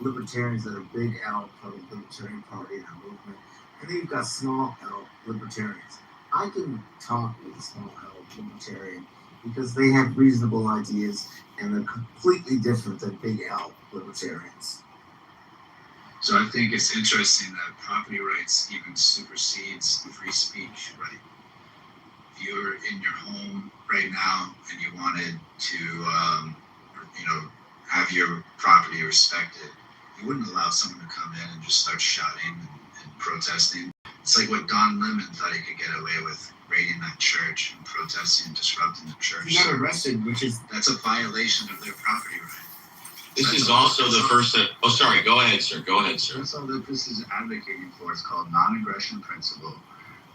libertarians that are big L from the Libertarian Party and our movement, and then you've got small L libertarians. I can talk with a small L libertarian because they have reasonable ideas and they're completely different than big L libertarians. So I think it's interesting that property rights even supersedes free speech, right? If you're in your home right now and you wanted to, have your property respected, you wouldn't allow someone to come in and just start shouting and protesting. It's like what Don Lemon thought he could get away with, raiding that church and protesting and disrupting the church. He's not arrested, that's a violation of their property right. This is also the first that. Oh, sorry. Go ahead, sir. That's all that this is advocating for. It's called non-aggression principle.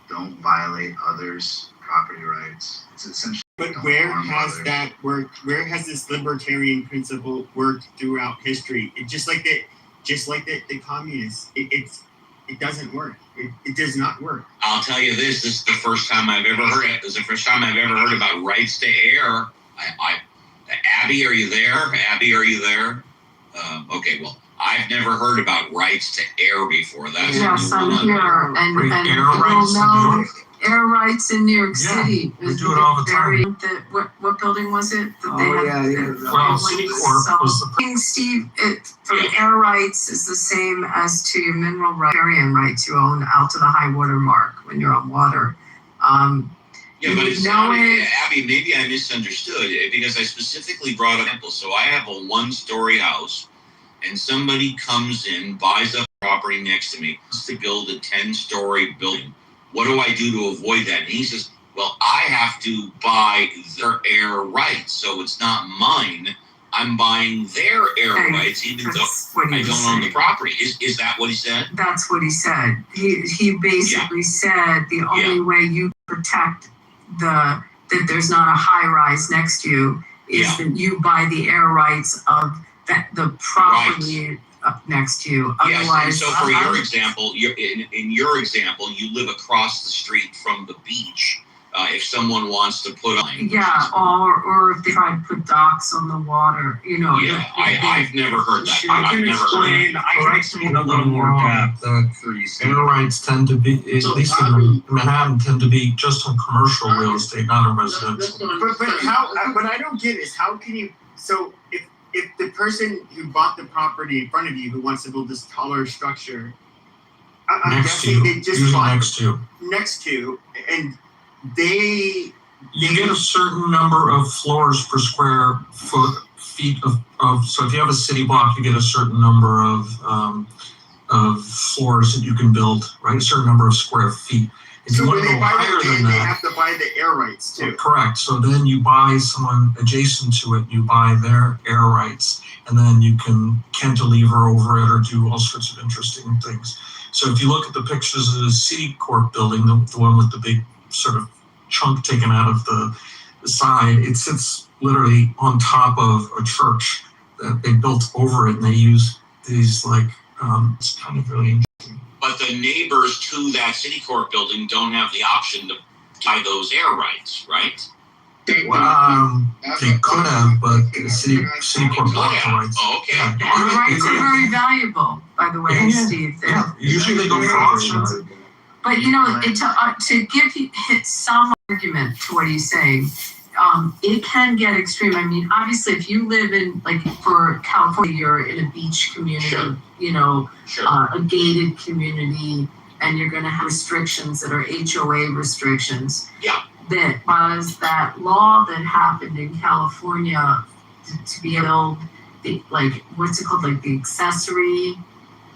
Don't violate others' property rights. It's essentially. But where has that worked? Where has this libertarian principle worked throughout history? Just like the communists, it doesn't work. It does not work. I'll tell you this. This is the first time I've ever heard it. This is the first time I've ever heard about rights to air. Abby, are you there? Okay, well, I've never heard about rights to air before. That's yes, I'm here, and air rights in New York City. We do it all the time. What building was it? Well, City Corp was the. Steve, from air rights is the same as to your mineral rights. You own out to the high water mark when you're on water. Yeah, but it's Abby, maybe I misunderstood because I specifically brought up. So I have a one-story house, and somebody comes in, buys up property next to me, wants to build a 10-story building. What do I do to avoid that? And he says, well, I have to buy their air rights, so it's not mine. I'm buying their air rights, even though I don't own the property. Is that what he said? That's what he said. He basically said the only way you protect that there's not a high rise next to you is that you buy the air rights of the property up next to you. Otherwise, yes, and so for your example, in your example, you live across the street from the beach. If someone wants to put on, or if they try to put docks on the water, I've never heard that. I can explain a little more depth. Air rights tend to be, at least in Manhattan, tend to be just on commercial real estate, not on residential. What I don't get is how can you? So if the person who bought the property in front of you who wants to build this taller structure, I'm guessing they just bought next to, and you get a certain number of floors per square feet of. So if you have a city block, you get a certain number of floors that you can build, right? A certain number of square feet. If you want to go higher than that, they have to buy the air rights too. Correct. So then you buy someone adjacent to it, you buy their air rights, and then you can cantilever over it or do all sorts of interesting things. So if you look at the pictures of the City Corp building, the one with the big sort of chunk taken out of the side, it sits literally on top of a church that they built over it, and they use these it's kind of really interesting. But the neighbors to that City Corp building don't have the option to buy those air rights, right? They could have, but the City Corp bought the rights. Oh, okay. And the rights are very valuable, by the way, Steve. Usually they go for auctions. But to give some argument to what he's saying, it can get extreme. I mean, obviously, if you live in, for California, you're in a beach community, a gated community, and you're going to have restrictions that are HOA restrictions. Yeah. That was that law that happened in California to be able to build what's it called, the accessory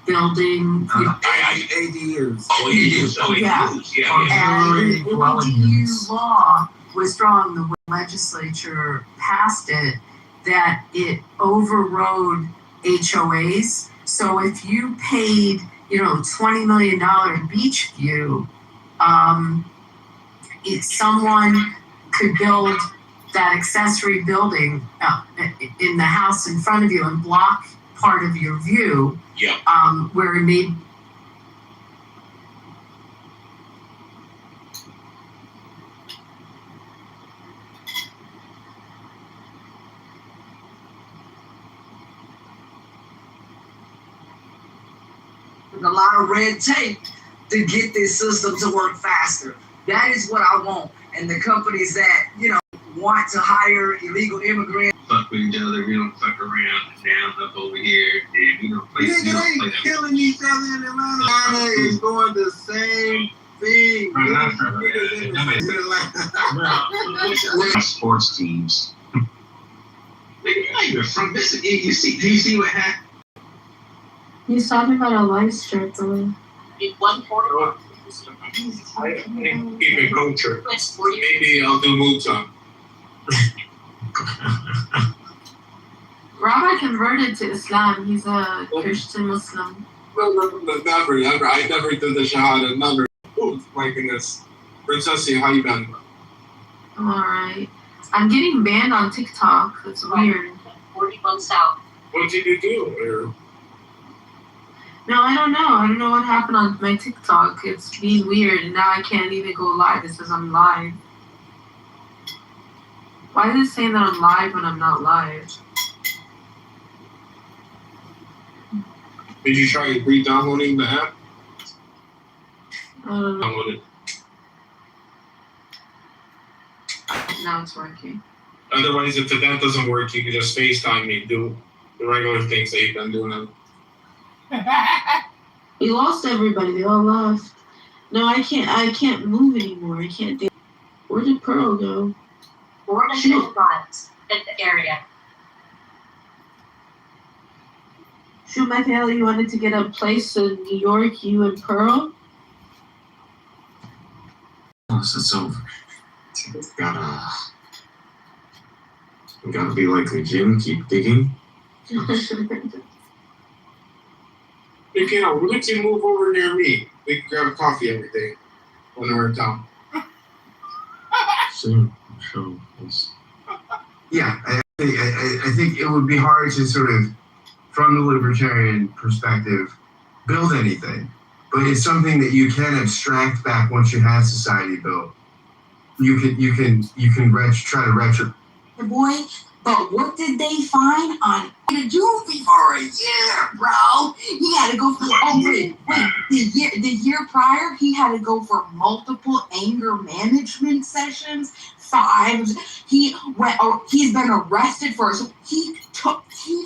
building. ADUs. ADUs. Yeah. And the ADU law was strong. The legislature passed it that it overrode HOAs. So if you paid, $20 million beach view, if someone could build that accessory building in the house in front of you and block part of your view, where it made with a lot of red tape to get this system to work faster. That is what I want. And the companies that, want to hire illegal immigrants. Fuck with each other, we don't fuck around, down, up over here, and we don't play They killing each other in Atlanta. Atlanta is doing the same thing. Sports teams. You're not even from this. Do you see what happened? He's talking about a live strip, though. In 140. Even culture. Maybe I'll do moves on. Rabbi converted to Islam. He's a Christian Muslim. No, never. I never did the Shahada. Never. Oh my goodness. Princessy, how you been? I'm alright. I'm getting banned on TikTok. It's weird. 41 south. What did you do? No, I don't know. I don't know what happened on my TikTok. It's being weird, and now I can't even go live. It says I'm live. Why is it saying that I'm live when I'm not live? Did you try re-downloading the app? I don't know. Download it. Now it's working. Otherwise, if that doesn't work, you can just FaceTime me, do the regular things that you've been doing. We lost everybody. They all left. No, I can't move anymore. I can't do. Where did Pearl go? Born and miles in the area. Shoot, Michaela, you wanted to get a place in New York, you and Pearl? Once it's over, gotta be like the gym, keep digging. Hey, we'll let you move over near me. We can grab a coffee every day when we're in town. Soon. So Yeah, I think it would be hard to sort of, from the libertarian perspective, build anything. But it's something that you can abstract back once you have society built. You can try to retro. Boy, but what did they find on the juvie for a year, bro? He had to go for the year prior, he had to go for multiple anger management sessions, 5. He's been arrested for, so he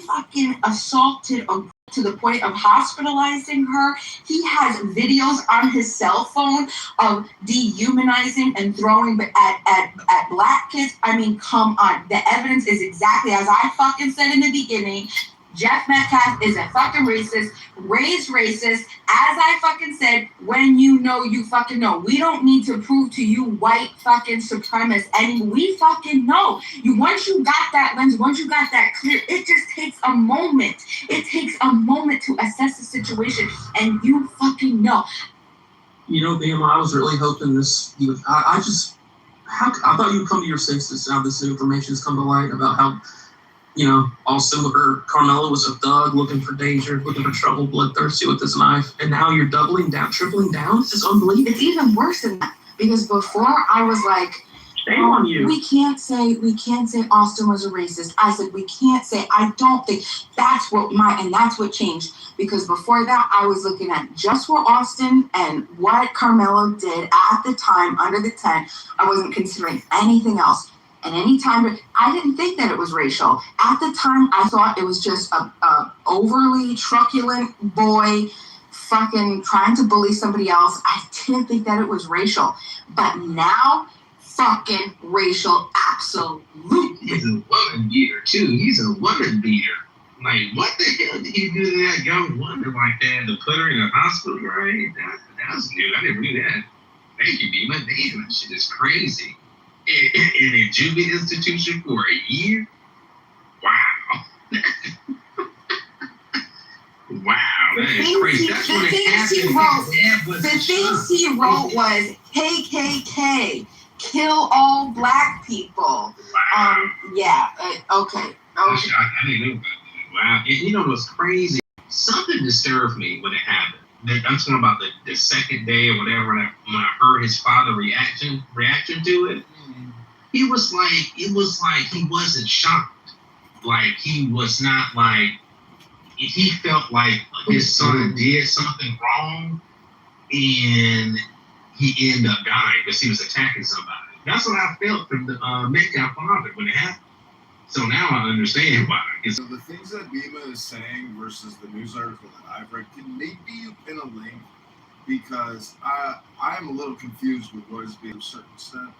fucking assaulted a to the point of hospitalizing her. He has videos on his cell phone of dehumanizing and throwing at black kids. I mean, come on. The evidence is exactly as I fucking said in the beginning. Jeff Metcalf is a fucking racist, raised racist. As I fucking said, when you know, you fucking know. We don't need to prove to you white fucking supremacists anymore. We fucking know. Once you got that lens, once you got that clear, it just takes a moment. It takes a moment to assess the situation, and you fucking know. BM, I was really hoping this. I thought you'd come to your senses now this new information has come to light about how, all similar. Carmela was a thug looking for danger, looking for trouble, bloodthirsty with his knife, and now you're doubling down, tripling down. It's just unbelievable. It's even worse than that, because before I was like, shame on you. We can't say Austin was a racist. I said we can't say. I don't think that's what changed, because before that I was looking at just what Austin and what Carmelo did at the time under the tent. I wasn't considering anything else. And anytime, I didn't think that it was racial. At the time, I thought it was just a overly truculent boy fucking trying to bully somebody else. I didn't think that it was racial. But now, fucking racial, absolutely. He's a woman beater, too. He's a woman beater. Like, what the hell did he do to that young woman like that to put her in a hospital, right? That was new. I never knew that. Thank you, Dima. Damn, that shit is crazy. In a juvie institution for a year? Wow. Wow, that is crazy. That's what it happened. The things he wrote was KKK, kill all black people. Wow. Okay. I didn't know about that. Wow. You know what's crazy? Something disturbed me when it happened. I'm talking about the second day or whatever, when I heard his father's reaction to it. It was like he wasn't shocked. Like, he was not like, he felt like his son did something wrong, and he ended up dying because he was attacking somebody. That's what I felt from the Metcalf father when it happened. So now I understand why. So the things that Bima is saying versus the news article that I've read, can maybe you pin a link? Because I am a little confused with what is being to a certain extent.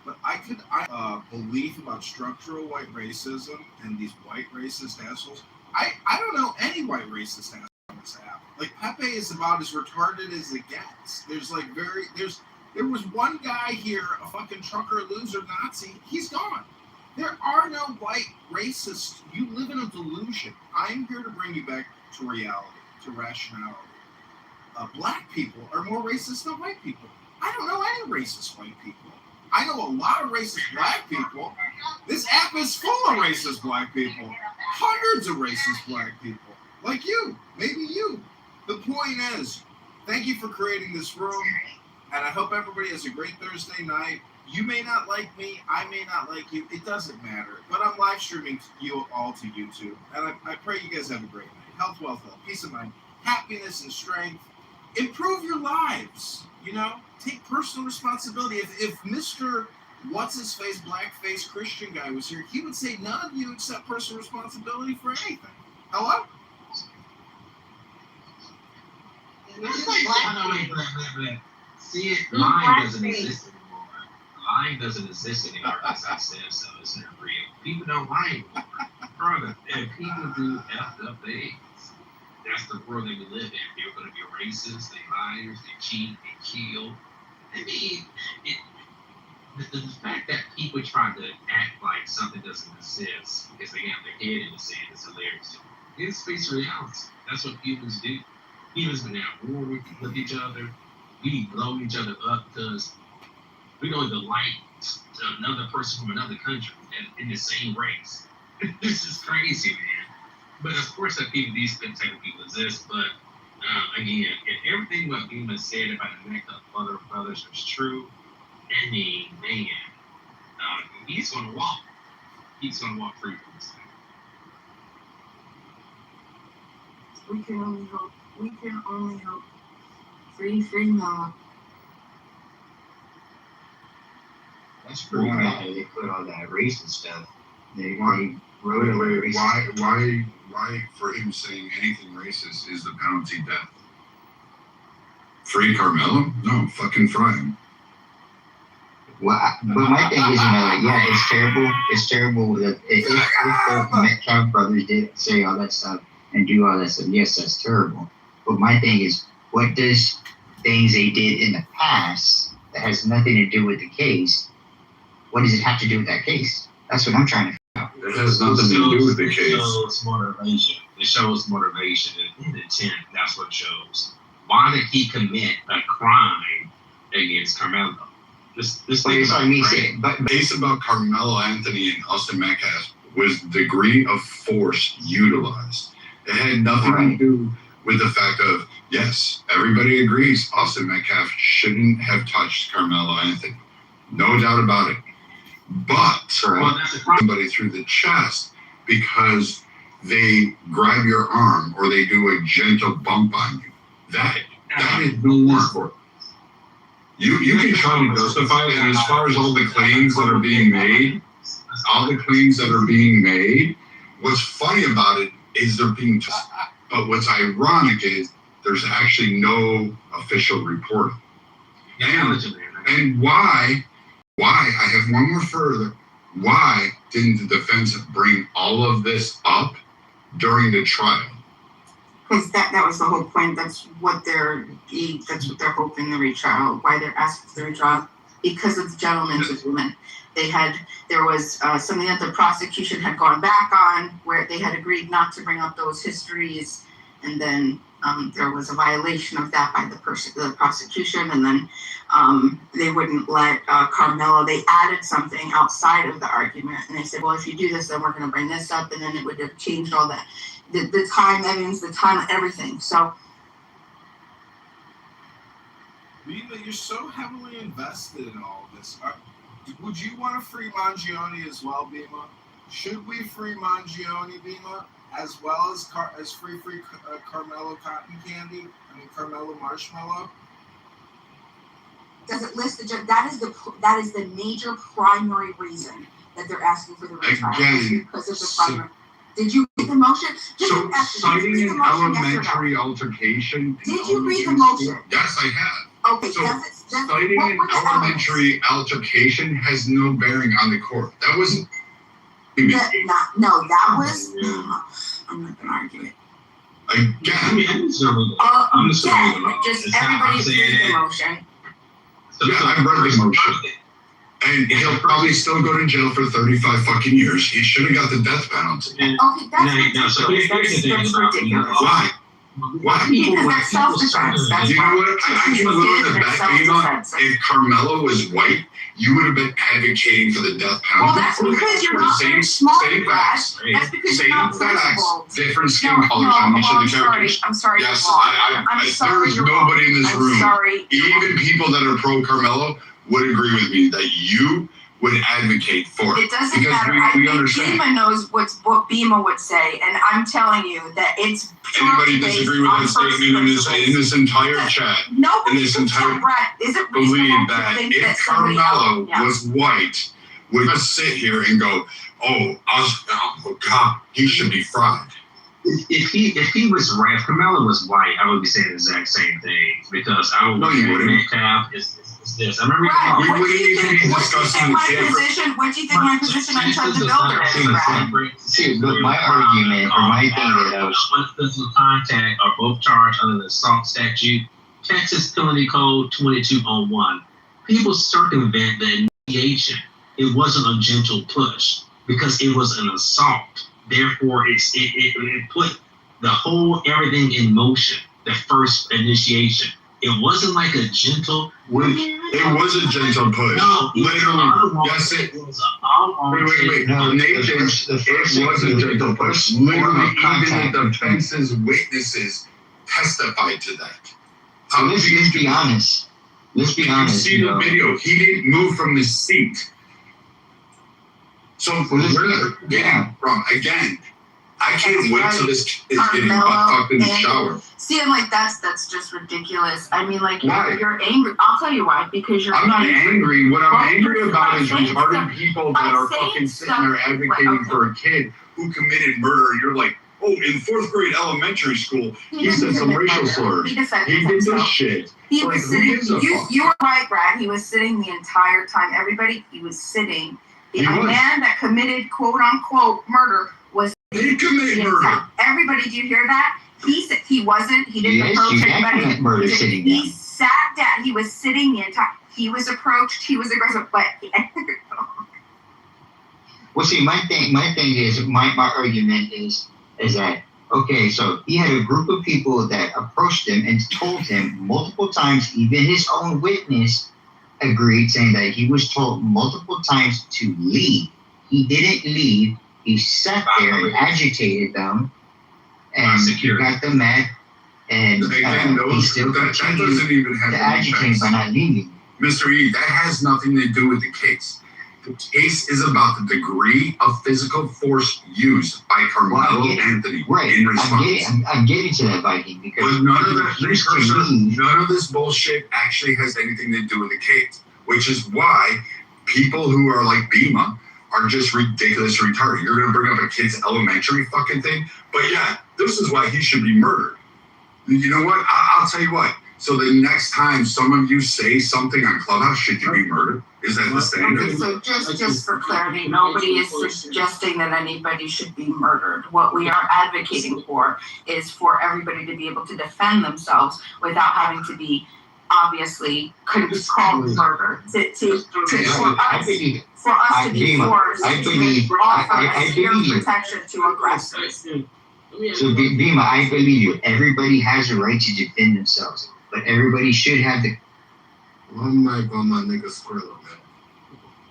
But I belief about structural white racism and these white racist assholes. I don't know any white racist assholes on this app. Like Pepe is about as retarded as it gets. There was one guy here, a fucking trucker loser Nazi. He's gone. There are no white racists. You live in a delusion. I am here to bring you back to reality, to rationality. Black people are more racist than white people. I don't know any racist white people. I know a lot of racist black people. This app is full of racist black people. Hundreds of racist black people. Like you. Maybe you. The point is, thank you for creating this room. And I hope everybody has a great Thursday night. You may not like me. I may not like you. It doesn't matter. But I'm live streaming you all to YouTube. And I pray you guys have a great night. Health, wealth, peace of mind, happiness, and strength. Improve your lives. You know, take personal responsibility. If Mr. What's-his-face, blackface Christian guy was here, he would say none of you accept personal responsibility for anything. Hello? See, lying doesn't exist anymore. Lying doesn't exist anymore because I said so. It's not real. People don't lie anymore. Brother, and people do effed up things. That's the world that we live in. They're going to be racist, they liars, they cheat, they kill. I mean, the fact that people try to act like something doesn't exist because they have their head in the sand is hilarious. It's face reality. That's what humans do. Humans been at war with each other. We blow each other up because we don't like another person from another country in the same race. This is crazy, man. But of course, these type of people exist. But again, if everything what Bima said about the Metcalf brothers is true, I mean, man, he's gonna walk. He's gonna walk free from this thing. We can only hope. We can only hope. Free mama. That's pretty bad. They put all that racist stuff. They wrote it. Why for him saying anything racist is the penalty death? Free Carmelo? No, fucking fry him. Well, but my thing is, yeah, it's terrible. It's terrible that if the Metcalf brothers did say all that stuff and do all that stuff, yes, that's terrible. But my thing is, what does things they did in the past that has nothing to do with the case, what does it have to do with that case? That's what I'm trying to figure out. It has nothing to do with the case. It shows motivation. It shows motivation and intent. That's what it shows. Why did he commit a crime against Carmelo? Just think about it. But the case about Carmelo Anthony and Austin Metcalf was degree of force utilized. It had nothing to do with the fact of, yes, everybody agrees Austin Metcalf shouldn't have touched Carmelo Anthony. No doubt about it. But somebody through the chest because they grab your arm or they do a gentle bump on you. That is no more. You can try to justify it, and as far as all the claims that are being made, what's funny about it is they're being just, but what's ironic is there's actually no official report. And why, I have one more further, why didn't the defense bring all of this up during the trial? Because that was the whole point. That's what they're hoping the retrial. Why they're asking for the retrial, because of the gentleman's agreement. There was something that the prosecution had gone back on where they had agreed not to bring up those histories, and then there was a violation of that by the prosecution, and then they wouldn't let Carmelo. They added something outside of the argument, and they said, well, if you do this, then we're going to bring this up, and then it would have changed all that. The time evidence, the time, everything. So, Bima, you're so heavily invested in all of this. Would you want to free Mangione as well, Bima? Should we free Mangione, Bima? as well as Carmelo cotton candy. I mean Carmelo marshmallow. Does it list that is the major primary reason that they're asking for the retrial? Again, Because of the primary. Did you read the motion? So citing an elementary altercation. Did you read the motion? Yes, I have. Okay, So citing an elementary altercation has no bearing on the court. That wasn't. That was. I'm not gonna argue it. Again, I'm just just everybody read the motion. Yeah, I read the motion. And he'll probably still go to jail for 35 fucking years. He should have got the death penalty. Okay, that's ridiculous. Why? Why? Because that's self-defense. That's You know what? I can willing to bet Bima, if Carmelo was white, you would have been advocating for the death penalty. Well, that's because you're not very smart. Same facts. That's because Same you're not facts. principled. Different skin colors on each of the characters. I'm sorry. Yes, I'm sorry. there's nobody in this room. Sorry. Even people that are pro Carmelo would agree with me that you would advocate for it. It doesn't because matter. we understand. Bima knows what Bima would say, and I'm telling you that it's. Anybody disagree with that statement in this entire chat? Nobody in this entire is it believe reasonable that to think if that somebody Carmelo else? was white, would just sit here and go, oh God, he should be fried. If he was red, if Carmelo was white, I would be saying the exact same thing because I would be Metcalf is this. I remember we wouldn't even be discussing what do you think my position on Chuck the Builder is, Brad? See, but my argument or my thing that I was one physical contact are both charged under the assault statute, Texas Penalty Code 2201. People circumvent the initiation. It wasn't a gentle push because it was an assault. Therefore, it put the whole everything in motion. The first initiation. It wasn't like a gentle. It was a gentle push. No, literally. Yes, it was. Wait. No, Nathan, it was a gentle push. Literally, even the defense's witnesses testified to that. So let's be honest. Let's be honest. You see the video. He didn't move from the seat. So where they're getting from, again, I can't wait till this kid is getting fucked in the shower. See, I'm like, that's just ridiculous. I mean, like, Why? you're angry. I'll tell you why. Because you're I'm not angry. What I'm angry about is saying retarded people that are saying fucking sitting there stuff- advocating okay. for a kid who committed murder. You're like, oh, in 4th grade elementary school, he said some racial slurs. He defended He did himself. this shit. He Like, was who sitting. gives a fuck? You were right, Brad. He was sitting the entire time. Everybody, he was sitting. The He was. man that committed quote unquote murder was. He committed murder. Everybody, do you hear that? He said he wasn't. He didn't Yes, approach you can anybody. commit murder sitting He down. sat down. He was sitting the entire. He was approached. He was aggressive, but. Well, see, my thing is my argument is that okay, so he had a group of people that approached him and told him multiple times, even his own witness agreed, saying that he was told multiple times to leave. He didn't leave. He sat there and agitated them, and got them mad, and Again, he still that doesn't continued even have to any agitate by not leaving. Mr. E, that has nothing to do with the case. The case is about the degree of physical force used by Carmelo Anthony in response. I'm getting to that, Viking, because But none of this bullshit actually has anything to do with the case, which is why people who are like Bima are just ridiculous retarded. You're gonna bring up a kid's elementary fucking thing, but yeah, this is why he should be murdered. You know what? I'll tell you what. So the next time some of you say something on Clubhouse, should you be murdered? Is that the standard? Okay, so just for clarity, nobody is suggesting that anybody should be murdered. What we are advocating for is for everybody to be able to defend themselves without having to be obviously called murder. For us to be forced to offer severe protection to aggressors. So, Bima, I believe you. Everybody has a right to defend themselves, but everybody should have the. One mic on my nigga Squirrel, man.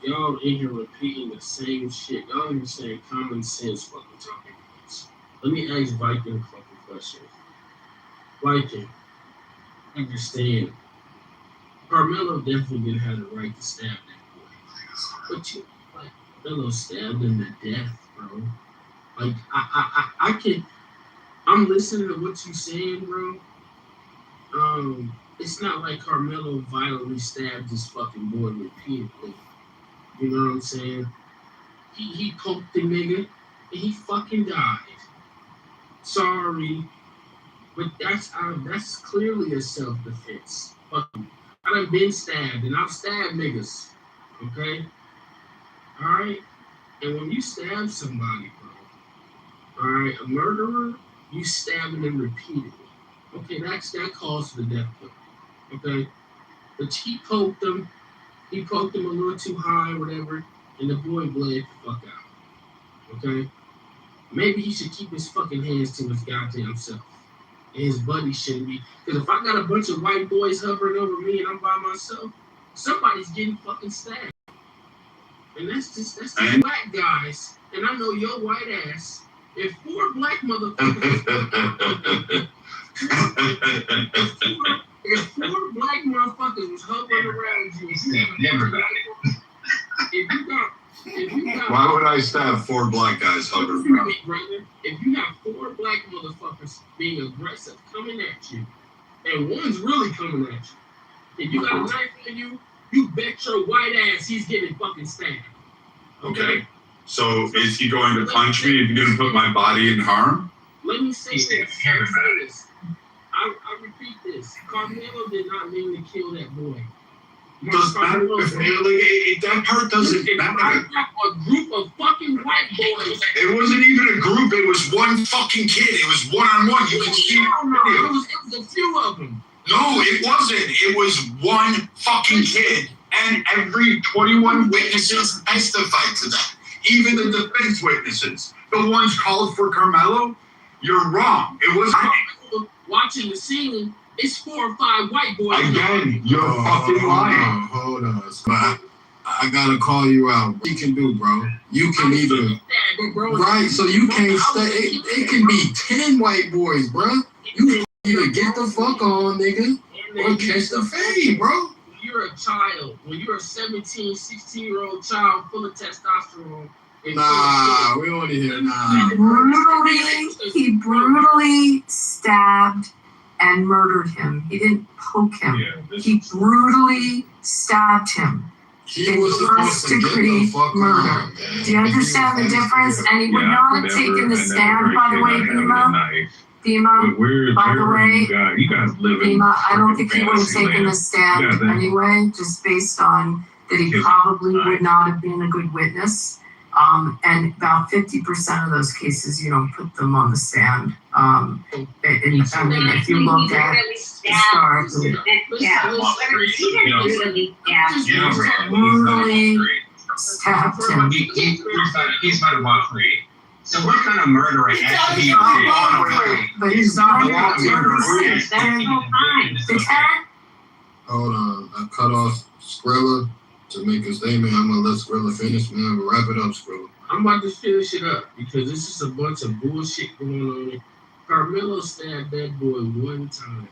Y'all in here repeating the same shit. Y'all in here saying common sense fucking talking points. Let me ask Viking a fucking question. Viking, understand. Carmelo definitely didn't have the right to stab that boy. But you, Carmelo stabbed him to death, bro. Like I can. I'm listening to what you saying, bro. It's not like Carmelo violently stabbed his fucking boy repeatedly. You know what I'm saying? He poked the nigga and he fucking died. Sorry, but that's clearly a self-defense. Fuck you. I done been stabbed and I've stabbed niggas. Okay? Alright? And when you stab somebody, bro, alright, a murderer, you stabbing them repeatedly. Okay, that calls for the death penalty. Okay? But he poked him a little too high, whatever, and the boy bled the fuck out. Okay? Maybe he should keep his fucking hands to his goddamn self. And his buddy shouldn't be. Because if I got a bunch of white boys hovering over me and I'm by myself, somebody's getting fucking stabbed. And that's just black guys. And I know your white ass. If 4 black motherfuckers if 4 black motherfuckers was hovering around you, if you got Why would I stab 4 black guys hovering around? Brother, if you have 4 black motherfuckers being aggressive coming at you, and one's really coming at you, if you got a knife on you, you bet your white ass he's getting fucking stabbed. Okay. So is he going to punch me? Is he going to put my body in harm? Let me say this. I repeat this. Carmelo did not mean to kill that boy. Doesn't matter if that part doesn't matter. A group of fucking white boys. It wasn't even a group. It was one fucking kid. It was one-on-one. You can see the video. It was a few of them. No, it wasn't. It was one fucking kid, and every 21 witnesses testified to that. Even the defense witnesses, the ones called for Carmelo, you're wrong. It was watching the scene. It's 4 or 5 white boys. Again, you're fucking lying. Hold on. So I gotta call you out. What you can do, bro? You can either right. So you can't stay. It can be 10 white boys, bro. You either get the fuck on, nigga, or catch the fade, bro. You're a child. When you're a 17, 16-year-old child full of testosterone. Nah, we don't want to hear nah. He brutally stabbed and murdered him. He didn't poke him. He brutally stabbed him. He was supposed to get the fuck murder. Do you understand the difference? And he would not have taken the stand, by the way, Bima, by the way, Bima, I don't think he would have taken the stand anyway, just based on that he probably would not have been a good witness. And about 50% of those cases, you don't put them on the stand. And I mean, if you look at historically, brutally stabbed him. He's about to walk free. So what kind of murderer has to be but he's not murderer. Hold on, I cut off Skrilla to make a statement. I'm gonna let Skrilla finish, man. We'll wrap it up, Skrilla. I'm about to finish it up because this is a bunch of bullshit going on. Carmelo stabbed that boy 1 time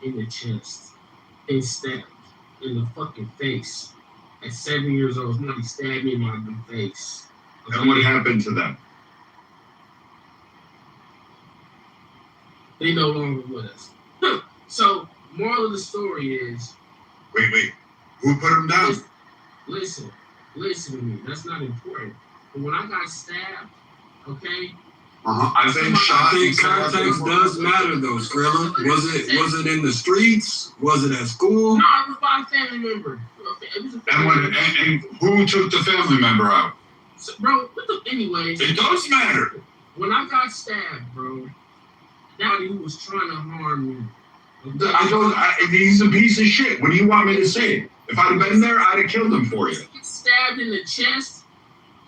in the chest and stabbed in the fucking face at 7 years old. Somebody stabbed me in my face. And what happened to them? They no longer with us. So, moral of the story is... Wait. Who put him down? Listen to me. That's not important. But when I got stabbed, okay? I think context does matter, though, Skrilla. Was it in the streets? Was it at school? No, it was by a family member. It was a family member. And who took the family member out? So, bro, anyways. It does matter. When I got stabbed, bro, daddy was trying to harm me. He's a piece of shit. What do you want me to say? If I'd have been there, I'd have killed him for you. Stabbed in the chest,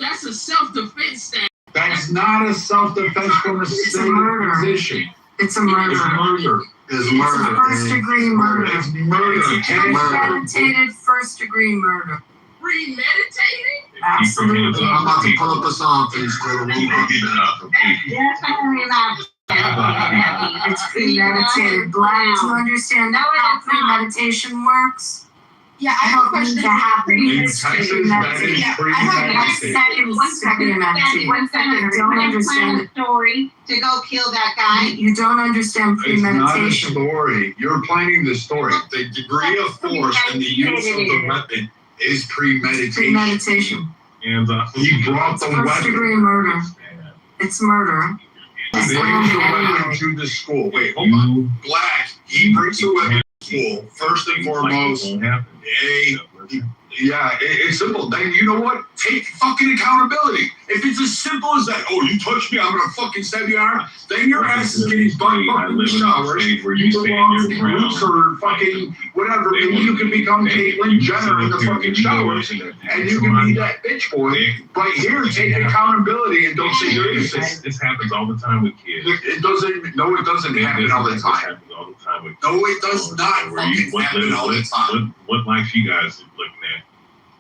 that's a self-defense stab. That's not a self-defense from a state position. It's a murder. It's murder. First-degree murder. It's murder. Premeditated first-degree murder. Premeditated? Absolutely. I'm about to pull up a song for you, Skrilla. It's premeditated. Black, do you understand how premeditation works? Yeah, I have a question. To have In Texas, that is premeditated. One second. I don't understand a story to go kill that guy. You don't understand It's not a premeditation. story. You're planning the story. The degree of force and the use of the weapon is premeditation. Premeditation. Hands off. He brought the First weapon. degree murder. It's murder. He brings the weapon to the school. Wait, hold on. Black. He brings the weapon to school. First and foremost, it's simple. Then you know what? Take fucking accountability. If it's as simple as that, oh, you touch me, I'm gonna fucking stab your arm. Then your ass is getting butt up in the shower. You belong to Bruce or fucking whatever. Maybe you can become Caitlyn Jenner in the fucking showers, and you can be that bitch boy. But here, take accountability and don't say you're innocent. This happens all the time with kids. It doesn't. No, it doesn't happen all the time. Happens all the time with No, it does not fucking happen all the time. What life you guys are looking at?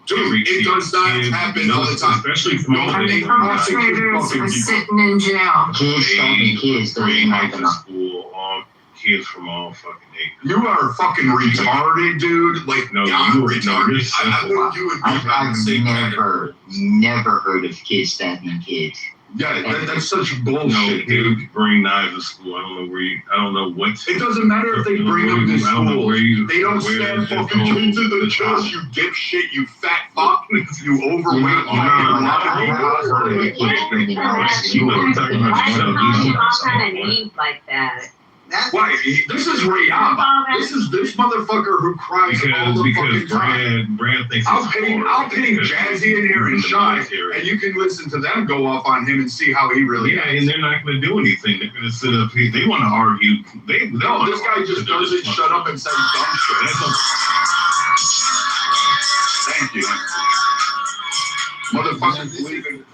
Dude, it does not happen all the time. Especially And the perpetrators are sitting in jail. Kids stopping kids doesn't happen. School, all kids from all fucking ages. You are fucking retarded, dude. Like, No, I'm you retarded. I would, you would be about the same Never heard of kids stabbing kids. Yeah, that's such bullshit, dude. Kids bring knives to school. I don't know what. It doesn't matter if they bring them to school. They don't stab fucking kids in the chest, you dipshit, you fat fuck, you overweight. Like that. Why? This is Rihanna. This motherfucker who cries all the fucking time. Brad thinks I'll ping Jazzy in here and Shy, and you can listen to them go off on him and see how he really is. And they're not going to do anything. They're going to sit up here. They want to argue. No, this guy just doesn't shut up and say dumb shit. Thank you. Motherfucker's leaving.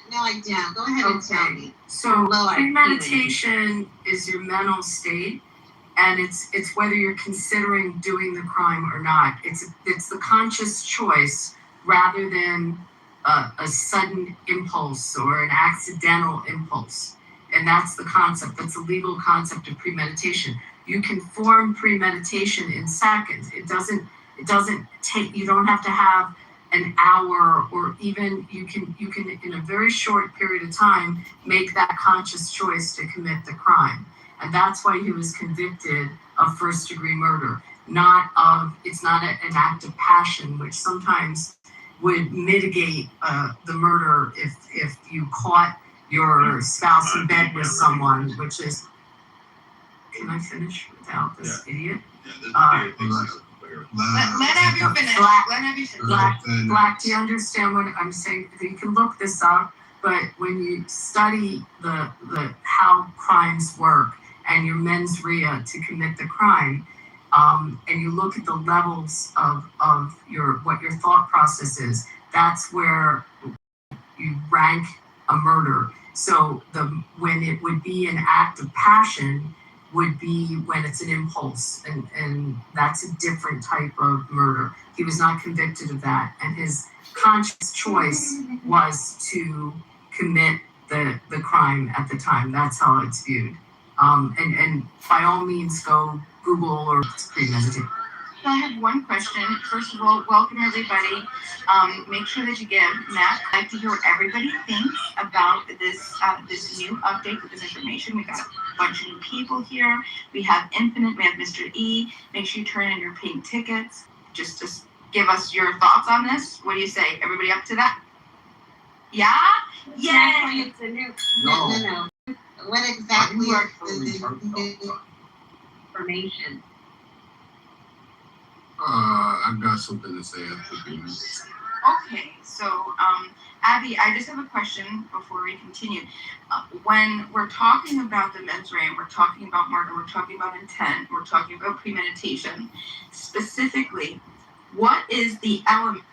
No, I don't. Go ahead and tell me. So premeditation is your mental state, and it's whether you're considering doing the crime or not. It's the conscious choice rather than a sudden impulse or an accidental impulse. And that's the concept. That's a legal concept of premeditation. You can form premeditation in seconds. It doesn't take. You don't have to have an hour, or even you can in a very short period of time make that conscious choice to commit the crime. And that's why he was convicted of first degree murder. It's not an act of passion, which sometimes would mitigate the murder if you caught your spouse in bed with someone, which is, can I finish without this idiot? Let have you finish. Black, do you understand what I'm saying? You can look this up, but when you study the how crimes work and your mens rea to commit the crime, and you look at the levels of what your thought process is, that's where you rank a murder. So when it would be an act of passion would be when it's an impulse, and that's a different type of murder. He was not convicted of that, and his conscious choice was to commit the crime at the time. That's how it's viewed. And by all means, go Google or premeditate. So I have one question. First of all, welcome everybody. Make sure that you give Matt. I'd like to hear what everybody thinks about this new update with this information. We got a bunch of new people here. We have Infinite. We have Mr. E. Make sure you turn in your pink tickets. Just give us your thoughts on this. What do you say? Everybody up to that? Yeah? Yeah. It's a new. No. What exactly is the new information? I've got something to say after this. Okay, so Abby, I just have a question before we continue. When we're talking about the mens rea, we're talking about murder, we're talking about intent, we're talking about premeditation, specifically, what is the element?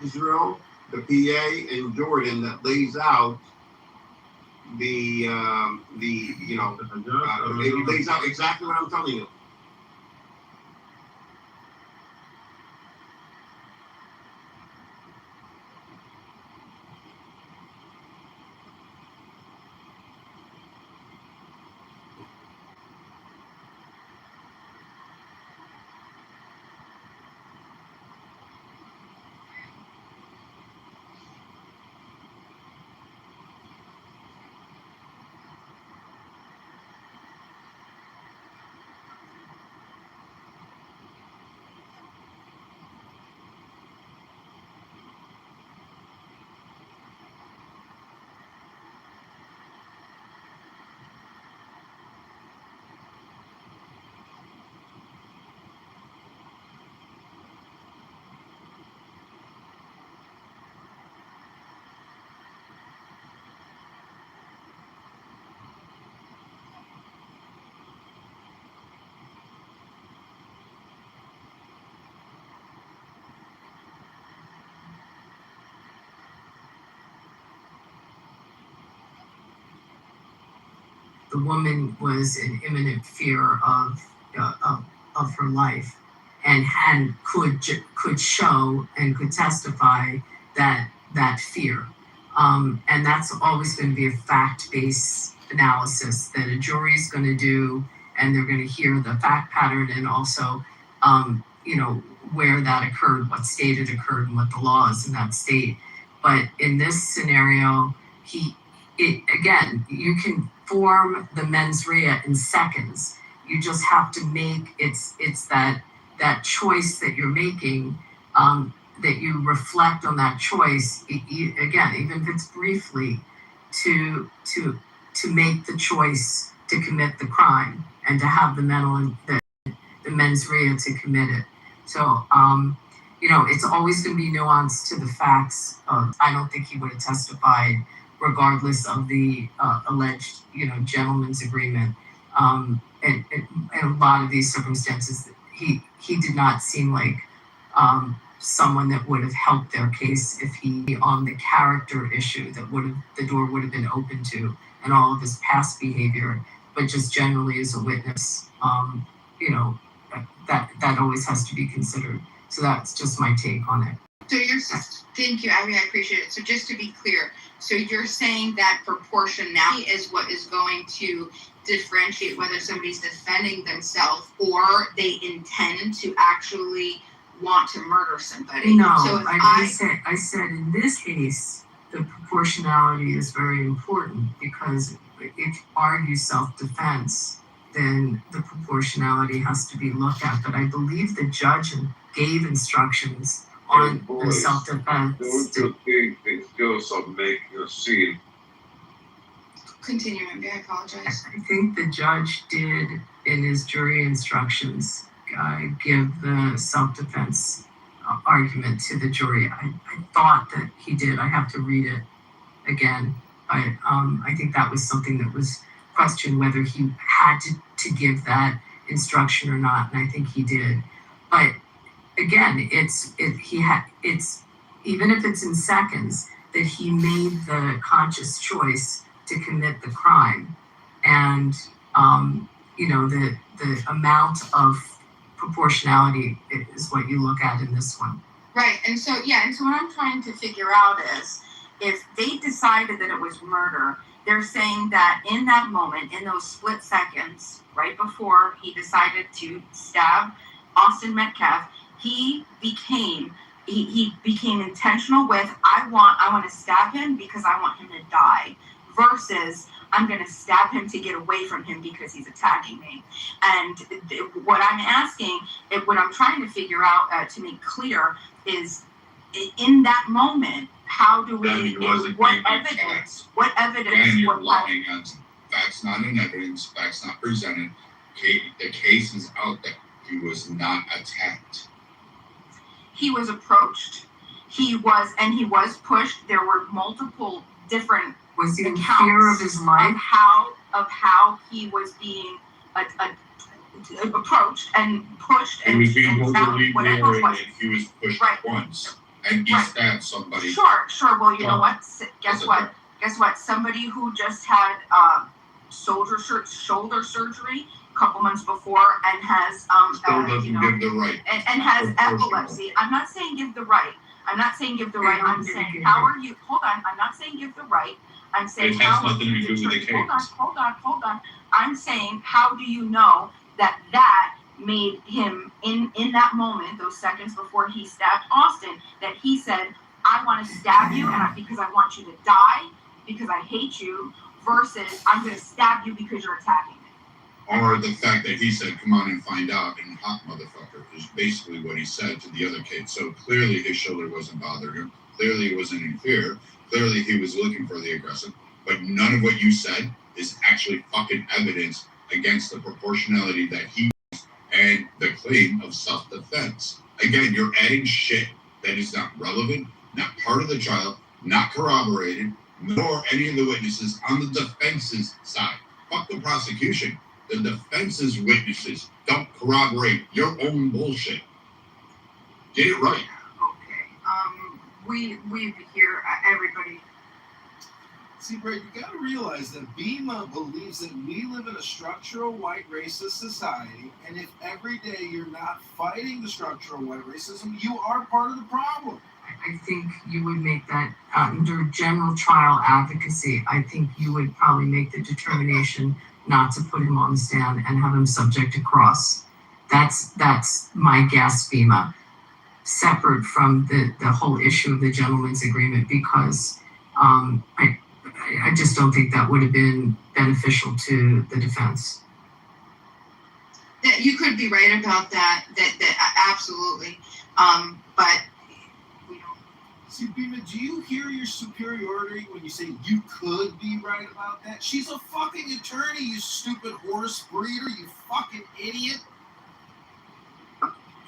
Israel, the PA, and Jordan that lays out exactly what I'm telling you. The woman was in imminent fear of her life, and could show and could testify that fear. And that's always going to be a fact-based analysis that a jury is going to do, and they're going to hear the fact pattern and also, where that occurred, what state it occurred, and what the law is in that state. But in this scenario, again, you can form the mens rea in seconds. You just have to make it's that choice that you're making, that you reflect on that choice, again, even if it's briefly, to make the choice to commit the crime and to have the mens rea to commit it. So it's always going to be nuanced to the facts. I don't think he would have testified regardless of the alleged, gentleman's agreement. And a lot of these circumstances, he did not seem like someone that would have helped their case if he, on the character issue, the door would have been open to, and all of his past behavior, but just generally as a witness, that always has to be considered. So that's just my take on it. So thank you, Abby, I appreciate it. So just to be clear, so you're saying that proportionality is what is going to differentiate whether somebody's defending themselves or they intend to actually want to murder somebody? No, so I said in this case, the proportionality is very important because if you argue self-defense, then the proportionality has to be looked at. But I believe the judge gave instructions on the self-defense. Don't you think they still submit your scene? Continue, I apologize. I think the judge did, in his jury instructions, give the self-defense argument to the jury. I thought that he did. I have to read it again. I think that was something that was questioned, whether he had to give that instruction or not, and I think he did. But again, it's even if it's in seconds that he made the conscious choice to commit the crime, and the amount of proportionality is what you look at in this one. Right, and so what I'm trying to figure out is if they decided that it was murder, they're saying that in that moment, in those split seconds, right before he decided to stab Austin Metcalf, he became intentional with I want to stab him because I want him to die, versus I'm going to stab him to get away from him because he's attacking me. And what I'm asking, what I'm trying to figure out to make clear is in that moment, how do we? What evidence? And you're relying on facts not in evidence, facts not presented. The case is out that he was not attacked. He was approached. He was pushed. There were multiple different was he in fear of his life of how he was being approached and pushed. He was being overly near, and he was pushed once, and he stabbed somebody. Sure. Well, you know what? Guess Guess what? Somebody who just had shoulder surgery a couple months before and has Still doesn't give the right. and has epilepsy. I'm not saying give the right. I'm not saying give the right. I'm saying how are you? Hold on. I'm not saying give the right. I'm saying It has how nothing to do with the case. Hold on. I'm saying how do you know that made him in that moment, those seconds before he stabbed Austin, that he said, I want to stab you because I want you to die, because I hate you, versus I'm going to stab you because you're attacking me. Or the fact that he said, come on and find out, and hot motherfucker, is basically what he said to the other kid. So clearly his shoulder wasn't bothering him. Clearly he wasn't in fear. Clearly he was looking for the aggressor. But none of what you said is actually fucking evidence against the proportionality that he and the claim of self-defense. Again, you're adding shit that is not relevant, not part of the trial, not corroborated, nor any of the witnesses on the defense's side. Fuck the prosecution. The defense's witnesses don't corroborate your own bullshit. Get it right. Okay. We hear everybody. See, Brett, you gotta realize that Bima believes that we live in a structural white racist society, and if every day you're not fighting the structural white racism, you are part of the problem. I think you would make that under general trial advocacy. I think you would probably make the determination not to put him on the stand and have him subject to cross. That's my guess, Bima, separate from the whole issue of the gentleman's agreement, because I just don't think that would have been beneficial to the defense. That you could be right about that absolutely. But see, Bima, do you hear your superiority when you say you could be right about that? She's a fucking attorney, you stupid horse breeder, you fucking idiot.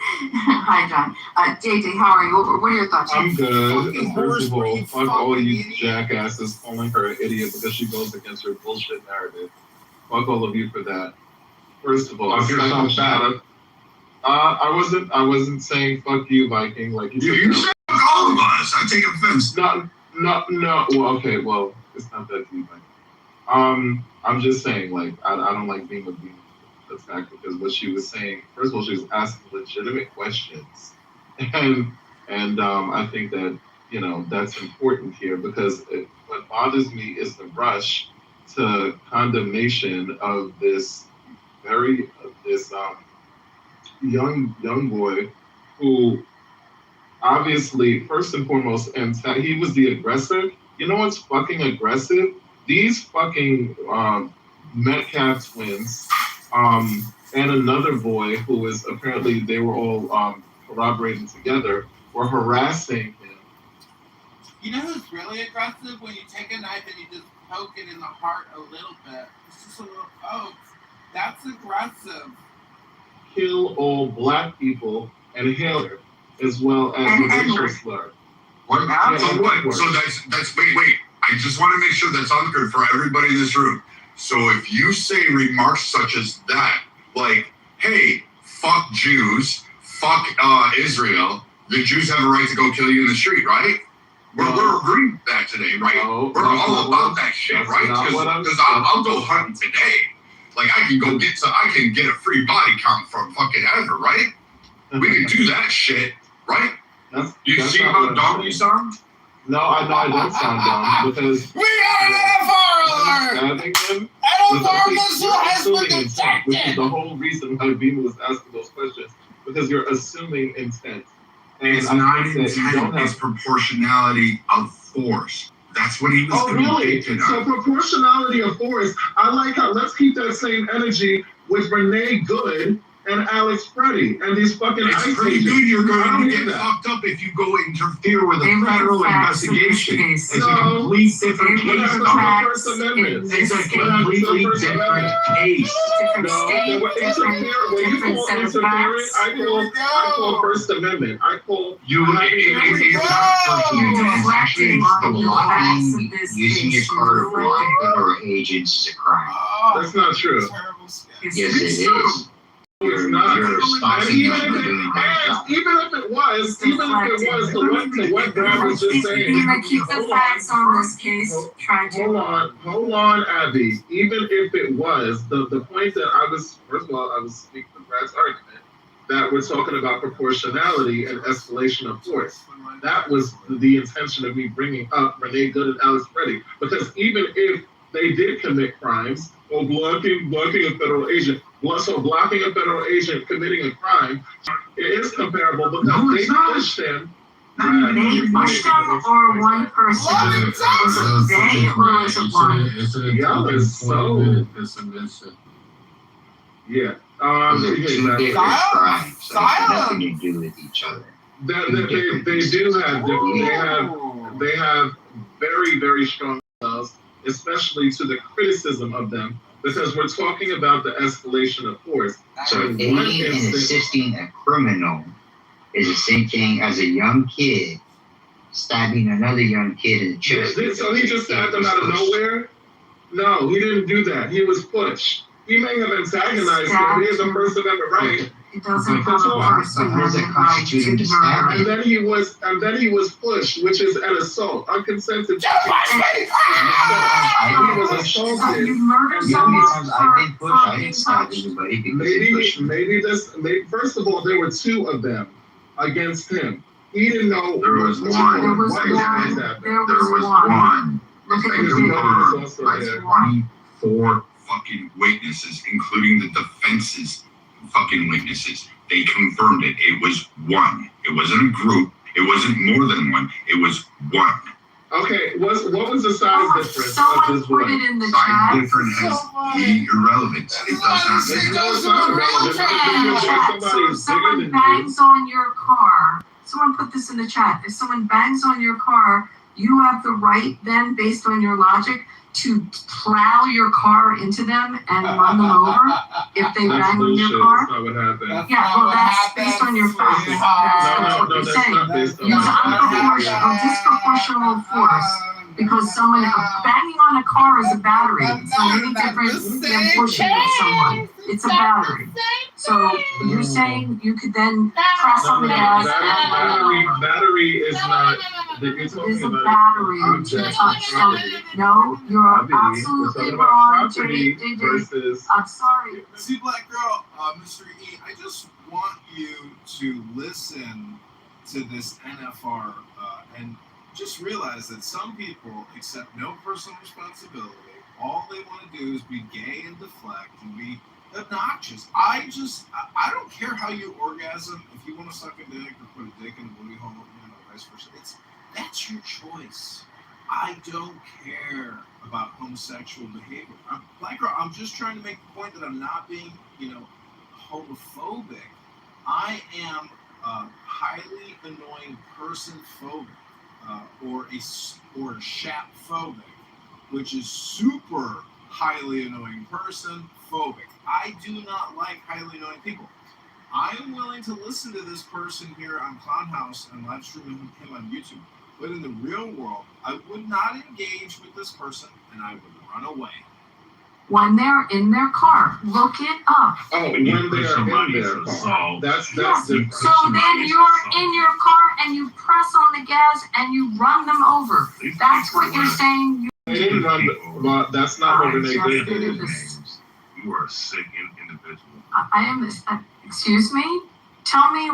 Hi, John. JJ, how are you? What are your thoughts? I'm good. Fucking First of all, horse, fuck all you idiot. jackasses calling her an idiot because she goes against her bullshit narrative. Fuck all of you for that. First of all, I wasn't saying fuck you, Viking. Like You said fuck all of us. I take offense. No. Well, okay. Well, it's not that deep. I'm just saying, like, I don't like being attacked because what she was saying. First of all, she was asking legitimate questions, and I think that that's important here because what bothers me is the rush to condemnation of this young boy who obviously, first and foremost, and he was the aggressor. You know what's fucking aggressive? These fucking Metcalf twins and another boy who was apparently, they were all corroborating together, were harassing him. You know who's really aggressive? When you take a knife and you just poke it in the heart a little bit. It's just a little poke. That's aggressive. Kill all black people and Hitler, as well as the racial slur. What? So what? So that's wait. I just want to make sure that's on record for everybody in this room. So if you say remarks such as that, like, hey, fuck Jews, fuck Israel, the Jews have a right to go kill you in the street, right? We're agreeing with that today, right? We're all about that shit, right? Because I'll go hunting today. Like I can get a free body count from fucking ever, right? We can do that shit, right? You see how dumb you sound? No, I don't sound dumb because we are an stabbing him. has been detected. Which is the whole reason why Bima was asking those questions, because you're assuming intent. And It's not intent, it's proportionality of force. That's what he was convicted of. So proportionality of force, I like how, let's keep that same energy with Renee Good and Alex Freddie and these fucking It's pretty good. You're going to get fucked up if you go interfere with a federal investigation. It's a complete different case. It's a completely different case. When you call interference, I call First Amendment. I call using your car to block federal agents is a crime. That's not true. Yes, it is. It's not. You're stopping them from doing their job. Even if it it was, to what Brad was just saying. Keep the facts on this case. Hold on, Abby. Even if it was, the point that I was, first of all, I was speaking to Brad's argument, that we're talking about proportionality and escalation of force. That was the intention of me bringing up Renee Good and Alex Reddy, because even if they did commit crimes or blocking a federal agent, blocking a federal agent committing a crime, it is comparable because they pushed him. They pushed him or one person? Was it they or was it one? Y'all is so. Yeah. Those are two different crimes. So it has nothing to do with each other. They have very, very strong laws, especially to the criticism of them, because we're talking about the escalation of force. So aiding and assisting a criminal is the same thing as a young kid stabbing another young kid in the chest. So he just stabbed them out of nowhere? No, he didn't do that. He was pushed. He may have antagonized him. He has a First Amendment right. It doesn't have a First Amendment right to murder. And then he was pushed, which is an assault, unconsented. He was assaulted. You murdered someone Maybe first of all, there were two of them against him. He didn't know. There was one. There was one. Look at the video. 24 fucking witnesses, including the defense's fucking witnesses. They confirmed it. It was one. It wasn't a group. It wasn't more than one. It was one. Okay, what was the size difference Someone of this put one? it in the Size chat. difference has irrelevance. It does not It make does not relevant. So if someone bangs on your car, someone put this in the chat. If someone bangs on your car, you have the right then, based on your logic, to plow your car into them and run them over if they bang on your car? That's not what happened. Yeah, well, that's based on your facts. That's what you're saying. Not based on Use disproportional force because someone banging on a car is a battery. It's not any different than pushing at someone. It's a battery. So you're saying you could then press on the gas and run them over. Battery is not. It is a battery to touch something. No, you're absolutely wrong, JJ. I'm sorry. See, Black Girl, Mr. E, I just want you to listen to this NFR and just realize that some people accept no personal responsibility. All they want to do is be gay and deflect and be obnoxious. I don't care how you orgasm. If you want to suck a dick or put a dick in a booty hole, vice versa. That's your choice. I don't care about homosexual behavior. Black Girl, I'm just trying to make the point that I'm not being, homophobic. I am highly annoying person phobic, or a chap phobic, which is super highly annoying person phobic. I do not like highly annoying people. I am willing to listen to this person here on Clownhouse and live stream him on YouTube. But in the real world, I would not engage with this person and I would run away. When they're in their car, look it up. Oh, when they're in their car. That's different. So then you're in your car and you press on the gas and you run them over. That's what you're saying. They didn't run well, that's not what they did. You are a sick individual. I am. Excuse me. Tell me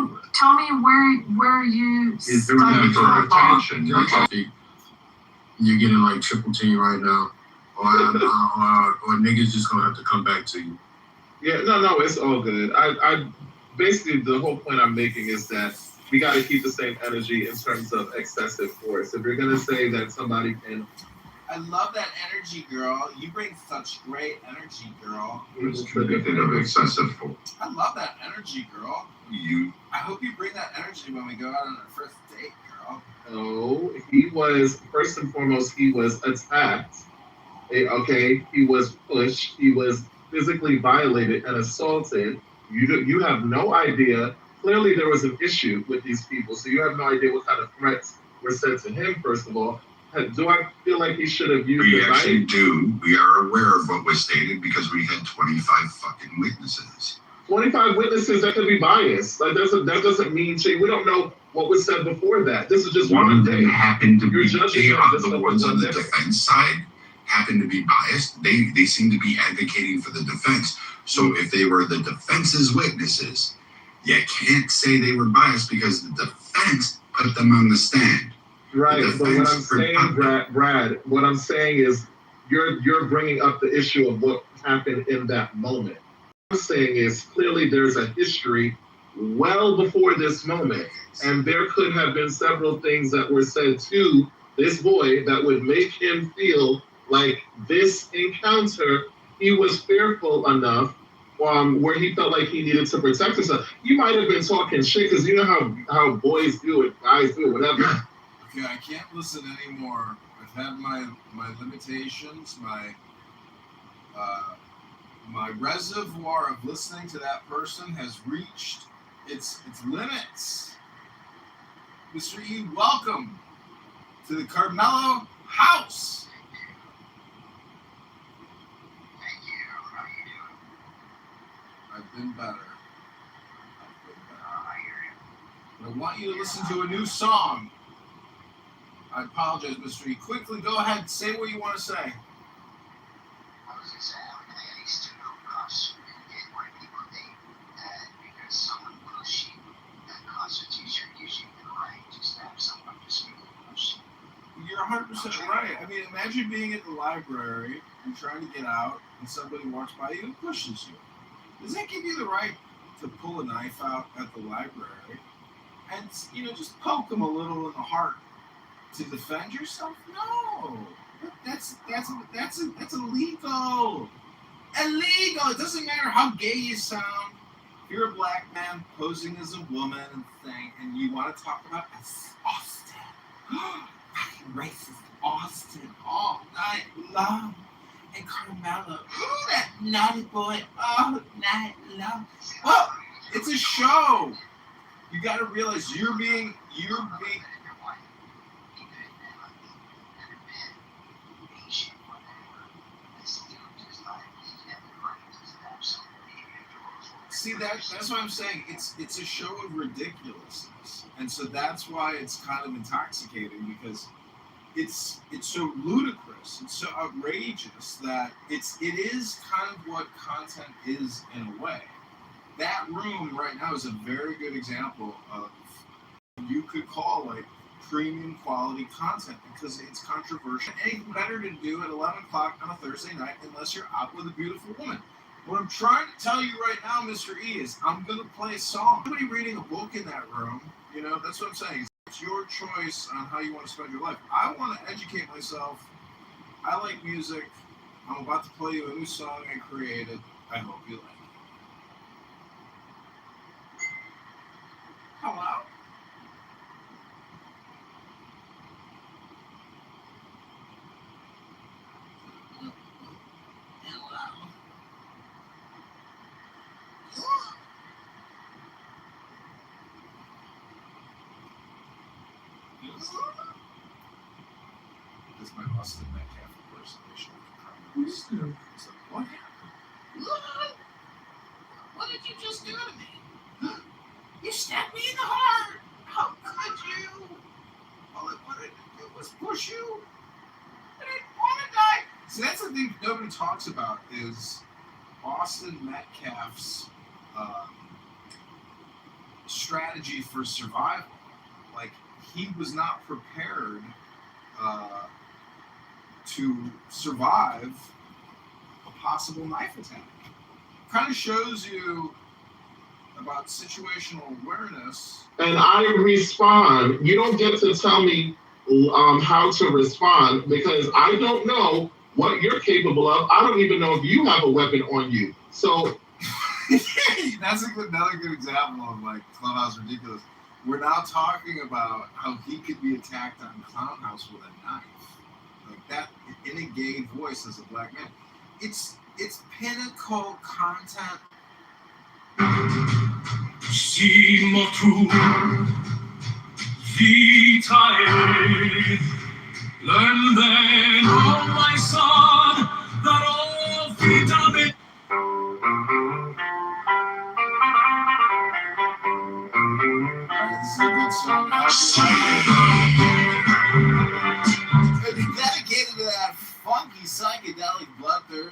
where you studied football. You're getting like triple team right now, or niggas just gonna have to come back to you. Yeah, no, it's all good. I basically the whole point I'm making is that we got to keep the same energy in terms of excessive force. If you're gonna say that somebody can. I love that energy, girl. You bring such great energy, girl. It's convicted of excessive force. I love that energy, girl. I hope you bring that energy when we go out on our first date, girl. No, he was, first and foremost, he was attacked. Okay, he was pushed. He was physically violated and assaulted. You have no idea. Clearly, there was an issue with these people, so you have no idea what kind of threats were said to him, first of all. Do I feel like he should have used We actually do. We are aware of what was stated because we had 25 fucking witnesses. 25 witnesses that could be biased. Like that doesn't mean we don't know what was said before that. This is just one of day. them happened to You're be judging the ones on the defense side happen to be biased. They seem to be advocating for the defense. So if they were the defense's witnesses, you can't say they were biased because the defense put them on the stand. Right, but what I'm saying, Brad, what I'm saying is you're bringing up the issue of what happened in that moment. What I'm saying is clearly there's a history well before this moment, and there could have been several things that were said to this boy that would make him feel like this encounter, he was fearful enough where he felt like he needed to protect himself. You might have been talking shit because you know how boys do it, guys do it, whatever. Okay, I can't listen anymore. I've had my limitations, my reservoir of listening to that person has reached its limits. Mr. E, welcome to the Carmelo house. Thank you. How you doing? I've been better. I hear you. But I want you to listen to a new song. I apologize, Mr. E. Quickly, go ahead. Say what you want to say. I was just saying, everything at least to know us and get where people think that because someone pushy, that constitutes you gives you the right to stab someone just because they push you. You're 100% right. I mean, imagine being at the library, you're trying to get out, and somebody walks by you and pushes you. Does that give you the right to pull a knife out at the library and, just poke them a little in the heart to defend yourself? No. That's illegal. Illegal. It doesn't matter how gay you sound. If you're a black man posing as a woman and you want to talk about Austin. Fucking racist Austin all night long. And Carmelo. Ooh, that naughty boy all night long. Well, it's a show. You got to realize you're being See, that's what I'm saying. It's a show of ridiculousness, and so that's why it's kind of intoxicating because it's so ludicrous, it's so outrageous that it is kind of what content is in a way. That room right now is a very good example of what you could call like premium quality content because it's controversial. Anything better to do at 11 o'clock on a Thursday night unless you're out with a beautiful woman. What I'm trying to tell you right now, Mr. E, is I'm going to play a song. Nobody reading a book in that room. That's what I'm saying. It's your choice on how you want to spend your life. I want to educate myself. I like music. I'm about to play you a new song I created. I hope you like it. Hello? This is my Austin Metcalf impersonation. It's like, what happened? What did you just do to me? You stabbed me in the heart. How could you? All I wanted to do was push you. I didn't want to die. See, that's the thing nobody talks about is Austin Metcalf's strategy for survival. Like, he was not prepared to survive a possible knife attack. Kind of shows you about situational awareness. And I respond. You don't get to tell me how to respond because I don't know what you're capable of. I don't even know if you have a weapon on you. So that's another good example of like Clubhouse ridiculous. We're now talking about how he could be attacked on Clownhouse with a knife. Like that in a gay voice as a black man. It's pinnacle content. Sieh tu vitae, learn then, oh my son, that all vitae.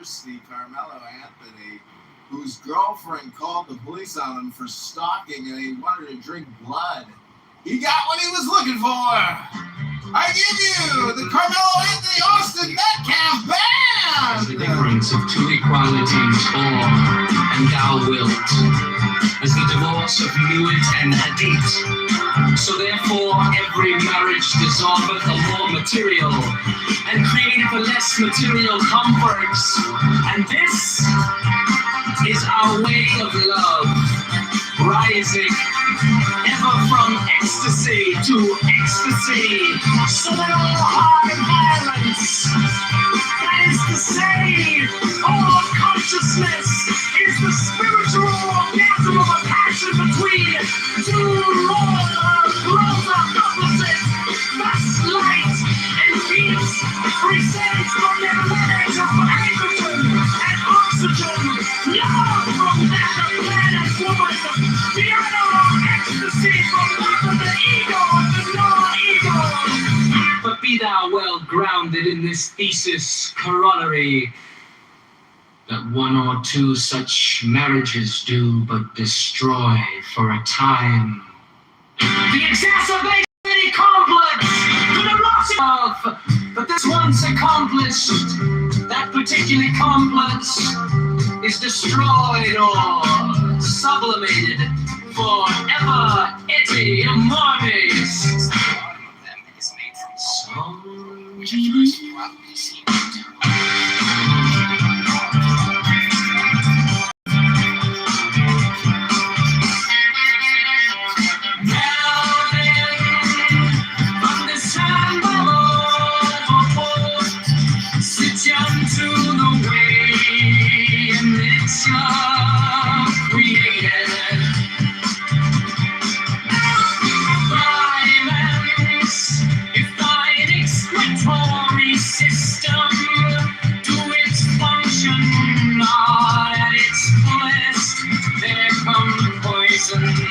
University, Carmelo Anthony, whose girlfriend called the police on him for stalking and he wanted to drink blood. He got what he was looking for. I give you the Carmelo Anthony Austin Metcalf Band! The difference of two equalities, or, and thou wilt, as the divorce of Hewitt and Hadith. So therefore, every marriage dissolveth a more material, and createth a less material comforts. And this is our way of love, rising ever from ecstasy to ecstasy, so that all hard violence, that is to say, all consciousness, is the spiritual orgasm of a passion between two roles of opposites. Thus light and heat presents from their lineage of hydrogen and oxygen, love from that of man and woman, the analog ecstasy from that of the ego and the non-ego. But be thou well grounded in this thesis corollary, that one or two such marriages do but destroy for a time the exacerbated complex to the loss of. But this once accomplished, that particular complex is destroyed or sublimated forever et immortis.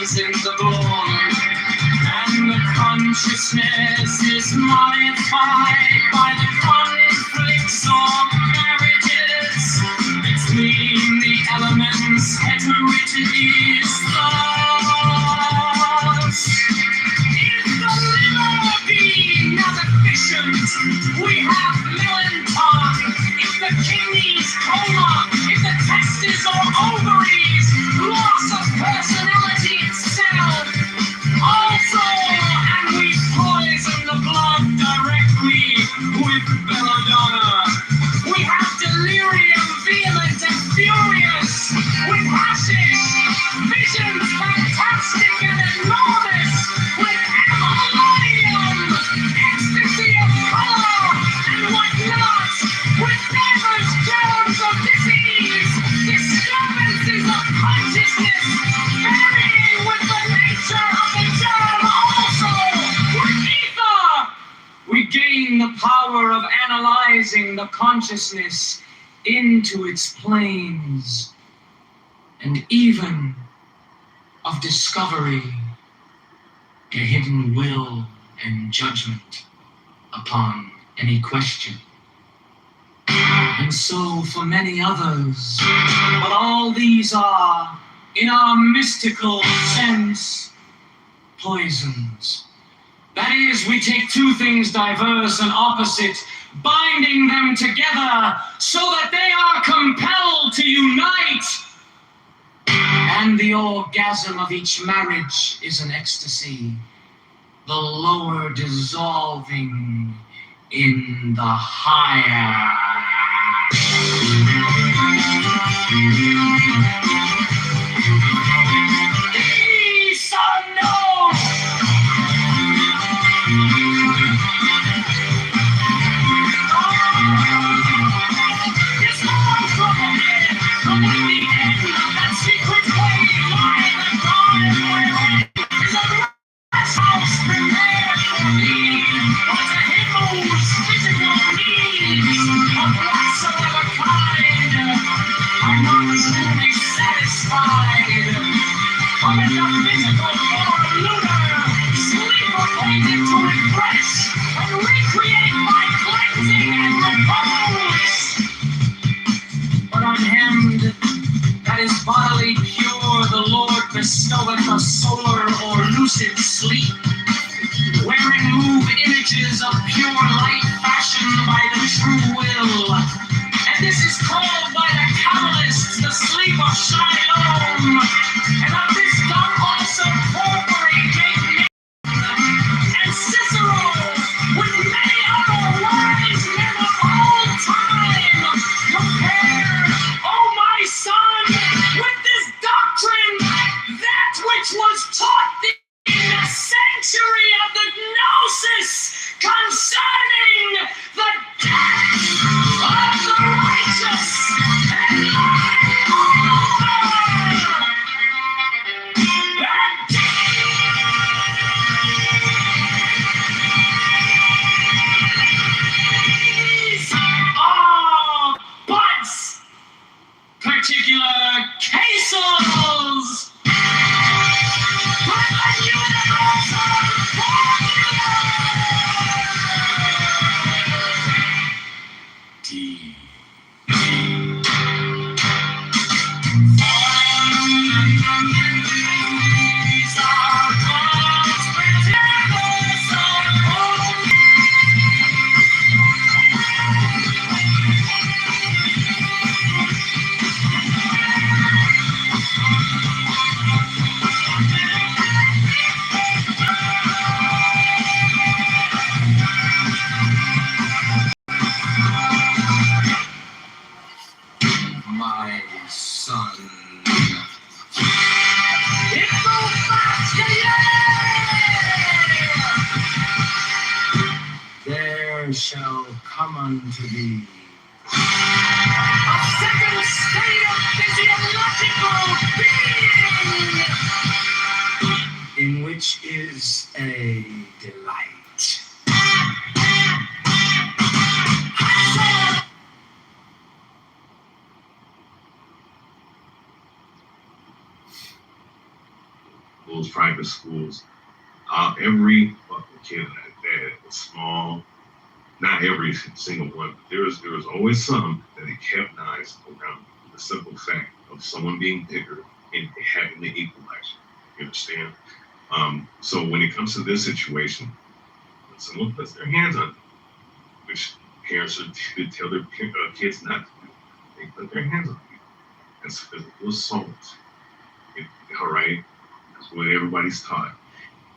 In the bone, and the consciousness is modified by the conflicts or marriages between the elements. Heterogeneity is lost. If the liver be not efficient, we have melanton. If the kidneys coma, if the testes or ovaries, loss of personality itself. Also, and we poison the blood directly with belladonna. We have delirium, vehement and furious, with hashish, visions fantastic and enormous, with ammonium, ecstasy of color and whatnot, with divers germs of disease, disturbances of consciousness, varying with the nature of the germ also, with ether. We gain the power of analyzing the consciousness into its planes, and even of discovery, the hidden will and judgment upon any question. And so for many others, but all these are, in our mystical sense, poisons. That is, we take two things diverse and opposite, binding them together so that they are compelled to unite. And the orgasm of each marriage is an ecstasy, the lower dissolving in the higher. Yes or no? It's all from the end, that secret way lying and gone away. Is a house prepared for me, but to him whose physical needs of whatsoever kind are not truly satisfied. For in the physical or lunar, sleep appointed to refresh and recreate by cleansing and repose. with a solar or lucid sleep, where remove images of pure light fashioned by the true will. And this is called by the Kabbalists the sleep of Shalom. And of this doth also Porphyry make and Cicero, with many other wise men of all time, compare, O my son, with this doctrine, that which was taught thee in the century of the Gnosis concerning the death of the righteous and life over. These are buts, particular cases. But the universal My son. There shall come unto thee a second state of physiological being, in which is a delight. Those private schools, every fucking kid that was small, not every single one, but there was always some that it kept nice around the simple fact of someone being bigger and having the equalizer. You understand? So when it comes to this situation, when someone puts their hands on it, which parents should tell their kids not to do, they put their hands on you. That's physical assault. All right? That's what everybody's taught.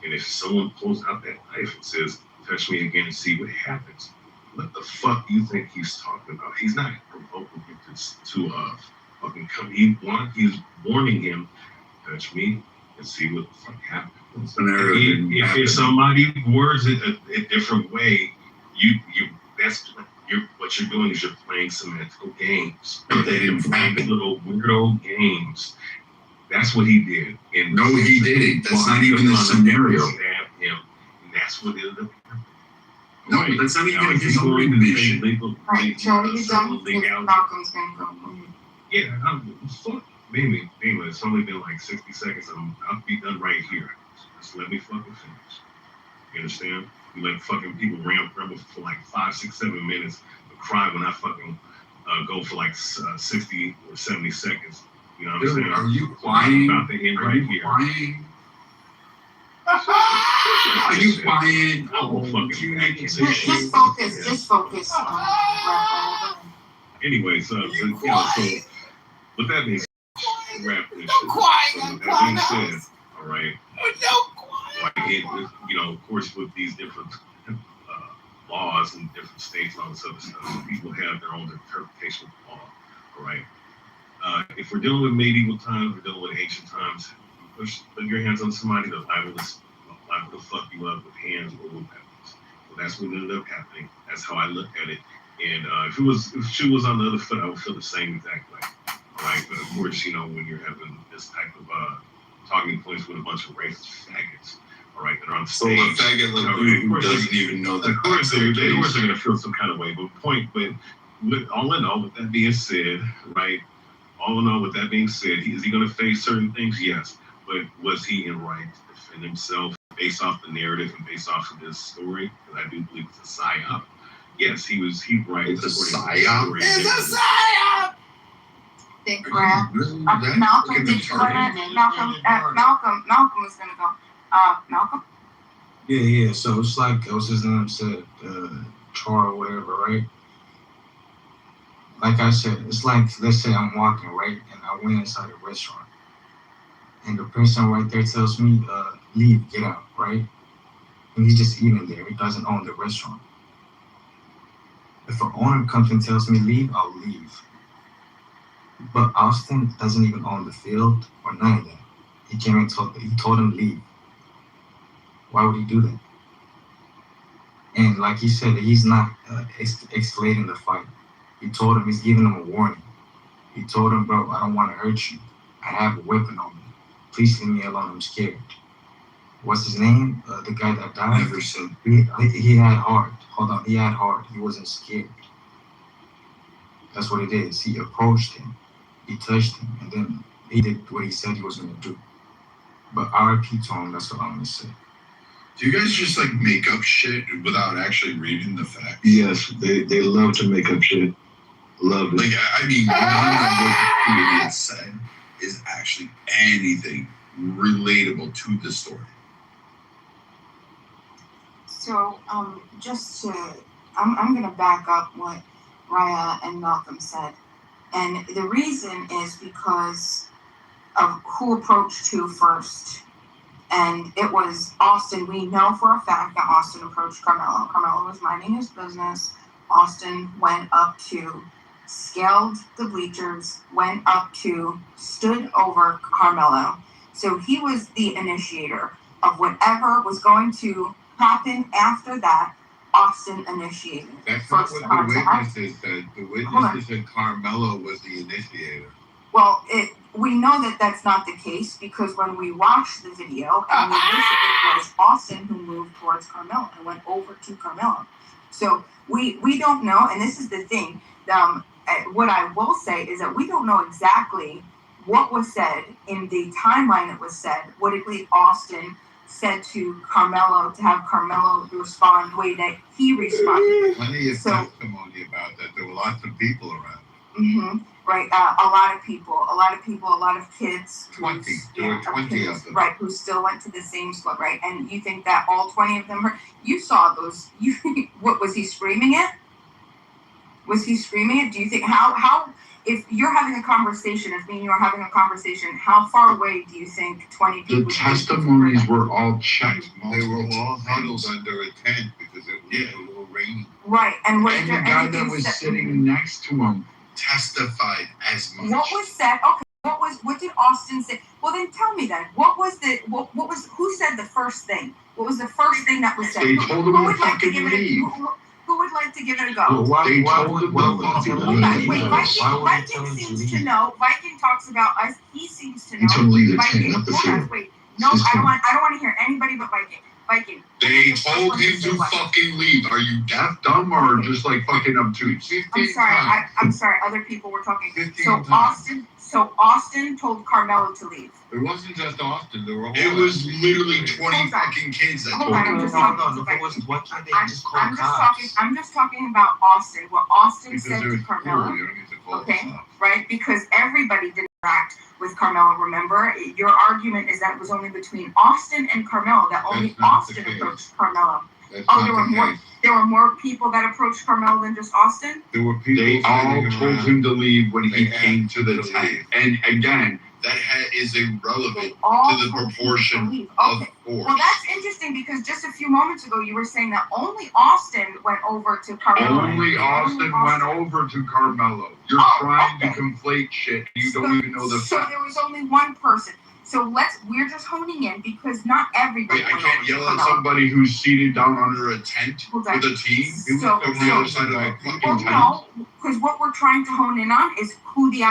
And if someone pulls out that knife and says, touch me again and see what happens, what the fuck do you think he's talking about? He's not provoking him to fucking come. He's warning him, touch me and see what the fuck happens. If somebody words it a different way, what you're doing is you're playing semantical games. They didn't play little weirdo games. That's what he did. And No, he didn't. That's not even the scenario. Stabbed him, and that's what ended up happening. No, Right. that's not Now, even if his you're own going to admission. say legal, Right, Joe, you done? legality. Malcolm's gonna go. Yeah, fuck. Maybe. It's only been like 60 seconds. I'll be done right here. Just let me fucking finish. You understand? You let fucking people ramble for like 5, 6, 7 minutes, but cry when I fucking go for like 60 or 70 seconds. You know what I'm Dude, saying? are you crying? I'm about to end Are right you here. crying? Are you crying? Oh, fucking back in this shit. Just focus. Just focus on Raphael. Anyways, so with that being said, wrap this shit. So with that being said, all right. Like of course, with these different laws in different states and all this other stuff, people have their own interpretation of the law. All right. If we're dealing with medieval times, we're dealing with ancient times. Put your hands on somebody, they're liable to fuck you up with hands or with weapons. So that's what ended up happening. That's how I looked at it. And if she was on the other foot, I would feel the same exact way. All right, but of course, when you're having this type of talking points with a bunch of racist faggots, all right, that are on So stage. a faggot like you who doesn't even know that. Of course, they're going to feel some kind of way. But all in all, with that being said, right? All in all, with that being said, is he going to face certain things? Yes. But was he in right to defend himself based off the narrative and based off of this story? Because I do believe it's a psyop. Yes, he right. It's a psyop? It's a psyop! think, Rhea. Malcolm, did you wanna, Malcolm was gonna go. Malcolm? Yeah. So it's like, what's his name said, Char or whatever, right? Like I said, it's like, let's say I'm walking, right? And I went inside a restaurant. And the person right there tells me, leave, get out, right? And he's just eating there. He doesn't own the restaurant. If an owner comes and tells me leave, I'll leave. But Austin doesn't even own the field or none of that. He came and told him leave. Why would he do that? And like he said, he's not escalating the fight. He told him, he's giving him a warning. He told him, bro, I don't want to hurt you. I have a weapon on me. Please leave me alone, I'm scared. What's his name? The guy that died? Everson. He had heart. Hold on, he had heart. He wasn't scared. That's what it is. He approached him. He touched him. And then he did what he said he was going to do. But RIP to him, that's what I'm going to say. Do you guys just like make up shit without actually reading the facts? Yes, they love to make up shit. Love it. Like, I mean, none of what the idiot said is actually anything relatable to the story. So, I'm gonna back up what Rhea and Malcolm said. And the reason is because of who approached who first. And it was Austin. We know for a fact that Austin approached Carmelo. Carmelo was minding his business. Austin went up to, scaled the bleachers, went up to, stood over Carmelo. So he was the initiator of whatever was going to happen after that. Austin initiated. That's not what the witnesses said. The witnesses said Carmelo was the initiator. Well, we know that that's not the case because when we watched the video and we listened, it was Austin who moved towards Carmelo and went over to Carmelo. So we don't know, and this is the thing. What I will say is that we don't know exactly what was said in the timeline. It was said. What it was Austin said to Carmelo to have Carmelo respond the way that he responded. Plenty of testimony about that. There were lots of people around. Mm-hmm. Right, a lot of people, a lot of kids. 20. There were 20 of them. Right, who still went to the same school, right? And you think that all 20 of them heard? You saw those. What was he screaming it? Was he screaming it? Do you think how? If you're having a conversation, if me and you are having a conversation, how far away do you think 20 people? The testimonies were all checked. They were all huddled under a tent because it was a little rainy. Right, and was And there the guy anything that was said- sitting next to him testified as much. What was said? Okay, what did Austin say? Well, then tell me then. What was who said the first thing? What was the first thing that was said? They told him to fucking leave. Who would like to give it a go? They told him to leave. Wait, Viking seems to know. Viking talks about us. He seems to know. He told him to leave the Viking, tent, not the hold on, field. wait. No, I don't want to hear anybody but Viking. Viking. They told him to fucking leave. Are you deaf, dumb, or just like fucking obtuse? I'm sorry. Other people were talking. So Austin told Carmelo to leave. It wasn't just Austin. There were. It was literally 20 fucking kids that told him. I'm just talking about Austin. What Austin Because said there to was Carmelo. four. You don't need to call Okay, us up. right? Because everybody did interact with Carmelo. Remember, your argument is that it was only between Austin and Carmelo. That only That's not the Austin case. approached Carmelo. That's Oh, not there were the more. case. There were more people that approached Carmelo than just Austin. There were people. They all standing told around. him to leave when he They came to the asked him to tent. leave. And again, that is irrelevant They all to the told him to proportion leave. of Okay. force. Well, that's interesting because just a few moments ago you were saying that only Austin went over to Carmelo. Only Austin went over to Carmelo. You're trying to conflate shit. You don't even know the So facts. there was only one person. So we're just honing in because not everybody. Wait, I went can't over to yell at Carmelo. somebody who's seated down under a tent Hold on. with a team. He was So- on the other side of the fucking Well, tent. no, because what we're trying to hone in on is who the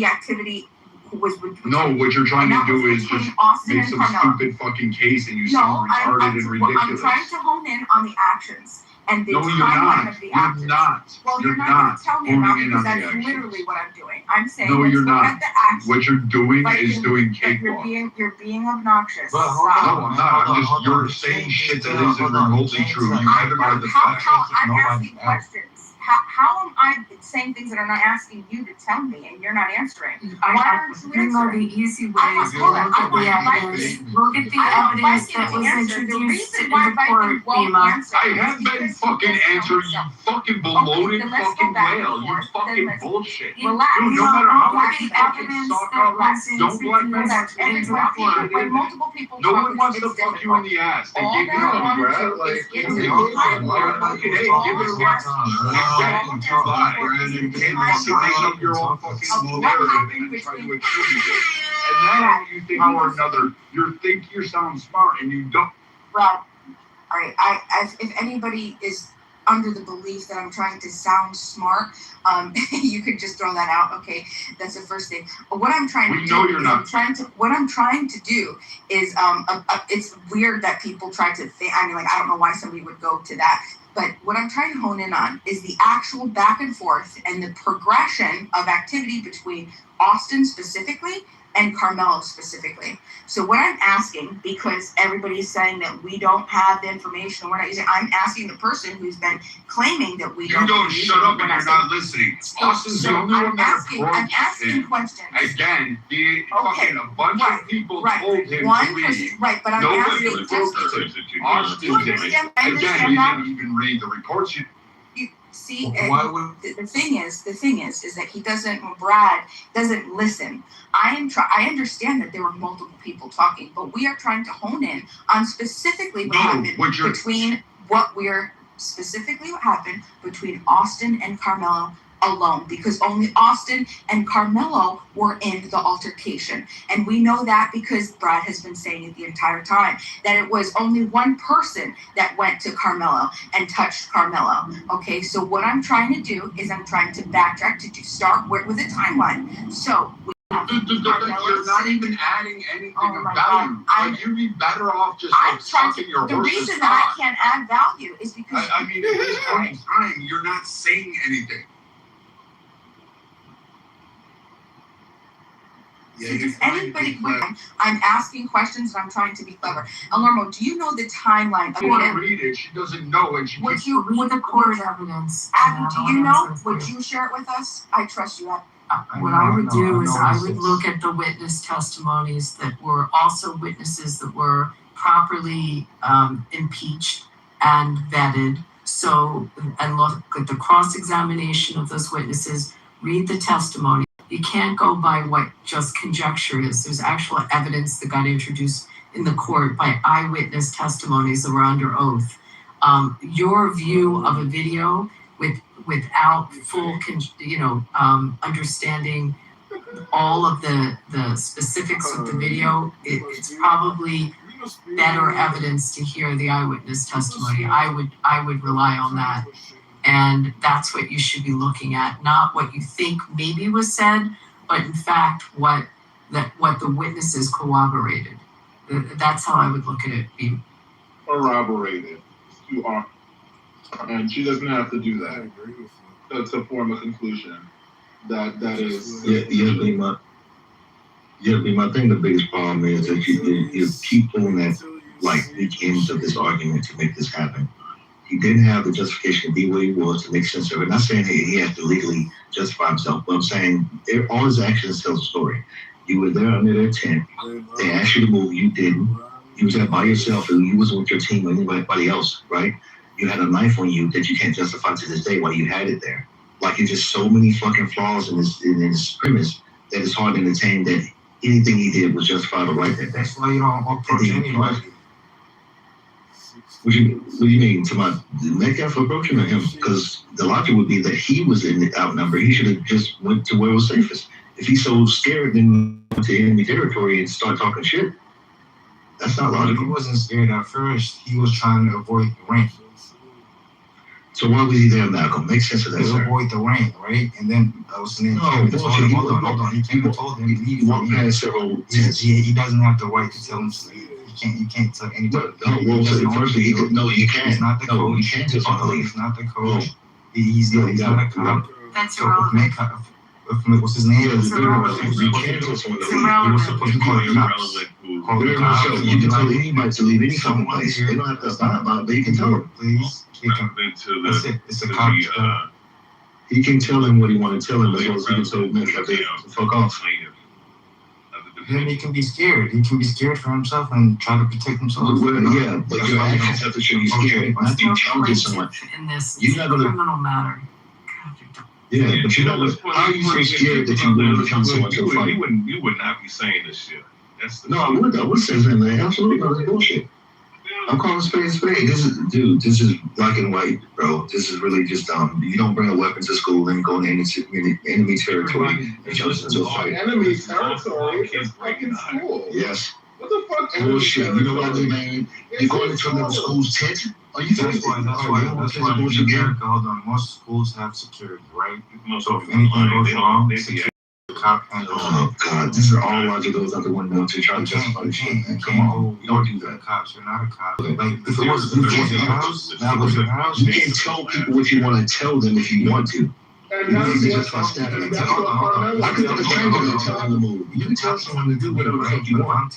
activity was between. No, what you're trying to And that do was is between just Austin make and some Carmelo. stupid fucking case and you No, sound retarded and I'm ridiculous. trying to hone in on the actions and the No, you're timeline not. of the You're actions. not. Well, You're you're not going not to tell me honing about in because on the that's actions. literally what I'm doing. I'm saying No, let's you're look not. at the actions. What you're doing Like is in- doing You're cakewalk. being obnoxious. But hold Stop. No, I'm not. You're saying shit that isn't remotely true. You haven't read the facts. I'm asking questions. how am I saying things that I'm not asking you to tell me and you're not answering? Why aren't you You know, answering? the easy way is to hold look on, I at want the evidence, Viking. look at the I want evidence Viking that to was answer. The introduced reason in why the Viking court, won't FEMA. answer I is have been because he fucking doesn't know answering you himself. fucking Okay, baloney then let's go fucking back and whale. You forth. Then fucking let's bullshit. relax. Dude, no You matter how look much at you the fucking evidence suck that up, was don't black men introduced fucking into fuck the you. court. When multiple people No talk, one wants to it's fuck you in difficult. the ass. They All give that you I a want to breath, do like is get you to give the you timeline. give it a breath. Exactly. You lie. You can't make up your own fucking narrative and try to attribute it. And then you think you sound smart and you don't. Well, all right. If anybody is under the belief that I'm trying to sound smart, you could just throw that out. Okay, that's the first thing. But what I'm trying to do is what I'm trying to do is it's weird that people try to think. I mean, like, I don't know why somebody would go to that. But what I'm trying to hone in on is the actual back and forth and the progression of activity between Austin specifically and Carmelo specifically. So what I'm asking, because everybody's saying that we don't have the information, we're not using, I'm asking the person who's been claiming that we don't. You don't shut up and you're not listening. Austin's the only one that approached I'm asking questions. Again, fucking a bunch of people told him to leave. Right, but I'm Nobody asking. approached him. Austin You did. understand? I Again, understand you that. didn't even read the reports. See, the thing is that he doesn't. Brad doesn't listen. I understand that there were multiple people talking, but we are trying to hone in on specifically what happened between Austin and Carmelo alone, because only Austin and Carmelo were in the altercation. And we know that because Brad has been saying it the entire time, that it was only one person that went to Carmelo and touched Carmelo. Okay, so what I'm trying to do is I'm trying to backtrack to start with a timeline. So we have You're not even adding anything of value. God. Like, you'd be better off just sucking your the horse's reason that cock. I can't add value is because I mean, at this point in time, you're not saying anything. So does anybody? I'm asking questions and I'm trying to be clever. Elnormo, do you know the timeline? I want to read it. She doesn't know, and she would you read the court evidence? Abby, do you know? Would you share it with us? I trust you, Abby. What I would do is I would look at the witness testimonies that were also witnesses that were properly impeached and vetted. So, and look at the cross-examination of those witnesses, read the testimony. You can't go by what just conjecture is. There's actual evidence that got introduced in the court by eyewitness testimonies that were under oath. Your view of a video without full, understanding all of the specifics of the video, it's probably better evidence to hear the eyewitness testimony. I would rely on that. And that's what you should be looking at, not what you think maybe was said, but in fact what the witnesses corroborated. That's how I would look at it. Corroborated. You are, and she doesn't have to do that to form a conclusion. That is. I think the biggest problem is that you keep pulling at like each end of this argument to make this happen. He didn't have the justification to be where he was to make sense of it. I'm not saying that he has to legally justify himself, but I'm saying all his actions tell the story. You were there under their tent. They asked you to move. You didn't. You was there by yourself. And you wasn't with your team or anybody else, right? You had a knife on you that you can't justify to this day why you had it there. Like, there's just so many fucking flaws in his premise that it's hard to entertain that anything he did was justifiable right there. That's why you don't approach anybody. What do you mean to my Metcalf approaching or him? Because the logic would be that he was in the outnumber. He should have just went to where it was safest. If he's so scared, then went to enemy territory and start talking shit. That's not logical. He wasn't scared at first. He was trying to avoid the rain. So why was he there, Malcolm? Make sense of that, to avoid the rain, right? And then I was saying, hold on. He came and told him to leave. He doesn't have the right to tell him to leave. You can't tell anybody. You can't. He's not the coach. You can't just leave. He's not the coach. He's not a cop. That's so irrelevant. What's his name? It's irrelevant. He was supposed to call the cops. Call the cops. You can tell anybody to leave any fucking place. They don't have to stop about it, but you can tell them. Please. That's it. It's a cop. He can tell him what he want to tell him as well as he can tell him to fuck off. Then he can be scared. He can be scared for himself and try to protect himself. Well, yeah, but your actions have to show you scared. Once you challenge someone, In this you're not gonna. criminal matter. Yeah, but you know, how are you so scared that you wouldn't become someone to fight? You would not be saying this shit. That's the No, I would say that, man. Absolutely, no, that's bullshit. I'm calling spade. This is black and white, bro. This is really just you don't bring a weapon to school and go into enemy territory and jump into a fight. Enemy territory is fucking school. Yes. What the fuck? Bullshit. You know what I mean, man? You're going into another school's tent? Are you That's why America, hold on, most schools have security, right? So if anything goes wrong, the cop handles it. Oh God, these are all logic goes out the window to try to justify the shit. Come on, you don't do that. Cops, you're not a cop. Like if it was your house, that was your house. You can tell people what you want to tell them if you want to. And that's just by stabbing them. I could have a stranger to tell them to move. You can tell someone to do whatever the fuck you want. I'm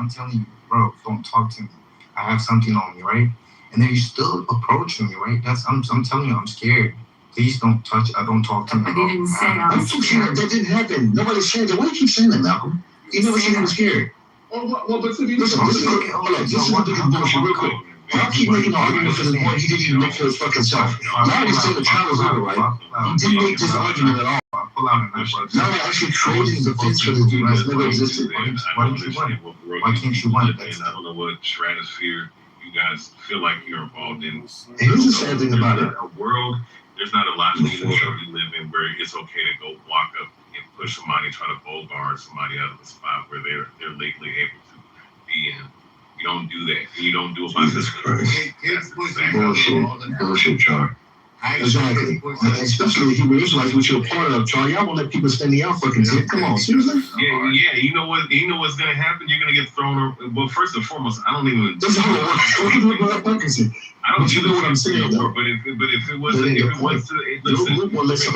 telling you, bro, don't talk to me. I have something on me, right? And then you still approaching me, right? I'm telling you, I'm scared. Please don't touch. Don't talk to me. But he didn't say I was scared. That didn't happen. Nobody said that. Why do you keep saying that, Malcolm? You never said he was scared. Well, but to be Listen, this is what the bullshit real quick. Y'all keep making an argument for this point he didn't even make for his fucking self. Now we say the trial was over, right? He didn't make this argument at all. Pull out a knife. Now we're actually creating defense for this dude that's never existed. Why didn't you win? Why can't you win? I don't know what stratosphere you guys feel like you're involved in. And here's the sad thing about it. A world, there's not a lot of things that we live in where it's okay to go walk up and push somebody, try to bogart somebody out of the spot where they're legally able to be in. You don't do that. You don't do it by Jesus Christ. Bullshit, Char. Exactly. Especially if you were Israelites, which you're a part of, Char. Y'all won't let people stand y'all fucking tent. Come on, seriously? Yeah. You know what's gonna happen? You're gonna get thrown. Well, first and foremost, I don't even. That's how it works. Don't do it without vacancy. I don't you know what I'm saying, though. But if it wasn't, listen,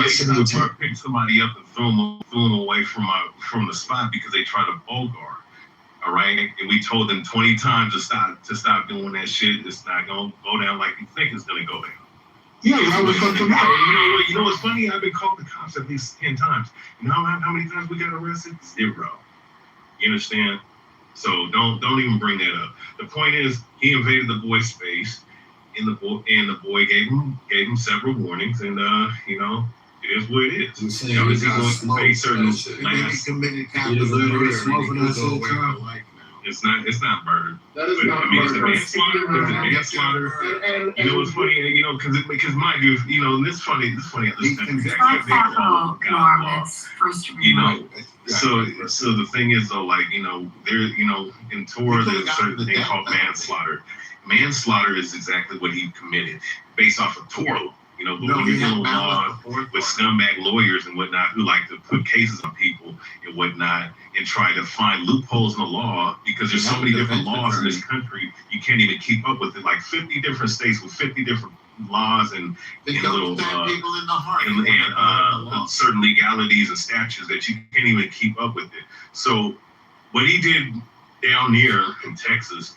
pick somebody up and throw them away from the spot because they try to bogart. All right, and we told them 20 times to stop doing that shit. It's not gonna go down like you think it's gonna go down. Yeah, I was fucking right. You know what's funny? I've been called the cops at least 10 times. You know how many times we got arrested? 0. You understand? So don't even bring that up. The point is, he invaded the boy's space, and the boy gave him several warnings, and you know. It is what it is. You saying he got face certain he committed capital murder, smoking that whole time. It's not murder. That is not murder. It's manslaughter. You know what's funny? You know, because mind you, you know, this funny. It's not capital norm. It's first degree. You know, so the thing is though, like in Torah there's a certain thing called manslaughter. Manslaughter is exactly what he committed based off of Torah. You know, but when you're dealing with law with scumbag lawyers and whatnot who like to put cases on people and whatnot and try to find loopholes in the law because there's so many different laws in this country, you can't even keep up with it. Like 50 different states with 50 different laws and little and certain legalities and statutes that you can't even keep up with it. So what he did down here in Texas,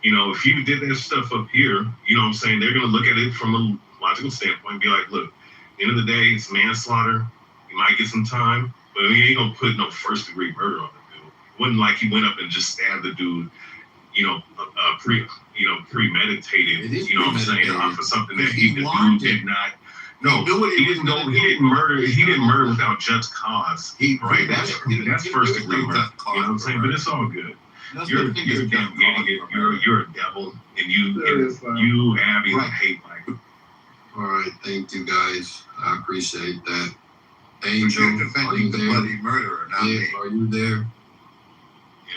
you know, if you did that stuff up here, you know what I'm saying, they're going to look at it from a logical standpoint and be like, look, at the end of the day, it's manslaughter. You might get some time, but he ain't going to put no first degree murder on the dude. It wasn't like he went up and just stabbed the dude, premeditated, you know what I'm saying, for something that the dude did not. No, he didn't murder without just cause. Right? That's first degree murder. You know what I'm saying? But it's all good. You're a devil, and you have even hate like. All right, thank you guys. I appreciate that. Angel, are you there? Bloody murderer, not me. Are you there?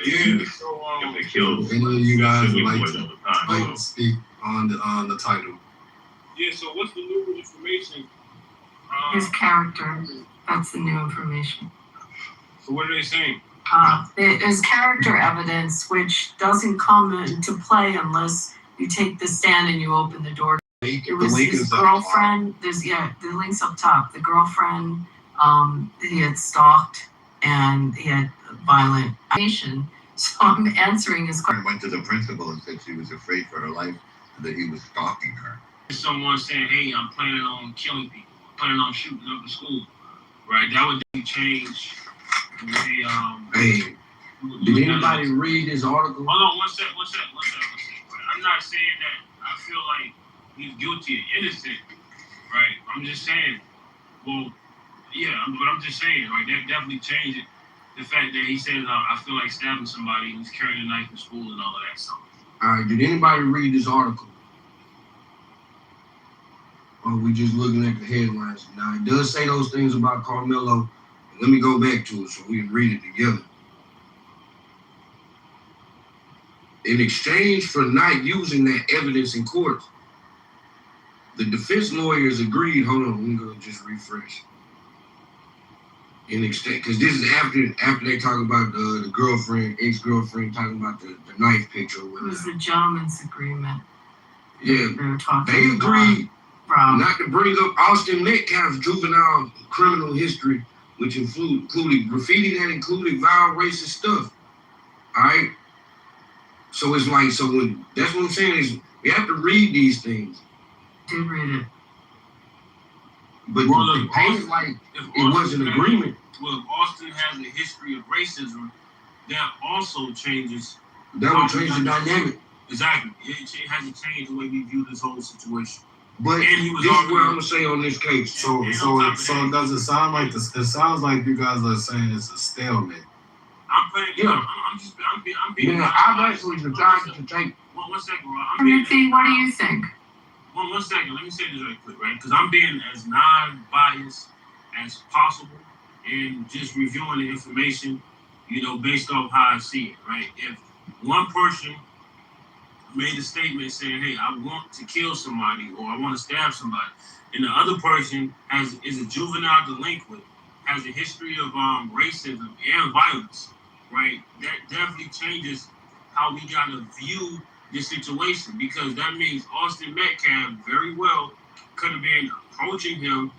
Yeah. So, if they killed any of you guys would like to speak on the title? Yeah. So what's the new information? His character. That's the new information. So what are they saying? There's character evidence which doesn't come into play unless you take the stand and you open the door. It was his girlfriend. The link's up top. The girlfriend he had stalked and he had violent action. So I'm answering his question. Went to the principal and said she was afraid for her life and that he was stalking her. Someone saying, "Hey, I'm planning on killing people." planning on shooting up the school, right? That would definitely change the way Hey, did anybody read this article? Hold on, one sec. I'm not saying that I feel like he's guilty or innocent, right? I'm just saying, well, yeah, but I'm just saying, right? That definitely changed it. The fact that he says, I feel like stabbing somebody who's carrying a knife in school and all of that stuff. All right, did anybody read this article? Or we just looking at the headlines? Now, it does say those things about Carmelo. Let me go back to it so we can read it together. In exchange for not using that evidence in court, the defense lawyers agreed. Hold on, let me go just refresh. In exchange, because this is after they talk about the girlfriend, ex-girlfriend, talking about the knife picture. It was the gentleman's agreement. Yeah, they agreed not to bring up Austin Metcalf's juvenile criminal history, which included graffiti that included vile racist stuff. All right. So it's like, when that's what I'm saying is we have to read these things. Did read it. But it painted like it was an agreement. Well, if Austin has a history of racism, that also changes. That would change the dynamic. Exactly. It has to change the way we view this whole situation. But this is what I'm gonna say on this case. So does it sound like this? It sounds like you guys are saying it's a stalemate. I'm playing. Yeah. I'm being. Yeah, I've actually decided to take. One second, bro. Timothy, what do you think? One second. Let me say this right quick, right? Because I'm being as non-biased as possible and just reviewing the information, based off how I see it, right? If one person made a statement saying, "Hey, I want to kill somebody," or "I want to stab somebody," and the other person is a juvenile delinquent, has a history of racism and violence, right? That definitely changes how we gotta view the situation, because that means Austin Metcalf very well could have been approaching him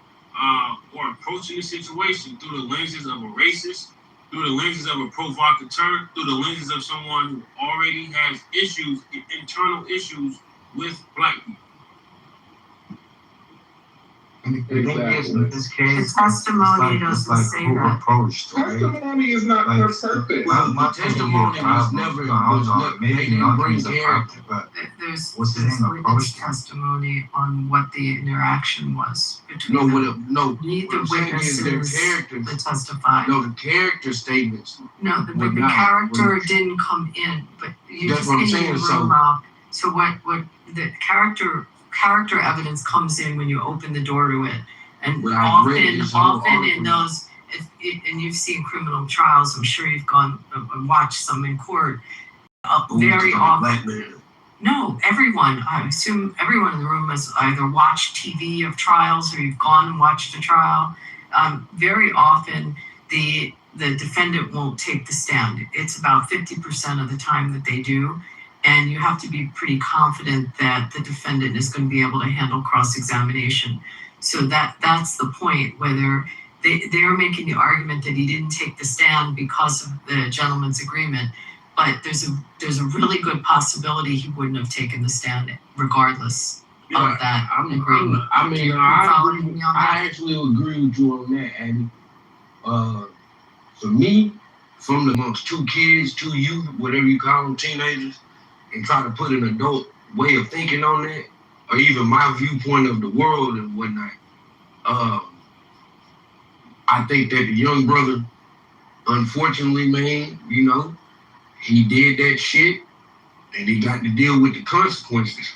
or approaching the situation through the lenses of a racist, through the lenses of a provocateur, through the lenses of someone who already has issues, internal issues with black people. In this case, The testimony doesn't say that. Approached, right? Testimony is not her purpose. My testimony was never. They didn't bring character. There's What's the name? witness testimony on what the interaction was between Neither witnesses that testified. No, the character statements. No, the character didn't come in, but you That's just what I'm in saying, the room, Rob. So what the character evidence comes in when you open the door to it, and often in those, and you've seen criminal trials, I'm sure you've gone and watched some in court. Very often. No, everyone. I assume everyone in the room has either watched TV of trials or you've gone and watched a trial. Very often, the defendant won't take the stand. It's about 50% of the time that they do. And you have to be pretty confident that the defendant is going to be able to handle cross-examination. So that's the point, whether they're making the argument that he didn't take the stand because of the gentleman's agreement. But there's a really good possibility he wouldn't have taken the stand regardless of that agreement. I actually agree with you on that, Andy. For me, from amongst two kids, two youth, whatever you call them, teenagers, and try to put an adult way of thinking on that, or even my viewpoint of the world and whatnot, I think that the young brother, unfortunately, man, he did that shit, and he got to deal with the consequences.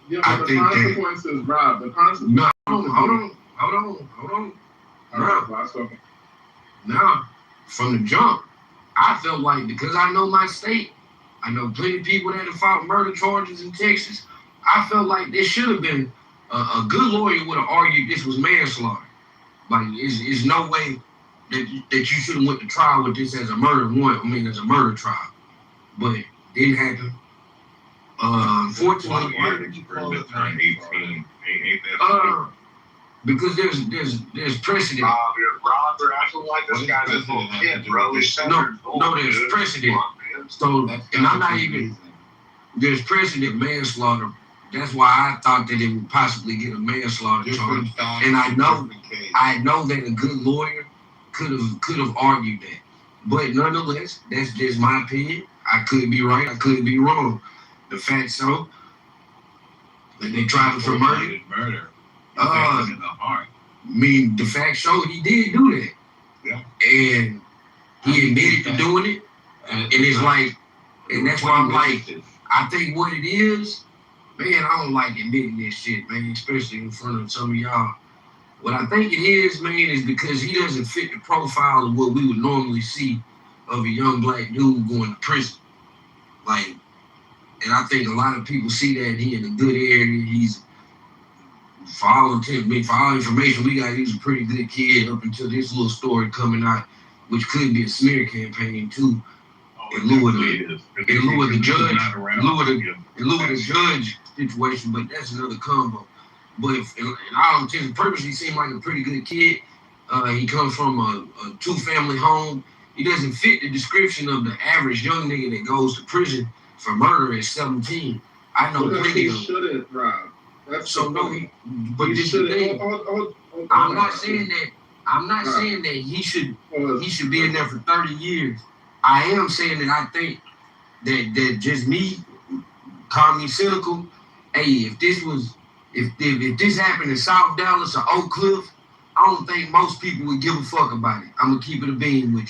Yeah, but the consequences, Rob. The consequences. No, hold on. Now, from the jump, I felt like, because I know my state, I know plenty of people that have fought murder charges in Texas. I felt like there should have been a good lawyer would have argued this was manslaughter. Like, it's no way that you should have went to trial with this as a as a murder trial. But it didn't happen. Unfortunately, because there's precedent. Rob, you're acting like this guy's a little kid, bro. No, there's precedent. So, and I'm not even. There's precedent manslaughter That's why I thought that it would possibly get a manslaughter charge. And I know that a good lawyer could have argued that. But nonetheless, that's just my opinion. I could be right, I could be wrong. The fact so, that they tried him for murder. In the heart. I mean, the fact showed he did do that. Yeah. And he admitted to doing it. And it's like, and that's why I'm like, I think what it is, man, I don't like admitting this shit, man, especially in front of some of y'all. What I think it is, man, is because he doesn't fit the profile of what we would normally see of a young black dude going to prison. Like, and I think a lot of people see that he in a good area. He's, for all information we got, he's a pretty good kid up until this little story coming out, which could be a smear campaign too. In lieu of the judge situation, but that's another combo. But in all intents and purposes, he seemed like a pretty good kid. He comes from a two-family home. He doesn't fit the description of the average young nigga that goes to prison for murder at 17. I know plenty of them. Shouldn't, Rob. That's so no, but this is the thing. I'm not saying that he should be in there for 30 years. I am saying that I think that just me, call me cynical. Hey, if this happened in South Dallas or Oak Cliff, I don't think most people would give a fuck about it. I'm gonna keep it a bean with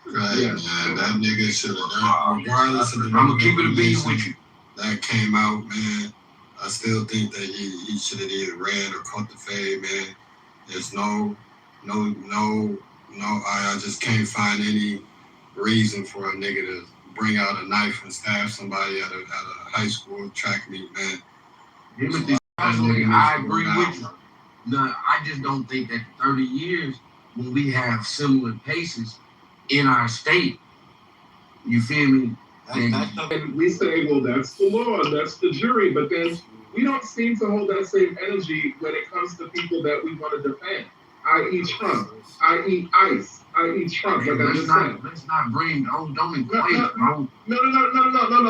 you. Right, yeah. Man, that nigga should have done, regardless of the. I'm gonna keep it a bean with you. That came out, man. I still think that he should have either ran or caught the fade, man. There's no. I just can't find any reason for a nigga to bring out a knife and stab somebody at a high school track meet, man. I agree with you. No, I just don't think that 30 years when we have similar cases in our state, you feel me? And we say, well, that's the law, that's the jury, but then we don't seem to hold that same energy when it comes to people that we want to defend. I.e. Trump, i.e. ICE, i.e. Trump. Like let's not bring, don't equate, bro. No,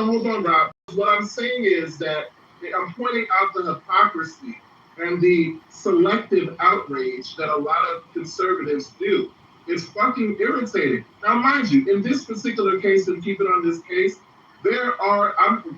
hold on, Rob. What I'm saying is that I'm pointing out the hypocrisy and the selective outrage that a lot of conservatives do. It's fucking irritating. Now, mind you, in this particular case, and keep it on this case,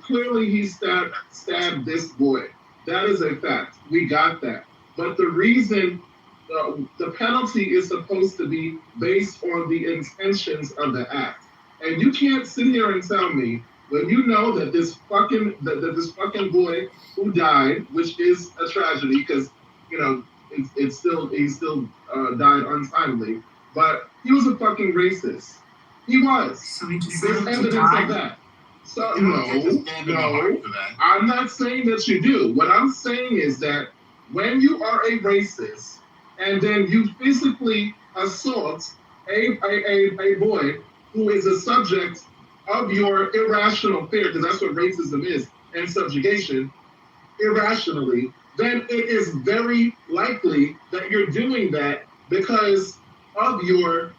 clearly he stabbed this boy. That is a fact. We got that. But the reason the penalty is supposed to be based on the intentions of the act. And you can't sit here and tell me when you know that this fucking boy who died, which is a tragedy because he still died untimely, but he was a fucking racist. He was. So he just There's evidence of that. So no, I'm not saying that you do. What I'm saying is that when you are a racist and then you physically assault a boy who is a subject of your irrational fear, because that's what racism is, and subjugation, irrationally, then it is very likely that you're doing that because of your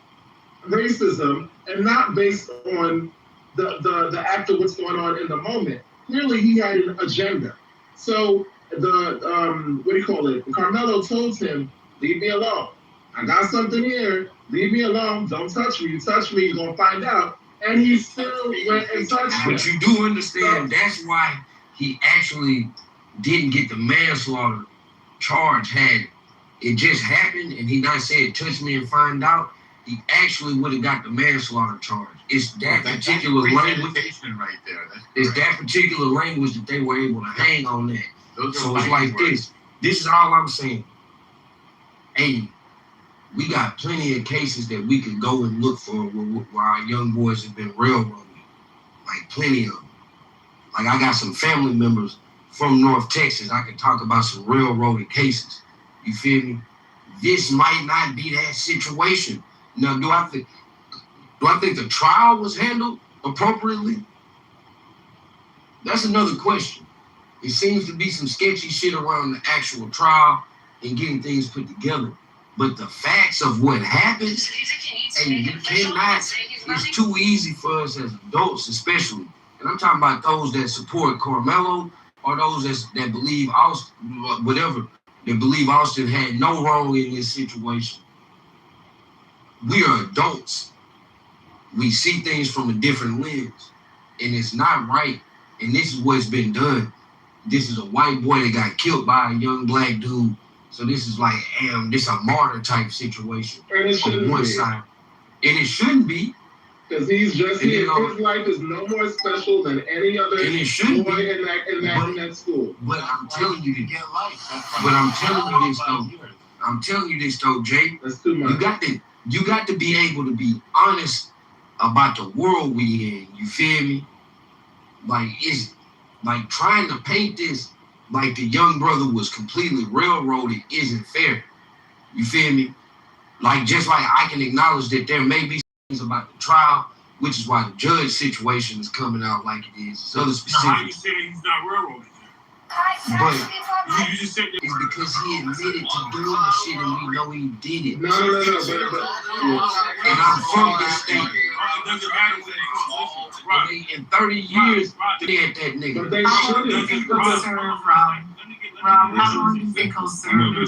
racism and not based on the act of what's going on in the moment. Clearly, he had an agenda. So Carmelo told him, leave me alone. I got something here. Leave me alone. Don't touch me. You touch me, you're going to find out. And he still went and touched him. But you do understand that's why he actually didn't get the manslaughter charge. Had it just happened and he not said touch me and find out, he actually would have got the manslaughter charge. It's that particular language right there. It's that particular language that they were able to hang on that. So it's like this. This is all I'm saying. Hey, we got plenty of cases that we could go and look for where our young boys have been railroaded. Like plenty of them. Like I got some family members from North Texas. I can talk about some railroaded cases. You feel me? This might not be that situation. Now, do I think the trial was handled appropriately? That's another question. It seems to be some sketchy shit around the actual trial and getting things put together. But the facts of what happened, and you cannot, it's too easy for us as adults especially And I'm talking about those that support Carmelo or those that believe Austin, whatever, that believe Austin had no wrong in this situation. We are adults. We see things from a different lens. And it's not right. And this is what's been done. This is a white boy that got killed by a young black dude. So this is like, this is a martyr type situation on one side. And it shouldn't be. Because he's just here. His life is no more special than any other boy in that school. But I'm telling you this. But I'm telling you this though. I'm telling you this though, Jay. That's too much. You got to be able to be honest about the world we in. You feel me? Like it's like trying to paint this like the young brother was completely railroaded isn't fair. You feel me? Like just like I can acknowledge that there may be things about the trial, which is why the judge situation is coming out like it is. It's other specifics. How you say he's not railroaded? But You just said that. it's because he admitted to doing the shit and we know he did it. No. And I'm from this state. It doesn't matter where they come. In 30 years, they had that nigga. But they How long do you think he'll serve, Rob? Rob, how long do you think he'll serve?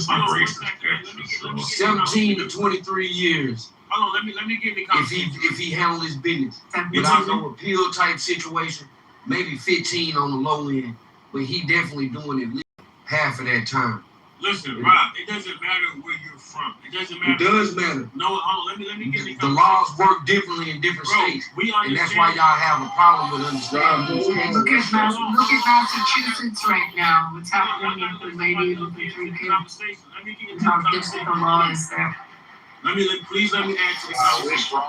17 to 23 years. Hold on, let me give you If he handle his business without no appeal type situation, maybe 15 on the low end, but he definitely doing at least half of that time. Listen, Rob, it doesn't matter where you're from. It doesn't matter. It does matter. No, hold on, let me give you The laws work differently in different states, and that's why y'all have a problem with understanding these cases. Look at Massachusetts right now. What's happening with the lady with the 3 kids? And how different the law is there. Please let me add to the conversation.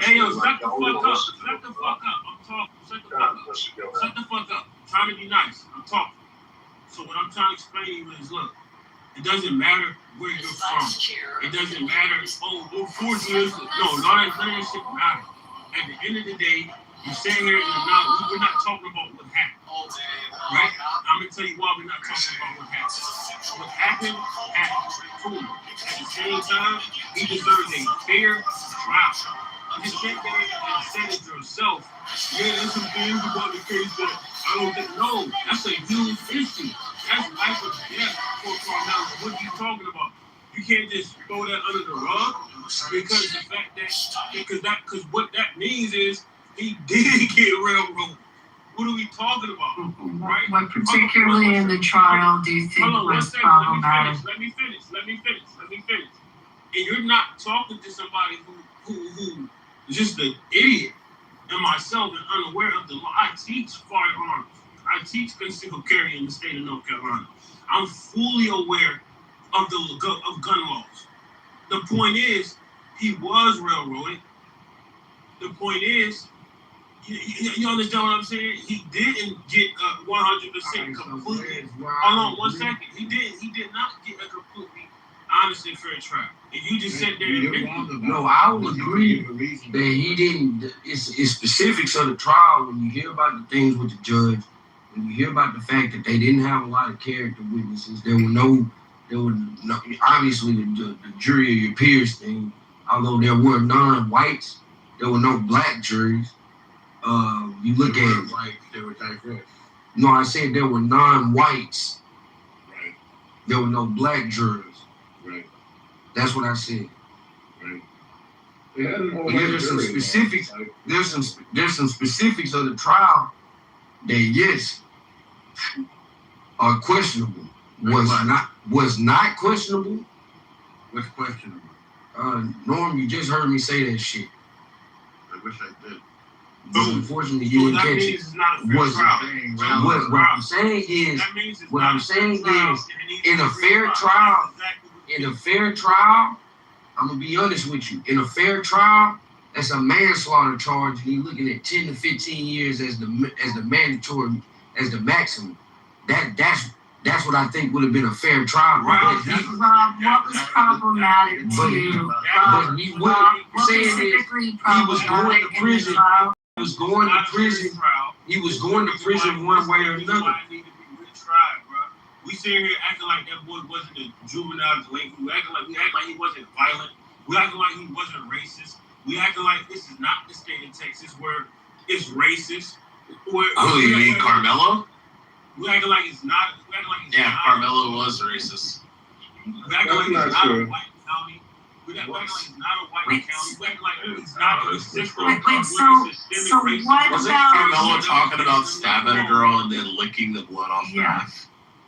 Hey, yo, shut the fuck up. Shut the fuck up. I'm talking. Shut the fuck up. Shut the fuck up. I'm trying to be nice. I'm talking. So what I'm trying to explain to you is, look, it doesn't matter where you're from. It doesn't matter. 4 years. No, none of that shit matters. At the end of the day, you stand here and we're not talking about what happened. Right? I'm gonna tell you why we're not talking about what happened. What happened happened. Cool. At the same time, he deserves a fair trial. You just sit there and said it yourself. Yeah, there's some things about the case that I don't think. No, that's a huge issue. That's life or death for Carmelo. What are you talking about? You can't just throw that under the rug because the fact that because what that means is he did get railroaded. What are we talking about? Right? What particularly in the trial do you think was problematic? Let me finish. And you're not talking to somebody who is just an idiot and myself and unaware of the law. I teach firearms. I teach concealed carry in the state of North Carolina. I'm fully aware of gun laws. The point is, he was railroaded. The point is, you understand what I'm saying? He didn't get 100% completely. Hold on 1 second. He did not get a completely honest and fair trial. And you just said there. No, I will agree that he didn't. It's specifics of the trial when you hear about the things with the judge, when you hear about the fact that they didn't have a lot of character witnesses. There were no obviously the jury of your peers thing. Although there were non-whites, there were no black juries. You look at like they were diverse. No, I said there were non-whites. Right. There were no black jurors. Right. That's what I said. Right. But there's some specifics. There's some specifics of the trial that yes are questionable. Was not questionable. What's questionable? Norm, you just heard me say that shit. I wish I did. But unfortunately, you didn't catch it. What I'm saying is, in a fair trial, I'm gonna be honest with you. In a fair trial, that's a manslaughter charge, and you're looking at 10 to 15 years as the mandatory, as the maximum. That's what I think would have been a fair trial. Rob, what was problematic to you? But he was going to prison. He was going to prison. He was going to prison one way or another. We sitting here acting like that boy wasn't a juvenile delinquent. We act like he wasn't violent. We acting like he wasn't racist. We acting like this is not the state of Texas where it's racist. Who you mean, Carmelo? We acting like it's not. We acting like it's Yeah, not. Carmelo was racist. We acting like it's not a white county. We acting like it's not a white county. We acting like it's not a system. So what Wasn't about? Carmelo talking about stabbing a girl and then licking the blood off her ass?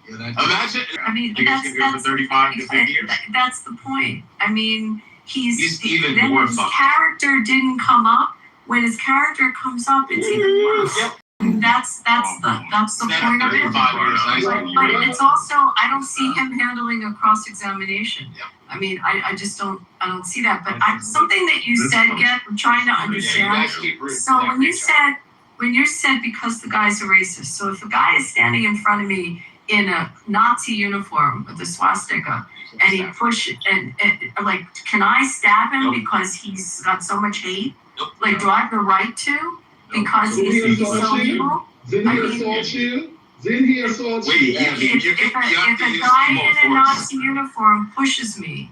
Yeah, that's Imagine. I mean, think it's gonna go for 35 to 50 years? That's the point. I mean, He's even then more his fucked. character didn't come up. When his character comes up, it's even worse. Yep. That's the point of it. 35 years, But it's also, I don't see him handling a cross-examination. Yep. I mean, I just don't see that. But something that you said, I'm trying to understand. So when you said because the guy's a racist, so if a guy is standing in front of me in a Nazi uniform with a swastika, and he and like, can I stab him because he's got so much hate? Like, do I have the right to? Because he's so evil? Didn't he assault you? Didn't he assault you? If a guy in a Nazi uniform pushes me,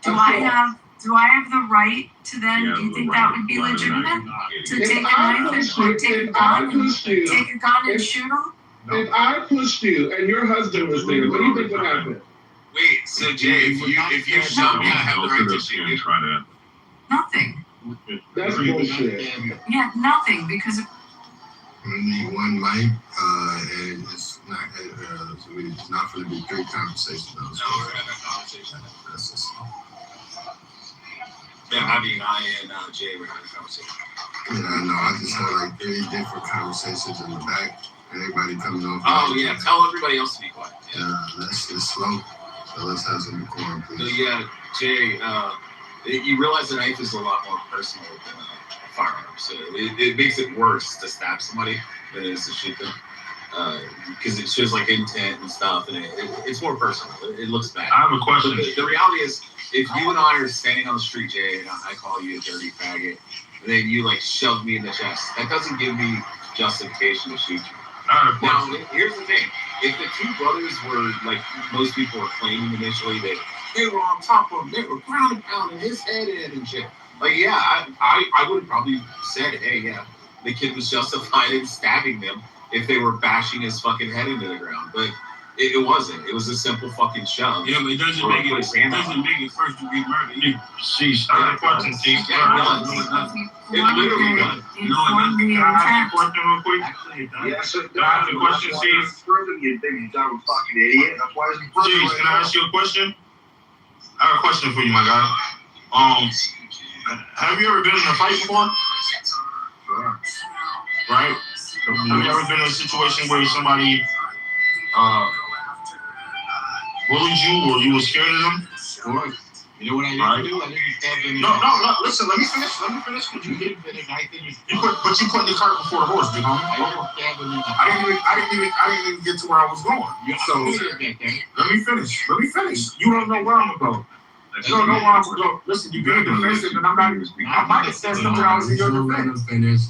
do I have the right to then? Do you think that would be legitimate? To take a knife or take a gun and shoot him? If I pushed you and your husband was there, what do you think would happen? Wait, so Jay, if you shove me, I have the right to shoot you. Nothing. That's bullshit. Yeah, nothing, because We need one mic, and it's not going to be great conversation. No, we're having a conversation. That's just, Yeah, I mean, I and Jay were having a conversation. yeah, no, I just had like 30 different conversations in the back. Everybody coming over. Oh, yeah, tell everybody else to be quiet. Yeah, let's slow. So let's have some decorum, So, please. yeah, Jay, you realize a knife is a lot more personal than a firearm. So it makes it worse to stab somebody than it is to shoot them. Because it shows like intent and stuff, and it's more personal. It looks bad. I have a question. But the reality is, if you and I are standing on the street, Jay, and I call you a dirty faggot, and then you like shove me in the chest, that doesn't give me justification to shoot you. Now, here's the thing. If the two brothers were, like most people were claiming initially, that they were on top of him, they were ground and pounding his head in and shit. Like, yeah, I would have probably said, hey, yeah, the kid was justified in stabbing them if they were bashing his fucking head into the ground. But it wasn't. It was a simple fucking shove. Yeah, but it doesn't make it first degree murder. Sheesh. I have a question, Steve. Yeah, it literally does. Can I ask you a question real quick? Yes, sir. Can I ask you a question, Steve? Further, you think you're dumb fucking idiot. That's why it's further. Jeez, can I ask you a question? I have a question for you, my guy. Have you ever been in a fight before? Sure. Right? Have you ever been in a situation where somebody bullied you or you were scared of them? Sure. You know what I used to do? I didn't stab them. No. Listen, let me finish. What you did finish. You put the cart before the horse, big homie. I didn't even get to where I was going. So let me finish. You don't know where I'm gonna go. You don't know where I'm gonna go. Listen, you being defensive, and I might have said something I was in your defense.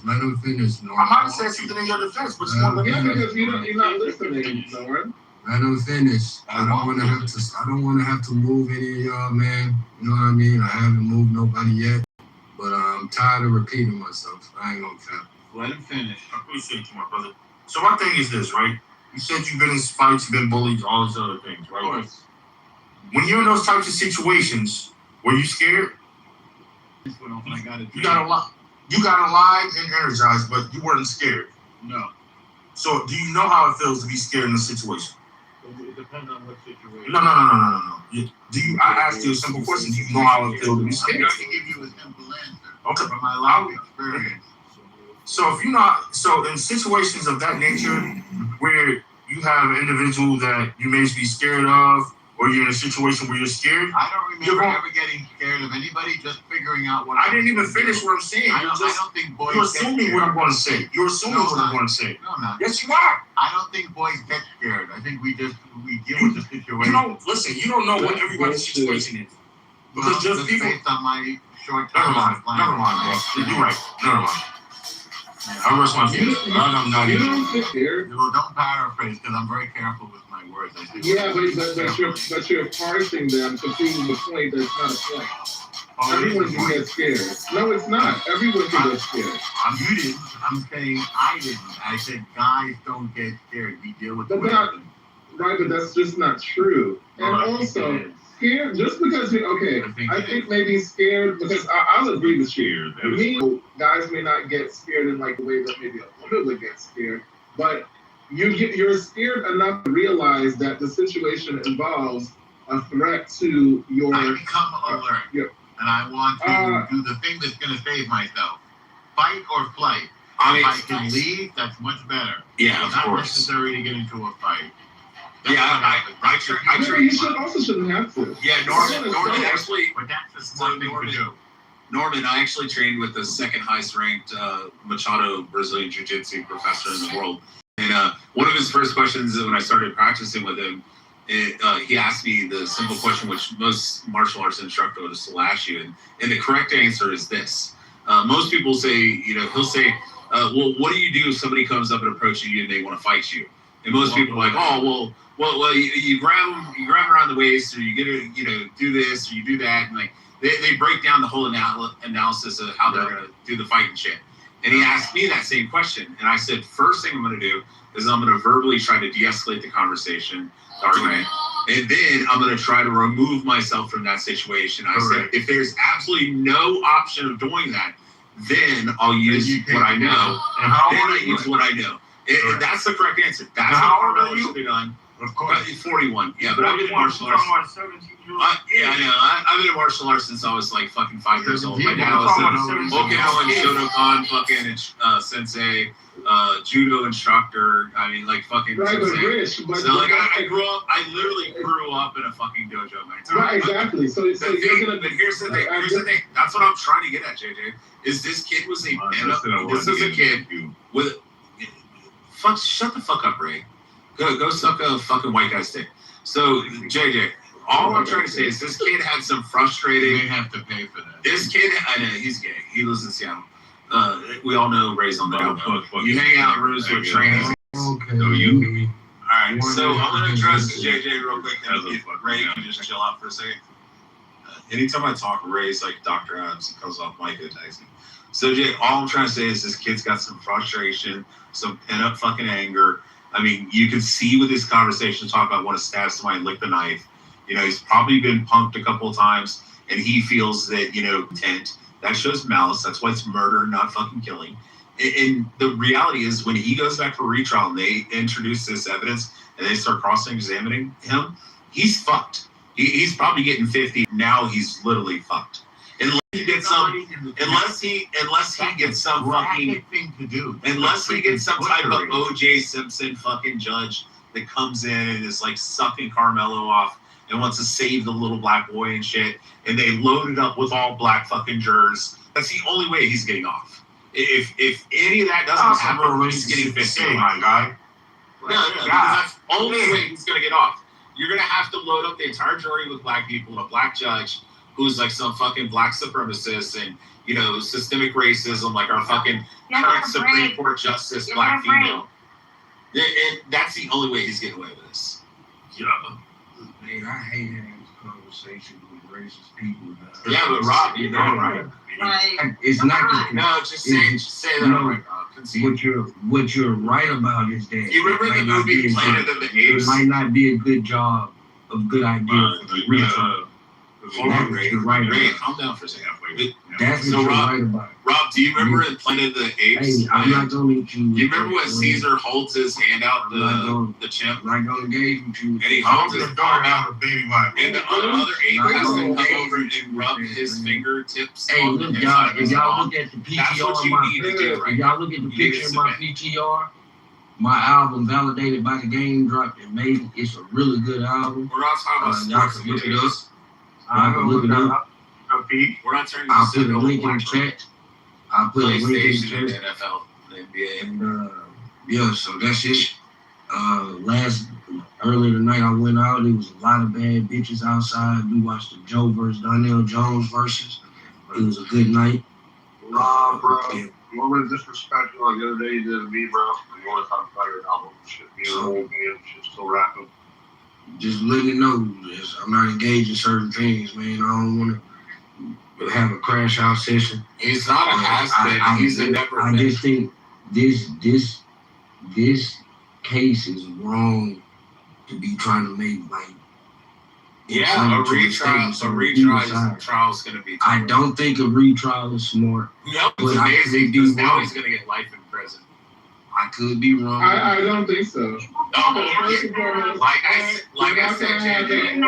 Let him finish. No. I might have said something in your defense, but you won't let me finish. Because you're not listening, Lauren. Let him finish. I don't want to have to move any of y'all, man. You know what I mean? I haven't moved nobody yet, but I'm tired of repeating myself. I ain't gonna cap. Let him finish. I appreciate you, my brother. So my thing is this, right? You said you've been in fights, you've been bullied, all these other things, right? Of course. When you're in those types of situations, were you scared? You got alive and energized, but you weren't scared. No. So do you know how it feels to be scared in a situation? It depends on what situation. No. I asked you a simple question. Do you know how it feels to be scared? I can give you a simple answer. Okay. From my life experience. So in situations of that nature, where you have an individual that you may be scared of, or you're in a situation where you're scared. I don't remember ever getting scared of anybody, just figuring out what I didn't even finish what I'm saying. I don't think boys You're get assuming scared. what I'm going to say. You're assuming what I'm going to say. No, I'm not. Yes, you are. I don't think boys get scared. I think we deal with the situation. You don't listen. You don't know what everybody's situation is because just people. Based on my short Never time. mind, bro. You're right. Never mind. I rest my case. I'm not even. Well, don't paraphrase because I'm very careful with my words. Yeah, but you're parsing them to prove the point that's not a point. Everyone can get scared. No, it's not. Everyone can get scared. You didn't. I'm saying I didn't. I said guys don't get scared. We deal with But right, but that's just not true. And also, scared just because I think maybe scared because I'll agree with you. Guys may not get scared in like the way that maybe a woman would get scared, but you're scared enough to realize that the situation involves a threat to your. I become alert, and I want to do the thing that's going to save myself. Fight or flight. If I can leave, that's much better. Yeah, it's of course. Not necessary to get into a fight. You shouldn't have to. Yeah, Norman actually. But that's the smart thing to do. Norman, I actually trained with the second highest ranked Machado Brazilian Jiu-Jitsu professor in the world. And one of his first questions when I started practicing with him, he asked me the simple question which most martial arts instructors will ask you. And the correct answer is this. Most people say, he'll say, well, what do you do if somebody comes up and approaches you and they want to fight you? And most people are like, oh, well, you grab them around the waist, or you get to, do this, or you do that, and like they break down the whole analysis of how they're gonna do the fight and shit. And he asked me that same question, and I said, first thing I'm gonna do is I'm gonna verbally try to de-escalate the conversation, the argument, and then I'm gonna try to remove myself from that situation. I said, if there's absolutely no option of doing that, then I'll use what I know. And then I use what I know. And that's the correct answer. That's what Carmelo should be done. Of course. 41. Yeah, but I've been in martial arts. Yeah, I know. I've been in martial arts since I was like fucking 5 years old. My dad was an Okinawan Shotokan fucking sensei, judo instructor. I mean, like fucking sensei. So like I literally grew up in a fucking dojo, man. Right, exactly. So here's the thing. Here's the thing. That's what I'm trying to get at, JJ. Is this kid was a this is a kid with. Shut the fuck up, Ray. Go suck a fucking white guy's dick. So, JJ, all I'm trying to say is this kid had some frustrating. They have to pay for that. This kid, I know, he's gay. He lives in Seattle. We all know Ray's on the download. You hang out in rooms with trainees. Okay. No, you. All right, so I'm going to address JJ real quick. Ray, you can just chill out for a second. Anytime I talk, Ray's like Dr. Adams. He comes off mic and attacks me. So, Jay, all I'm trying to say is this kid's got some frustration, some pent-up fucking anger. I mean, you can see with this conversation talk about want to stab somebody and lick the knife. He's probably been punked a couple of times, and he feels that, intent. That shows malice. That's why it's murder, not fucking killing. And the reality is when he goes back for retrial and they introduce this evidence and they start cross-examining him, he's fucked. He's probably getting 50. Now he's literally fucked. Unless he gets some fucking thing to do. Unless he gets some type of O.J. Simpson fucking judge that comes in and is like sucking Carmelo off and wants to save the little black boy and shit, and they load it up with all black fucking jurors. That's the only way he's getting off. If any of that doesn't happen, he's getting 50. My guy. No, because that's the only way he's gonna get off. You're gonna have to load up the entire jury with black people and a black judge who's like some fucking black supremacist and, systemic racism, like our fucking current Supreme Court Justice, black female. And that's the only way he's getting away with this. Yeah. Man, I hate having this conversation with racist people. Yeah, but Rob, you know, right? It's not. No, just say that. What you're right about is that you remember the movie Planet of the Apes? It might not be a good job, a good idea for the reason. Hold on, Ray. Ray, calm down for a second. That's what you're right about. Rob, do you remember in Planet of the Apes? Hey, I'm not going to let you. You remember when Caesar holds his hand out the chimp? I'm not going to engage with you. And he holds his arm out, and the other ape has to come over and rub his fingertips. Hey, look, y'all, if y'all look at the that's what you need to do, right? If y'all look at the picture of my PTR, my album Validated by the Game dropped in May. It's a really good album. We're not talking about y'all can look it up. I can look it up. We're not turning I'll put a link in the chat. I'll put a link in the chat. The NFL, the NBA. And yeah, so that's it. Earlier tonight I went out. There was a lot of bad bitches outside. We watched the Joe versus Donnell Jones versus. It was a good night. Nah, bro. You want to disrespect you like the other day you did to me, bro? You want to talk about your album shit, being old man, shit still rapping. Just letting you know, I'm not engaged in certain things, man. I don't want to have a crash out session. He's not a has-been. He's a never I been. just think this case is wrong to be trying to make like. Yeah, a retrial. Trial's gonna be. I don't think a retrial is smart. No, but it's amazing because now he's gonna get life in prison. I could be wrong. I don't think so. No, like I said, JJ,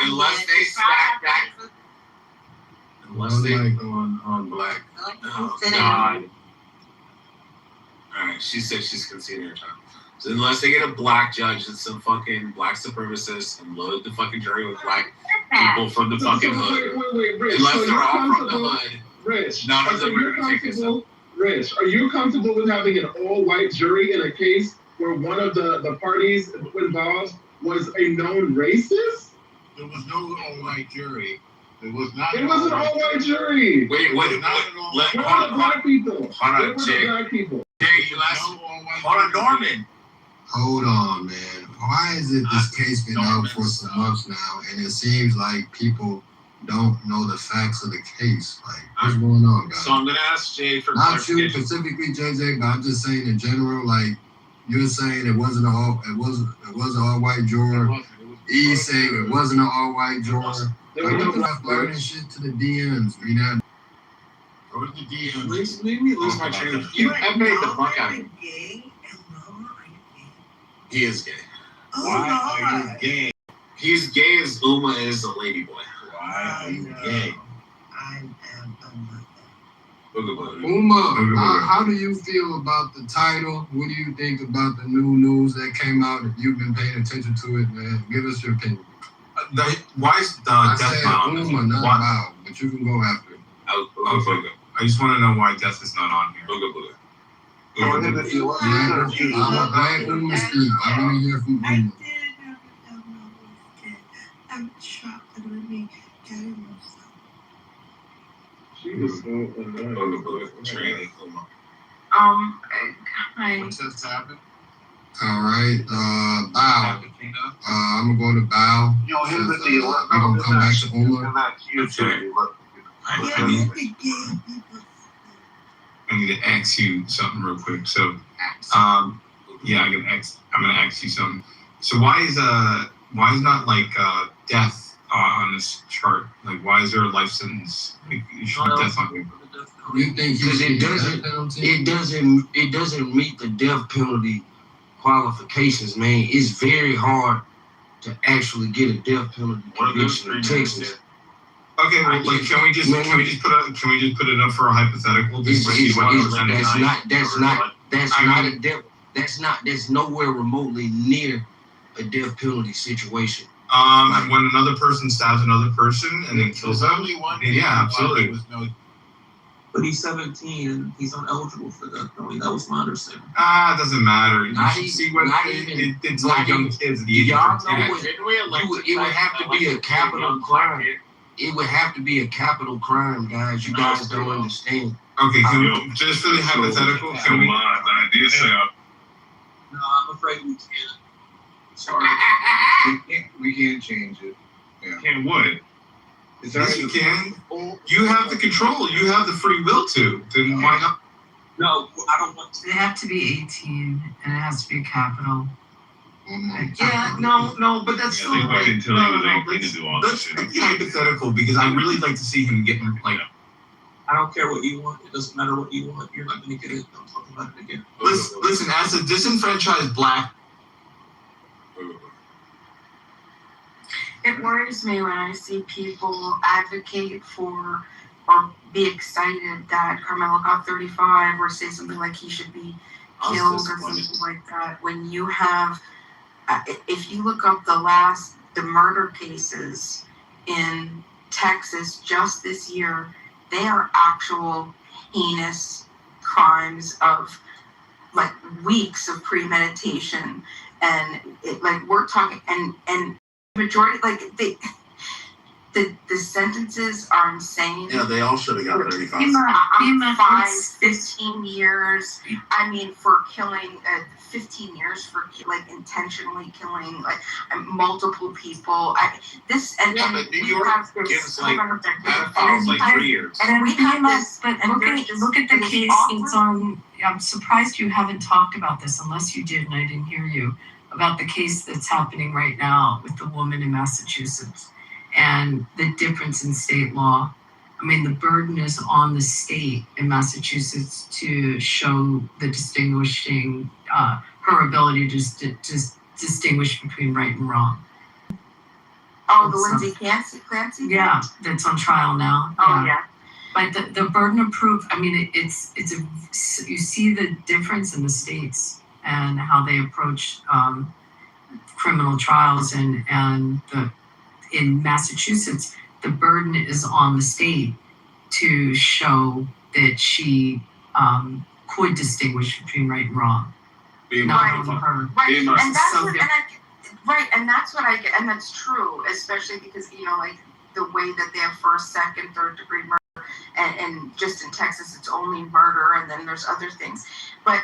unless they stack back. Unless they on black. Oh God. Alright, she said she's conceding her time. So unless they get a black judge and some fucking black supremacists and load the fucking jury with black people from the fucking hood. Wait, Rich. Unless So they're you're all from the comfortable, hood, Rich. none of So them are you're gonna take this up. comfortable, Rich. Are you comfortable with having an all-white jury in a case where one of the parties involved was a known racist? There was no all-white jury. It was not. It was an all-white jury. Wait, what? Where were the black people? Where were the black people? Hold on, Norman. Hold on, man. Why is it this case been out for some months now, and it seems like people don't know the facts of the case? Like, what's going on, guys? So I'm gonna ask Jay for Not you clarification. specifically, JJ, but I'm just saying in general. Like, you're saying it wasn't an all-white juror. He's saying it wasn't an all-white juror. There were no black learning shit to the DMs. You know. Go to the DMs. Leave me lose my train of you. I made the fuck out of him. He is gay. Why are you gay? He's gay as Uma is a ladyboy. Why are you gay? Uma, how do you feel about the title? What do you think about the new news that came out? If you've been paying attention to it, man, give us your opinion. Why is death not on this? Uma, not Bao, but you can go after it. Okay. I just want to know why death is not on here. I'm glad Uma speak. I want to hear from Uma. I'm shocked that it made getting myself. She was so annoying. What's just happened? All right, Bao. I'm gonna go to Bao. We're gonna come back to Uma. I need to ask you something real quick. So, yeah, I'm gonna ask you something. So why is not like death on this chart? Like, why is there a life sentence? Like, you should be death on people. You think Because it doesn't meet the death penalty qualifications, man. It's very hard to actually get a death penalty conviction in Texas. Okay, well, like, can we just put it up for a hypothetical? That's nowhere remotely near a death penalty situation. When another person stabs another person and then kills them, yeah, absolutely. But he's 17 and he's uneligible for that. I mean, that was my understanding. It doesn't matter. You should see what it's like young kids. Y'all know it would have to be a capital crime. It would have to be a capital crime, guys. You guys don't understand. Okay, just for the hypothetical, can we? I did say no, I'm afraid we can't. Sorry. We can't change it. Yeah. Can't what? Yes, you can. You have the control. You have the free will to. Then why not? No, I don't want to. They have to be 18 and it has to be a capital. Yeah, no, but that's still like, let's be hypothetical because I really like to see him getting like. I don't care what you want. It doesn't matter what you want. You're not going to get it. I'm talking about it again. Listen, as a disenfranchised black. It worries me when I see people advocate for or be excited that Carmelo got 35 or say something like he should be killed or something like that. When you have, if you look up the murder cases in Texas just this year, they are actual heinous crimes of like weeks of premeditation. And we're talking, and majority, the sentences are insane. Yeah, they all should have got 35. I'm 15 years. I mean, for killing, 15 years for like intentionally killing like multiple people. And but New we York have this. gives like hold on a second. pedophiles like 3 years. And then we have this, but and look there's at the this case awkward- that's on. I'm surprised you haven't talked about this, unless you did and I didn't hear you, about the case that's happening right now with the woman in Massachusetts and the difference in state law. I mean, the burden is on the state in Massachusetts to show the distinguishing, her ability to distinguish between right and wrong. Oh, the Lindsay Clancy? Yeah, that's on trial now. Oh, yeah. But the burden of proof, I mean, it's you see the difference in the states and how they approach criminal trials and in Massachusetts, the burden is on the state to show that she could distinguish between right and wrong. Not on her. Right, and that's So what, and that's what I get, and that's true, especially because, you know, like the way that they have first, second, third degree murder, and just in Texas, it's only murder, and then there's other things. But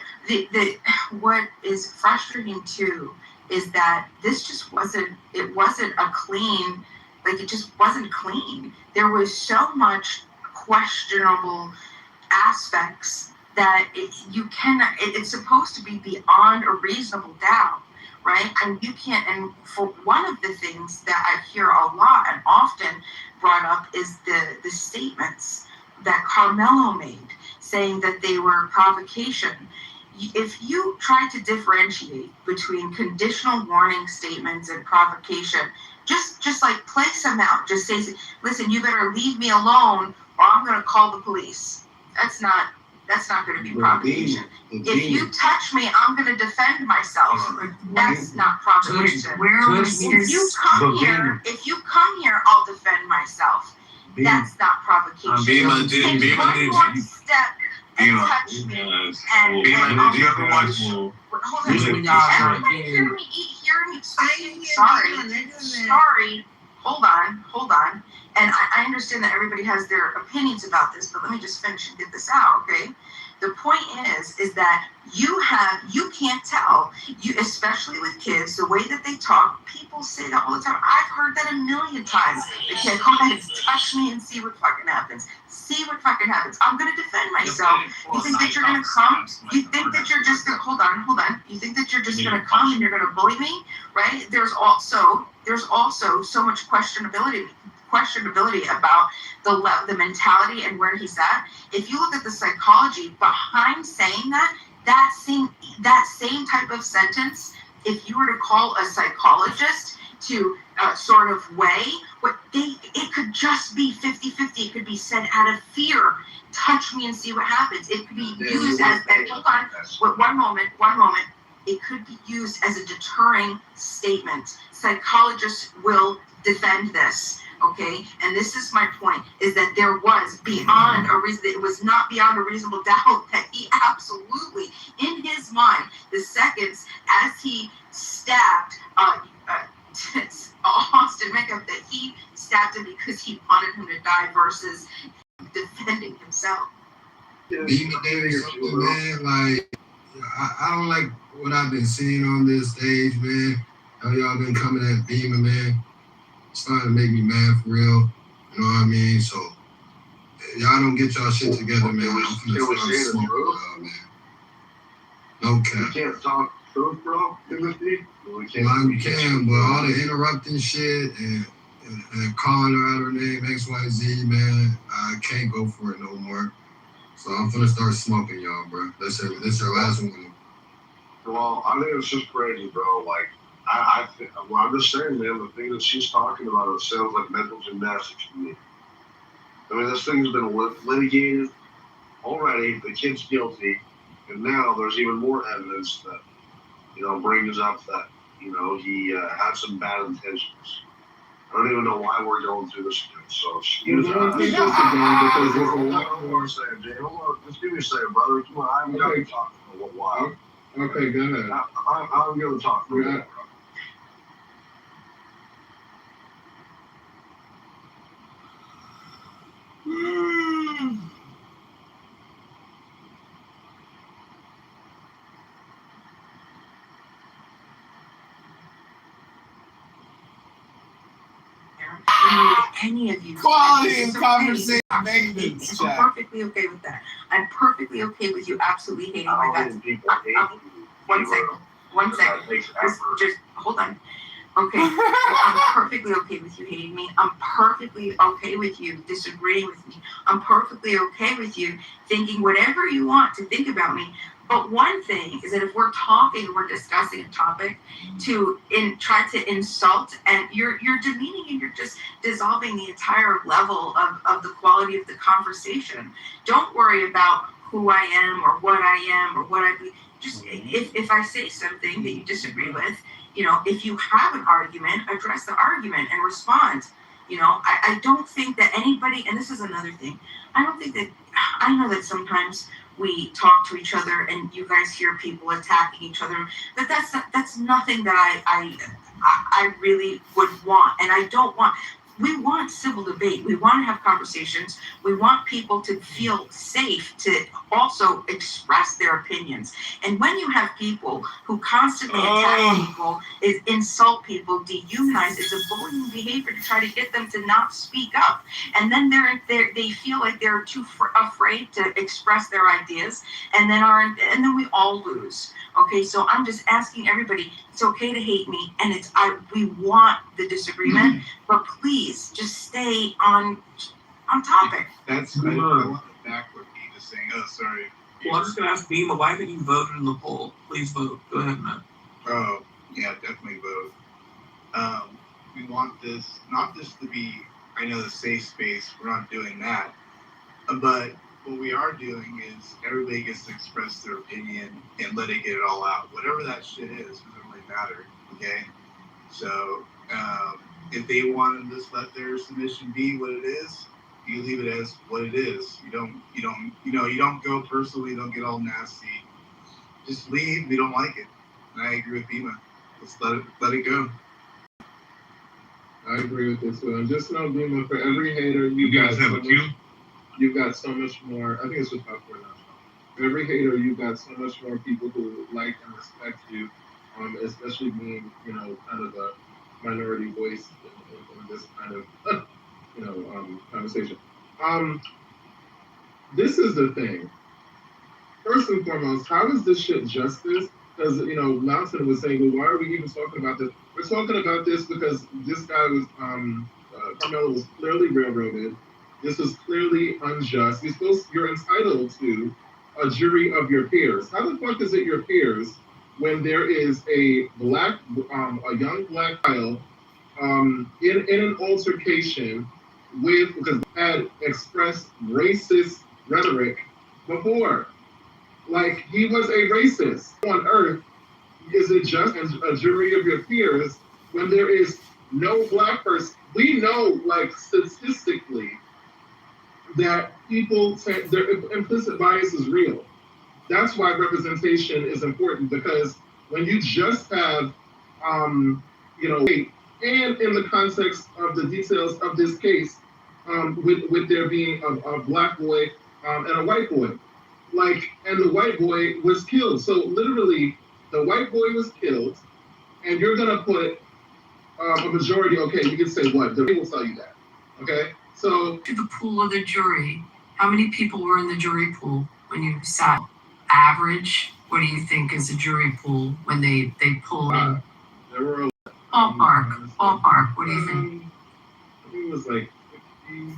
what is frustrating too is that this just wasn't a clean, like it just wasn't clean. There was so much questionable aspects that it's supposed to be beyond a reasonable doubt, right? And you can't, and for one of the things that I hear a lot and often brought up is the statements that Carmelo made, saying that they were provocation. If you try to differentiate between conditional warning statements and provocation, just like place them out. Just say, listen, you better leave me alone or I'm going to call the police. That's not going to be provocation. If you touch me, I'm going to defend myself. That's not provocation. If you come here, I'll defend myself. That's not provocation. Take one more step and touch me. And do you ever watch? Hold on. Everybody hear me speaking. Sorry. Hold on. And I understand that everybody has their opinions about this, but let me just finish and get this out, okay? The point is that you can't tell, especially with kids, the way that they talk. People say that all the time. I've heard that a million times. The kid, go ahead, touch me and see what fucking happens. See what fucking happens. I'm gonna defend myself. You think that you're gonna come? You think that you're just gonna hold on? You think that you're just gonna come and you're gonna bully me, right? There's also so much questionability about the mentality and where he's at. If you look at the psychology behind saying that same type of sentence, if you were to call a psychologist to sort of weigh it could just be 50-50. It could be said out of fear. Touch me and see what happens. It could be used as hold on. One moment. It could be used as a deterring statement. Psychologists will defend this. Okay, and this is my point: is that there was beyond a reason. It was not beyond a reasonable doubt that he absolutely, in his mind, the seconds as he stabbed Austin Metcalf, that he stabbed him because he wanted him to die versus defending himself. Beamer Davis, man, like I don't like what I've been seeing on this stage, man. How y'all been coming at Beamer, man. It's starting to make me mad for real. You know what I mean? So y'all don't get y'all shit together, man. I'm finna start smoking y'all, man. No cap. You can't talk truth, bro, Timothy? We can, but all the interrupting shit and calling her out her name, XYZ, man, I can't go for it no more. So I'm finna start smoking y'all, bro. This your last one. Well, I think it's just crazy, bro. Like, I'm just saying, man, the thing that she's talking about, it sounds like mental gymnastics to me. I mean, this thing's been litigated already. The kid's guilty, and now there's even more evidence that, brings up that, he had some bad intentions. I don't even know why we're going through this again. So excuse us. Hold on a second, Jay. Hold on. Just give me a second, brother. Come on. I haven't got to talk for a while. Okay, go ahead. I'm going to talk for a while. Any of you. Quality It's of okay. conversation maintenance, I'm Jack. perfectly okay with that. I'm perfectly okay with you absolutely hating my guts. One second. Just hold on. Okay, I'm perfectly okay with you hating me. I'm perfectly okay with you disagreeing with me. I'm perfectly okay with you thinking whatever you want to think about me. But one thing is that if we're talking, we're discussing a topic, try to insult, and you're demeaning and you're just dissolving the entire level of the quality of the conversation. Don't worry about who I am or what I am or what I be. Just if I say something that you disagree with, if you have an argument, address the argument and respond. I don't think that anybody, and this is another thing, I know that sometimes we talk to each other and you guys hear people attacking each other, but that's nothing that I really would want, and I don't want. We want civil debate. We want to have conversations. We want people to feel safe to also express their opinions. And when you have people who constantly attack people, insult people, dehumanize, it's a bullying behavior to try to get them to not speak up. And then they feel like they're too afraid to express their ideas, and then we all lose. Okay, so I'm just asking everybody, it's okay to hate me, and we want the disagreement, but please just stay on topic. That's I want to back what Pete is saying. Oh, sorry. Well, I'm just gonna ask Beema, why haven't you voted in the poll? Please vote. Go ahead, man. Oh, yeah, definitely vote. We want this not just to be, I know, the safe space. We're not doing that, but what we are doing is everybody gets to express their opinion and let it get it all out. Whatever that shit is, doesn't really matter. Okay, so if they want to just let their submission be what it is, you leave it as what it is. You don't go personally. You don't get all nasty. Just leave. We don't like it. And I agree with Beema. Let's let it go. I agree with this one. Just know, Beema, for every hater, You guys have a queue? You've got so much more. I think it's just popcorn now. For every hater, you've got so much more people who like and respect you, especially being, kind of a minority voice in this kind of, conversation. This is the thing. First and foremost, how is this shit justice? Because, Mountain was saying, well, why are we even talking about this? We're talking about this because this guy was, Carmelo was clearly railroaded. This was clearly unjust. You're entitled to a jury of your peers. How the fuck is it your peers when there is a young black child in an altercation because they had expressed racist rhetoric before? Like, he was a racist. On earth, is it just a jury of your peers when there is no black person? We know, like, statistically, that their implicit bias is real. That's why representation is important, because when you just have, and in the context of the details of this case, with there being a black boy and a white boy, and the white boy was killed. So literally, the white boy was killed, and you're gonna put a majority. Okay, you can say what? The will tell you that. Okay. So, to the pool of the jury, how many people were in the jury pool when you sat? Average, what do you think is a jury pool when they pull in? There were Ballpark, what do you think? I think it was like 50.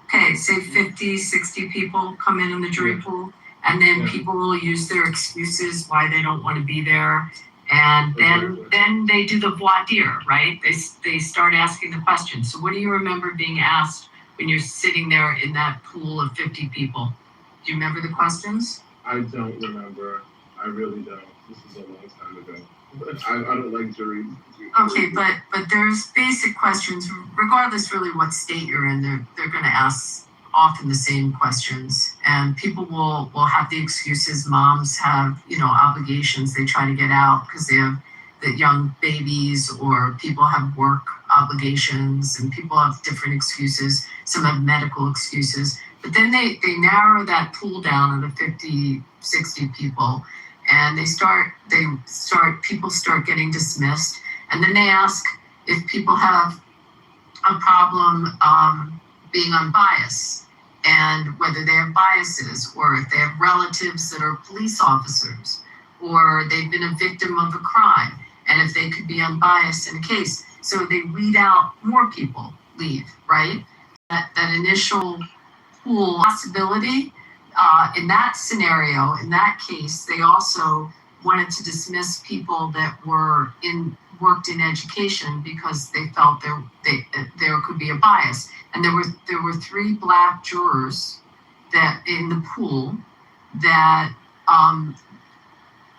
Okay, say 50, 60 people come in the jury pool, and then people will use their excuses why they don't want to be there. And then they do the voir dire, right? They start asking the questions. So what do you remember being asked when you're sitting there in that pool of 50 people? Do you remember the questions? I don't remember. I really don't. This is a long time ago. I don't like juries. Okay, but there's basic questions, regardless really what state you're in, they're going to ask often the same questions, and people will have the excuses. Moms have, obligations they try to get out because they have the young babies, or people have work obligations, and people have different excuses. Some have medical excuses, but then they narrow that pool down to 50, 60 people, and people start getting dismissed, and then they ask if people have a problem being unbiased, and whether they have biases, or if they have relatives that are police officers, or they've been a victim of a crime, and if they could be unbiased in a case. So they weed out more people leave, right? That initial pool possibility, in that scenario, in that case, they also wanted to dismiss people that worked in education because they felt there could be a bias. And there were 3 black jurors that in the pool that,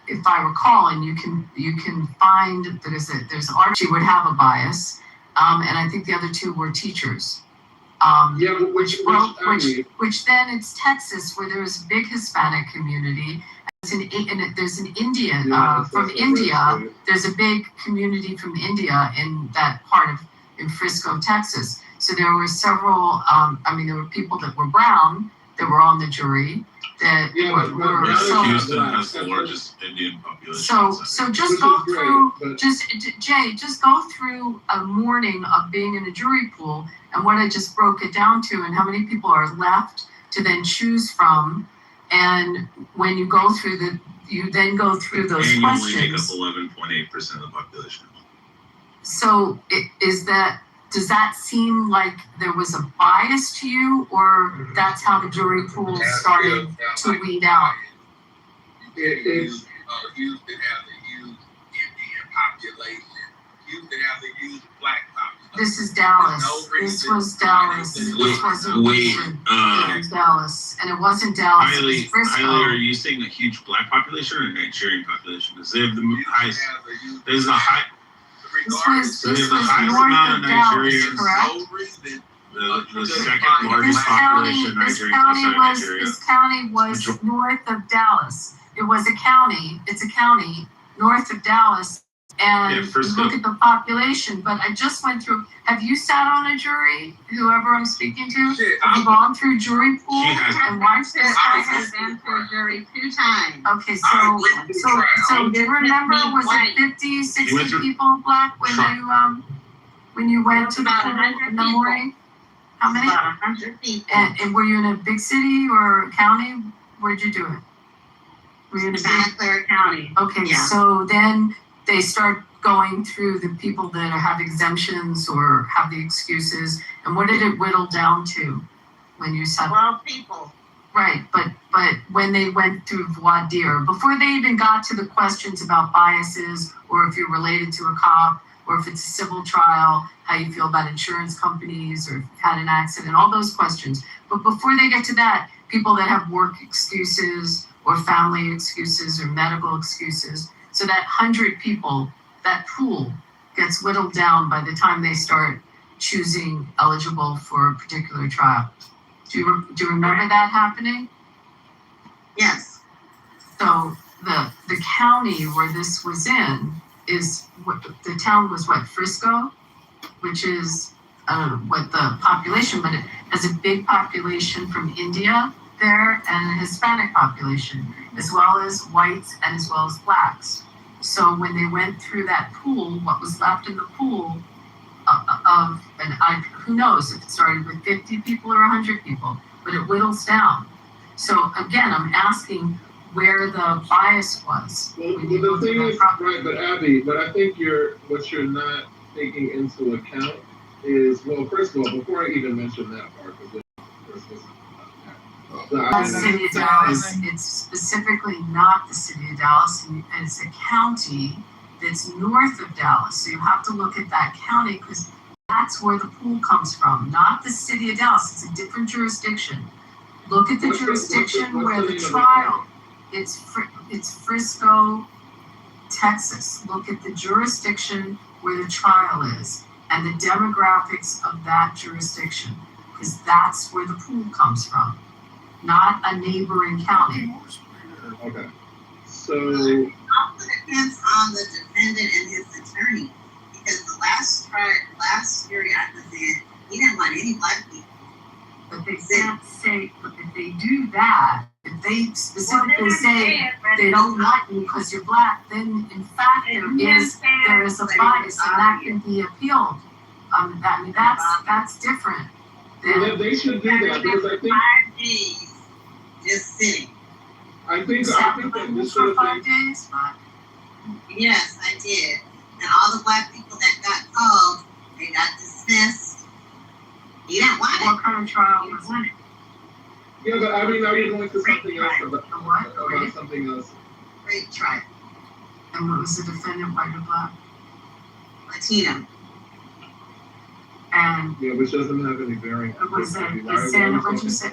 if I recall, and you can find there's Archie would have a bias, and I think the other 2 were teachers. Which then it's Texas, where there's a big Hispanic community. There's an Indian from India. There's a big community from India in that part in Frisco, Texas. So there were several. There were people that were brown that were on the jury. Houston has the largest Indian population. So just go through, just go through a morning of being in a jury pool and what I just broke it down to, and how many people are left to then choose from. And when you go through you then go through those and questions. You only make up 11.8% of the population. So does that seem like there was a bias to you, or that's how the jury pool started to weed out? Houston have to use Indian population. Houston have to use black population. This is Dallas. This was Dallas. This wasn't Houston. It was Dallas, and it wasn't Dallas. Highly, it was Frisco. are you saying a huge black population or a Nigerian population? Because they have the highest. There's a high. This was north of Dallas, correct? The second largest population Nigerian outside Nigeria. This county was north of Dallas. It was a county. It's a county north of Dallas. And you look at the population, but I just went through. Have you sat on a jury? Whoever I'm speaking to, have you gone through jury pool and watched this? I have been through a jury 2 times. Okay, so do you remember? Was it 50, 60 people black when you went to the pool in the morning? How many? About 100 people. And were you in a big city or county? Where'd you do it? Were you in a Santa Clara County. Okay, Yeah. So then they start going through the people that have exemptions or have the excuses. And what did it whittle down to when you said 12 people. Right, but when they went through voir dire, before they even got to the questions about biases, or if you're related to a cop, or if it's a civil trial, how you feel about insurance companies, or if you've had an accident, all those questions. But before they get to that, people that have work excuses, or family excuses, or medical excuses. So that 100 people, that pool gets whittled down by the time they start choosing eligible for a particular trial. Do you remember that happening? Yes. So the county where this was in is the town was Frisco, which is what the population, but it has a big population from India there and a Hispanic population, as well as whites and as well as blacks. So when they went through that pool, what was left in the pool who knows if it started with 50 people or 100 people, but it whittles down. So again, I'm asking where the bias was. Well, the thing is, right, but Abby, but I think what you're not taking into account is, well, first of all, before I even mention that part, because the city of Dallas, it's specifically not the city of Dallas, and it's a county that's north of Dallas. So you have to look at that county because that's where the pool comes from, not the city of Dallas. It's a different jurisdiction. Look at the jurisdiction where the trial. It's Frisco, Texas. Look at the jurisdiction where the trial is and the demographics of that jurisdiction, because that's where the pool comes from, not a neighboring county. Okay. So I'll put it depends on the defendant and his attorney, because the last jury I was in, he didn't want any black people. But they can't say, but if they do that, if they specifically say they don't like you because you're black, then in fact there is a bias and that can be appealed. That's different. Well, they should do that because I think 5 days just sitting. I think that this for should 5 days. Yes, I did. And all the black people that got called, they got dismissed. You didn't want it. What kind of trial was it? Yeah, but I mean, now you're going to something else about something else. Rape trial. And what was the defendant, white or black? Latino. And yeah, which doesn't have any bearing. Was it? What'd you say?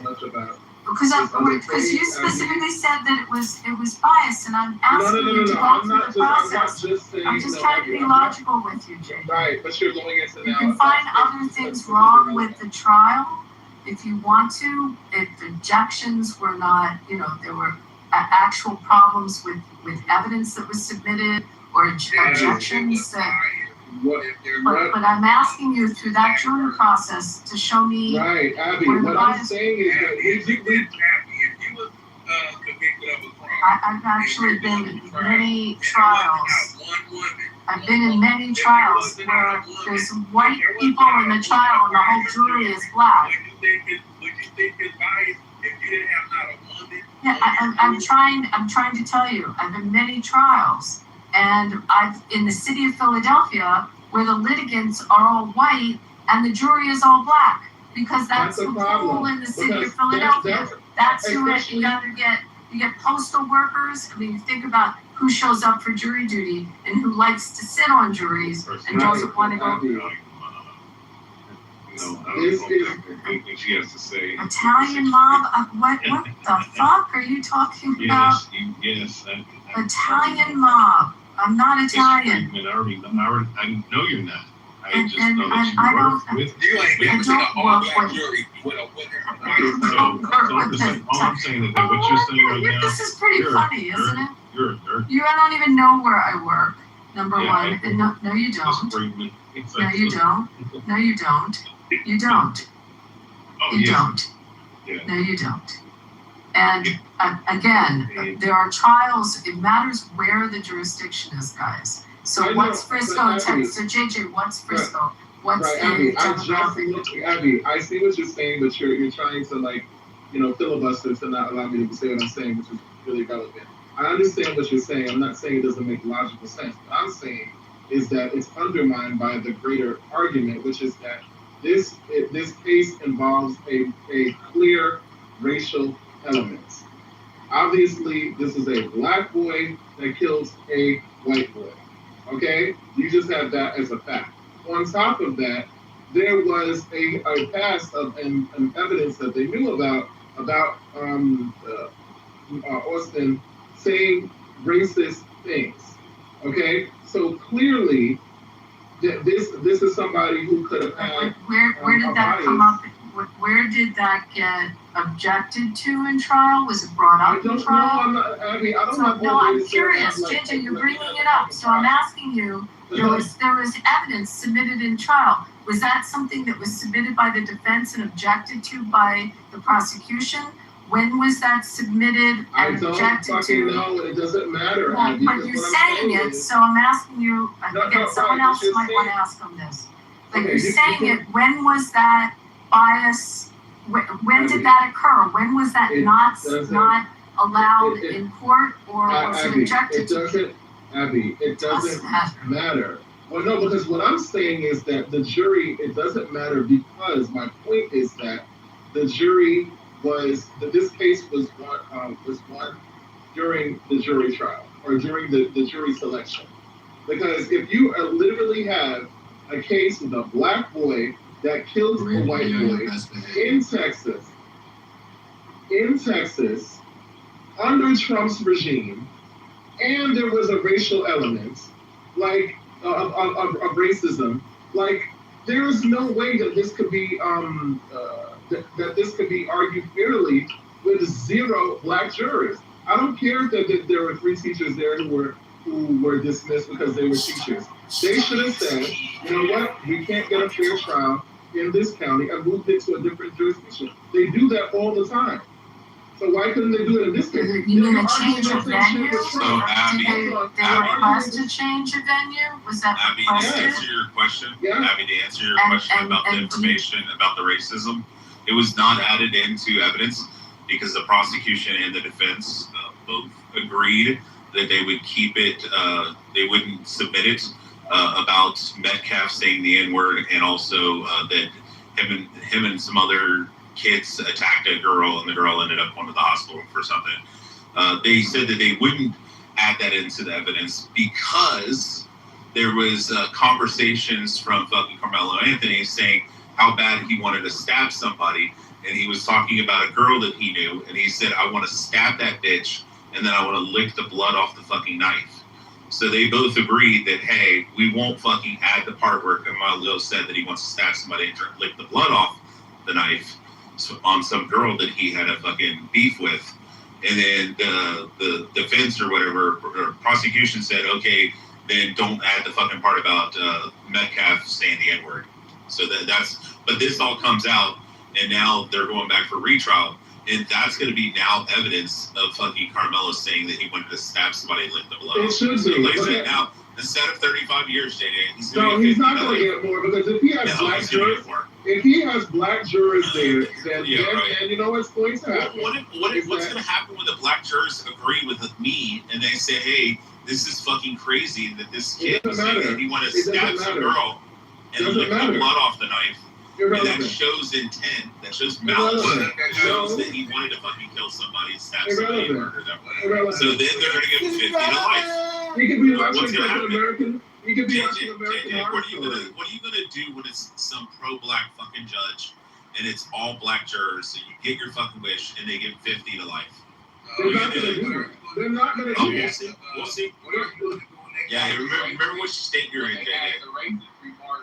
Because you specifically said that it was biased, and I'm asking you to go through the process. I'm just trying to be logical with you, Jay. Right, but you're going into You can find other things wrong with the trial if you want to. If objections were not, there were actual problems with evidence that was submitted or objections that. But I'm asking you through that jury process to show me. Right, Abby. What I'm saying is that if you was convicted of a crime, I've actually been in many trials. I've been in many trials where there's white people in the trial and the whole jury is black. Would you think it's biased if you didn't have not a woman? Yeah, I'm trying to tell you, I've been in many trials. And I've in the city of Philadelphia, where the litigants are all white and the jury is all black, because that's the rule in the city of Philadelphia. That's who you get postal workers. I mean, you think about who shows up for jury duty and who likes to sit on juries and doesn't want to go. I don't know anything she has to say. Italian mob? What the fuck are you talking about? Yes. Italian mob. I'm not Italian. I know you're not. I just know that I you work with. You ain't never seen an all-black jury with a all I'm saying is that what you're saying right now. This is pretty funny, isn't it? You're a nerd. You don't even know where I work. Number one, and no, you don't. No, you don't. No, you don't. You don't. You don't. No, you don't. And again, there are trials. It matters where the jurisdiction is, guys. So what's Frisco, Texas? So JJ, what's Frisco? What's Abby, Abby, I see what you're saying, but you're trying to filibuster to not allow me to say what I'm saying, which is really relevant. I understand what you're saying. I'm not saying it doesn't make logical sense. What I'm saying is that it's undermined by the greater argument, which is that this case involves a clear racial element. Obviously, this is a black boy that kills a white boy. Okay? You just have that as a fact. On top of that, there was a past of and evidence that they knew about Austin saying racist things. Okay? So clearly, this is somebody who could have had. Where did that come up? Where did that get objected to in trial? Was it brought up in trial? I'm curious, JJ. You're bringing it up, so I'm asking you. There was evidence submitted in trial. Was that something that was submitted by the defense and objected to by the prosecution? When was that submitted and objected to? No, it doesn't matter. Well, but you're saying it, so I'm asking you. Someone else might want to ask on this. Like you're saying it. When was that bias? When did that occur? When was that not allowed in court, or was it objected to? Abby, it doesn't matter. Well, no, because what I'm saying is that the jury, it doesn't matter because my point is that the jury this case was won during the jury trial or during the jury selection. Because if you literally have a case with a black boy that kills a white boy in Texas, under Trump's regime, and there was a racial element, like of racism, like there is no way that this could be that this could be argued fairly with 0 black jurors. I don't care that there were 3 teachers there who were dismissed because they were teachers. They should have said, you know what, we can't get a fair trial in this county and moved it to a different jurisdiction. They do that all the time. So why couldn't they do it in this case? You mean a change of venue? So Abby, Did they request a change of venue? Was that Abby, to requested? answer your question, Yeah. Abby, to answer your And- question and- about the and information about the racism, it was not added into evidence because the prosecution and the defense both agreed that they would keep it, they wouldn't submit it about Metcalf saying the N-word, and also that him and some other kids attacked a girl and the girl ended up going to the hospital for something. They said that they wouldn't add that into the evidence because there was conversations from fucking Carmelo Anthony saying how bad he wanted to stab somebody, and he was talking about a girl that he knew, and he said, I want to stab that bitch, and then I want to lick the blood off the fucking knife. So they both agreed that, hey, we won't fucking add the part where Carmelo said that he wants to stab somebody and lick the blood off the knife on some girl that he had a fucking beef with. And then the defense or whatever, or prosecution said, okay, then don't add the fucking part about Metcalf saying the N-word. So but this all comes out, and now they're going back for retrial, and that's going to be now evidence of fucking Carmelo saying that he wanted to stab somebody and lick the blood. It should So be. like I said, now, instead of 35 years, JJ, he's No, going to he's get not going to get more because if he has black jurors, there, then you know what's going to happen. What's going to happen when the black jurors agree with me and they say, hey, this is fucking crazy that this kid was saying that he wanted to stab some girl and lick the blood off the knife. And that shows intent, that shows malice, that shows that he wanted to fucking kill somebody and stab somebody and murder them. So then they're going to give him 50 to life. He could be What's watching going to happen? American. He could be JJ, watching American what are you gonna do when it's some pro-black fucking judge and it's all black jurors? So you get your fucking wish and they give 50 to life. They're not going to do it. They're not going to do it. We'll see. We'll see. Yeah, remember which state you're in, JJ.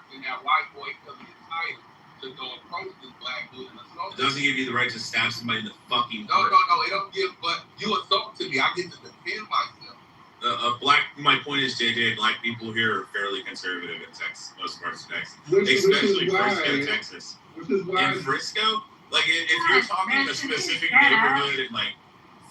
It doesn't give you the right to stab somebody in the fucking. No, it don't give. But you assault to me, I get to defend myself. My point is, JJ, black people here are fairly conservative in Texas, most parts of Texas, Which is especially why- Frisco, Texas. Which is why. In Frisco, like if you're talking a specific neighborhood in like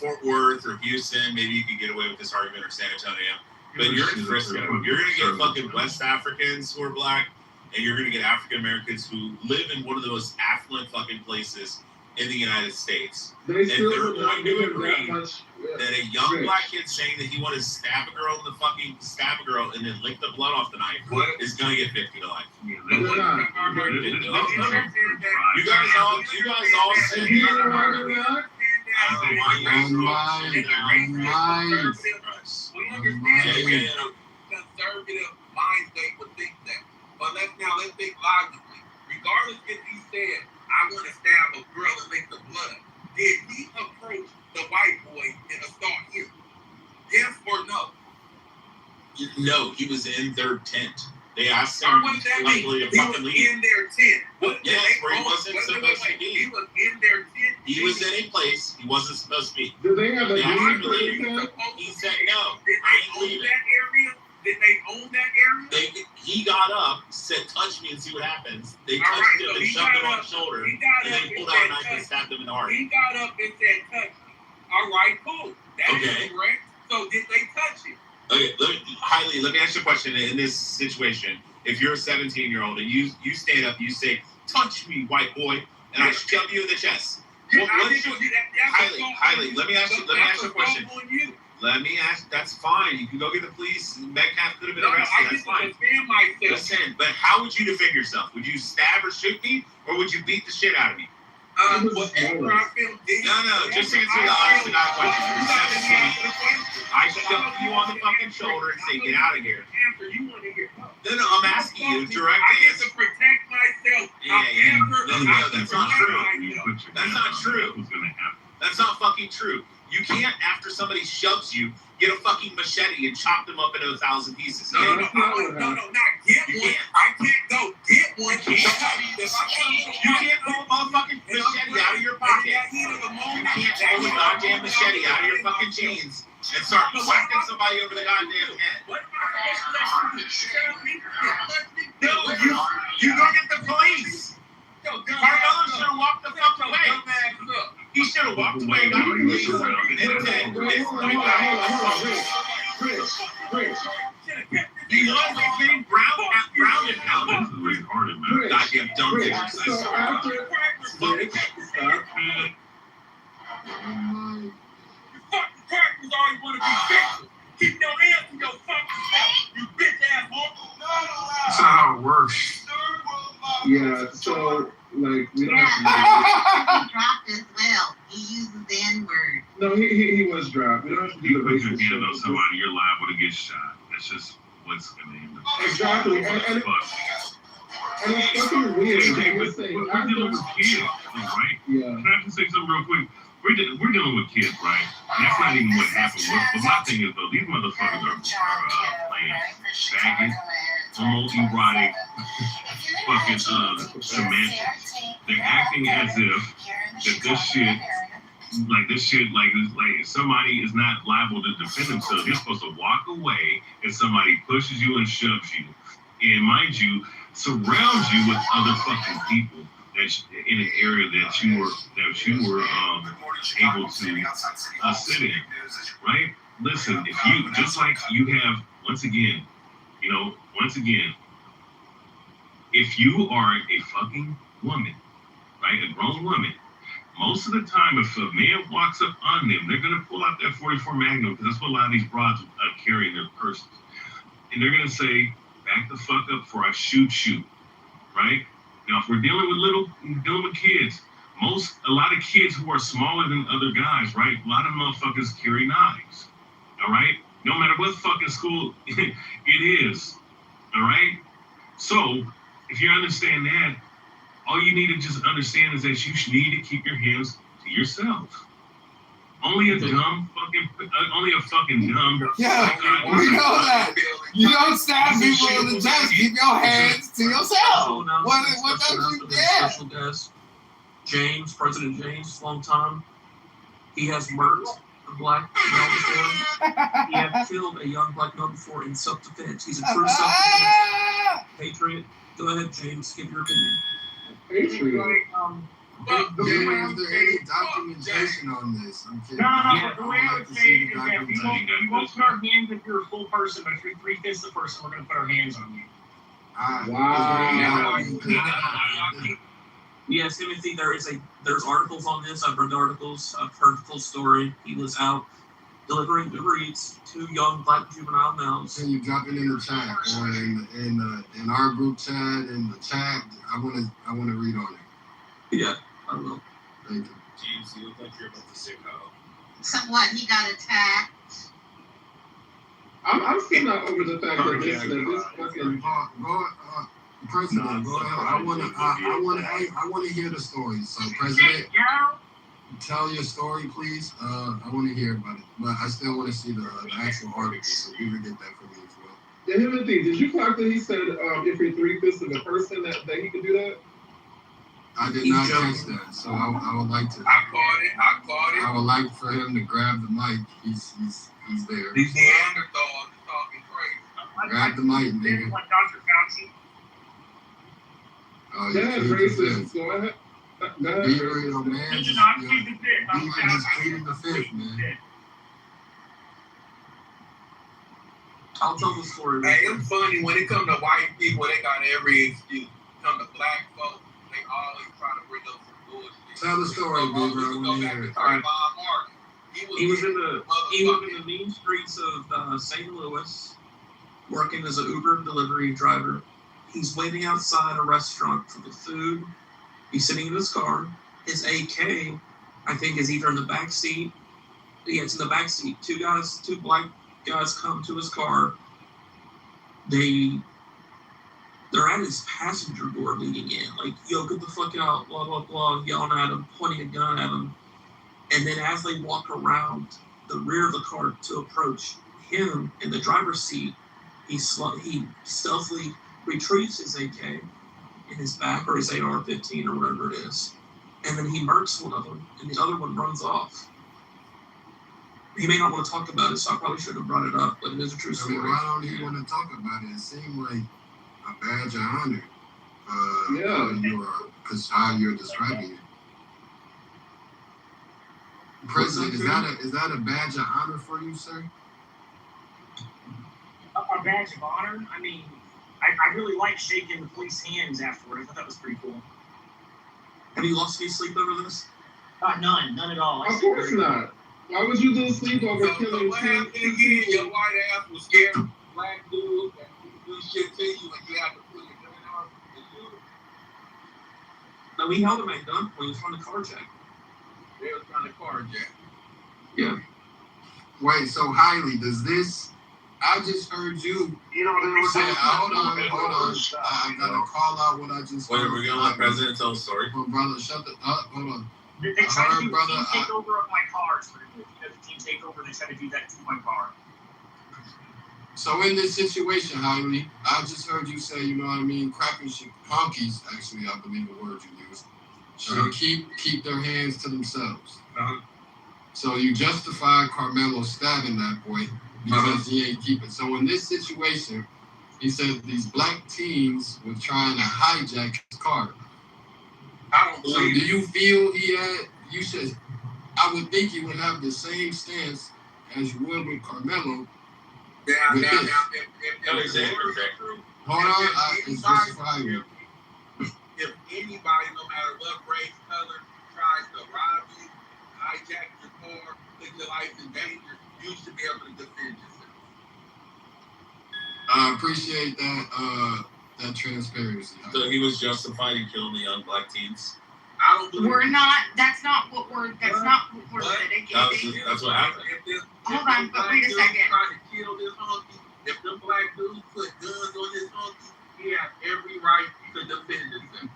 Fort Worth or Houston, maybe you could get away with this argument, or San Antonio. But you're in Frisco, you're gonna get fucking West Africans who are black, and you're gonna get African Americans who live in one of the most affluent fucking places in the United States. They And still they're are not going to doing agree that much. that a young rich. black kid saying that he wanted to stab a girl and then lick the blood off the knife is gonna get 50 to life. They're not. You guys all sit And you here. know why they're not? I don't know why you're We understand that conservative mind state would think that. But let's think logically. Regardless if he said, I want to stab a girl and lick the blood, did he approach the white boy and assault him? Yes or no? No, he was in their tent. They asked him Or what does that mean? politely He to was fucking leave. in their tent. What, Yes, did they where he own- wasn't wait, supposed to be. He was in their tent. He was in a place he wasn't supposed to be. Do they have a They asked him to need leave. for He said no. Did I they ain't own leaving. that area? Did they own that area? He got up, said, touch me and see what happens. They All touched right, him so and he shoved got him on up- his shoulder. he got And up then and pulled out a said, knife and touch stabbed him in the heart. He got up and said, touch me. All right, cool. That is Okay. correct. So did they touch him? Okay, let me ask you a question. In this situation, if you're a 17-year-old and you stand up, you say, touch me, white boy, and I shove you in the chest. What is your Hailey, let me ask you a question. Let me ask, that's fine. You can go get the police. Metcalf could have been arrested. That's fine. Listen, but how would you defend yourself? Would you stab or shoot me, or would you beat the shit out of me? Whatever I feel deep. No, just answer the honest to God question. You're 17. I shove you on the fucking shoulder and say, get out of here. No, I'm asking you, direct I get answer. to protect myself. Yeah. No, that's not true. That's not true. That's not fucking true. You can't, after somebody shoves you, get a fucking machete and chop them up into 1,000 pieces. No, not get one. I can't go get one. You can't pull a motherfucking machete out of your pocket. You can't pull a goddamn machete out of your fucking jeans and start whacking somebody over the goddamn head. No, you go get the police. Carmelo should have walked the fuck away. He should should have walked away and got the police around and then attacked. Rich. He was getting ground and pounded. This is retarded, man. Goddamn dumb Rich, bitch. so after Rich, stop. You fucking crackers always want to be bitches. Keep your hands to your fucking self, you bitch ass whore. That's not how it works. Yeah, so like we don't He have dropped as well. He uses the N-word. to no, he was dropped. We don't have to You do the put your racist hand on shit. somebody, you're liable to get shot. That's just what's gonna end up. Exactly, and it's fucking weird. Okay, We're but saying, we're dealing with kids, right? Yeah. Can I just say something real quick? We're dealing with kids, right? And that's not even what happened. But my thing is, though, these motherfuckers are playing faggot, homoerotic, fucking semantics. They're acting as if that this shit, like somebody is not liable to defend themselves. You're supposed to walk away if somebody pushes you and shoves you, and mind you, surrounds you with other fucking people that in an area that you were able to sit in, right? Listen, if you just like you have once again, if you are a fucking woman, right, a grown woman, most of the time, if a man walks up on them, they're gonna pull out that 44 Magnum because that's what a lot of these broads carry in their purses, and they're gonna say, "Back the fuck up before I shoot you," right? Now, if we're dealing with kids, a lot of kids who are smaller than other guys, right? A lot of motherfuckers carry knives, all right? No matter what fucking school it is, all right? So, if you understand that, all you need to just understand is that you need to keep your hands to yourself. Only a fucking dumb. Yeah, we know that. You don't stab people in the chest. Keep your hands to yourself. What don't you get? Special guest, James, President James, long time. He has murdered a black male before. He has killed a young black male before in self-defense. He's a true self-defense patriot. Go ahead, James. Give your opinion. Patriot. Is there any documentation on this? I'm kidding. No, the way I would say it is that we won't put our hands if you're a full person, but if you're 3/5 the person, we're going to put our hands on you. Wow. Yes, Timothy, there's articles on this. I've read the articles. I've heard the full story. He was out delivering Uber Eats to young black juvenile males. Can you drop it in the chat or in our group chat, in the chat? I want to read on it. Yeah, I will. Thank you. James, you look like you're about to say no. So what? He got attacked. I'm still not over the fact that this fucking President, go ahead. I want to hear the story. So, President, tell your story, please. I want to hear about it, but I still want to see the actual article, so we will get that from you as well. Yeah, Timothy, did you clock that he said if you're 3/5 of a person that he could do that? I did not catch that, so I would like to. I caught it. I would like for him to grab the mic. He's there. These Neanderthals are talking crazy. Grab the mic, nigga. Like Dr. Fauci. Oh, That's racist. Go ahead. Be real, man. He did not plead the fifth. He's pleading the fifth, man. I'll tell the story. Hey, it's funny when it comes to white people, they got every excuse. Come to black folks, they always try to bring up some bullshit. Tell the story, big bro. I want to hear it. He was in the mean streets of St. Louis, working as an Uber delivery driver. He's waiting outside a restaurant for the food. He's sitting in his car. His AK, I think, is either in the back seat. Yeah, it's in the back seat. Two black guys come to his car. They're at his passenger door leaning in, like, yo, get the fuck out, blah, blah, blah, yelling at him, pointing a gun at him. And then as they walk around the rear of the car to approach him in the driver's seat, he stealthily retrieves his AK in his back, or his AR-15 or whatever it is. And then he murks one of them, and the other one runs off. He may not want to talk about it, so I probably shouldn't have brought it up, but it is a true story. Why don't you want to talk about it? It seemed like a badge of honor. Yeah. Because how you're describing it. President, is that a badge of honor for you, sir? A badge of honor? I mean, I really like shaking the police hands afterward. I thought that was pretty cool. Have you lost any sleep over this? None at all. Of course not. Why would you lose sleep over killing what two happened again? Your white ass was scared of black dudes and do shit to you, and you have to put your gun out and shoot him. No, we held him at gunpoint. He was trying to carjack. They were trying to carjack. Yeah. Wait, so Hailey, does this? I just heard you. You know, they were Say, hold on. I gotta call out what I just. Wait, we're gonna let President tell the story. Well, brother, shut the. Hold on. They tried to do brother, team takeover of my car. So the team takeover, they tried to do that to my car. So in this situation, Hailey, I just heard you say, you know what I mean, honkies, actually, I believe the word you used, should keep their hands to themselves. So you justified Carmelo stabbing that boy because he ain't keeping. So in this situation, he said these black teens were trying to hijack his car. I don't So do you feel you should, I would think you would have the same stance as you would with Carmelo. Hold on, it's just for you. If anybody, no matter what race, color, tries to rob you, hijack your car, put your life in danger, you should be able to defend yourself. I appreciate that transparency. So he was justified in killing the young black teens. I don't believe That's not what we're litigating. That's what happened. Hold on, but wait a second. Trying to kill this honky, if the black dude put guns on this honky, he has every right to defend himself.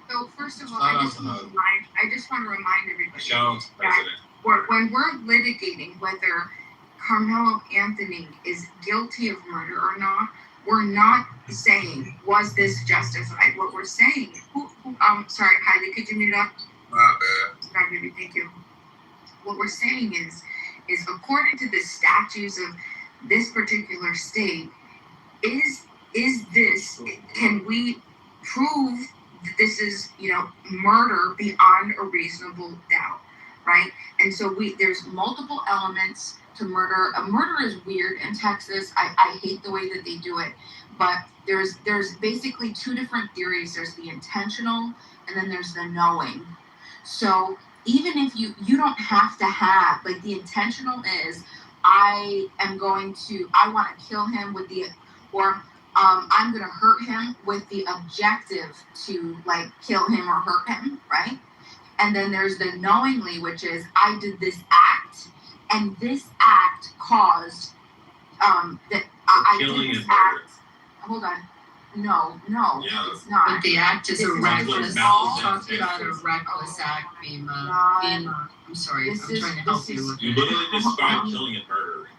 So first of all, I just want to remind everybody Shout out to President. when we're litigating whether Carmelo Anthony is guilty of murder or not, we're not saying was this justified. What we're saying, sorry, Hailey, could you mute up? My bad. Sorry, baby, thank you. What we're saying is according to the statutes of this particular state, can we prove that this is, murder beyond a reasonable doubt, right? And so there's multiple elements to murder. A murder is weird in Texas. I hate the way that they do it, but there's basically two different theories. There's the intentional, and then there's the knowing. So even if you don't have to have, like, the intentional is, I want to kill him I'm going to hurt him with the objective to, like, kill him or hurt him, right? And then there's the knowingly, which is, I did this act, and this act caused I did this act. Hold on. No, it's not. But the act is a reckless. Talk about a reckless act, Bima. I'm sorry. I'm trying to help you. You literally described killing and murdering.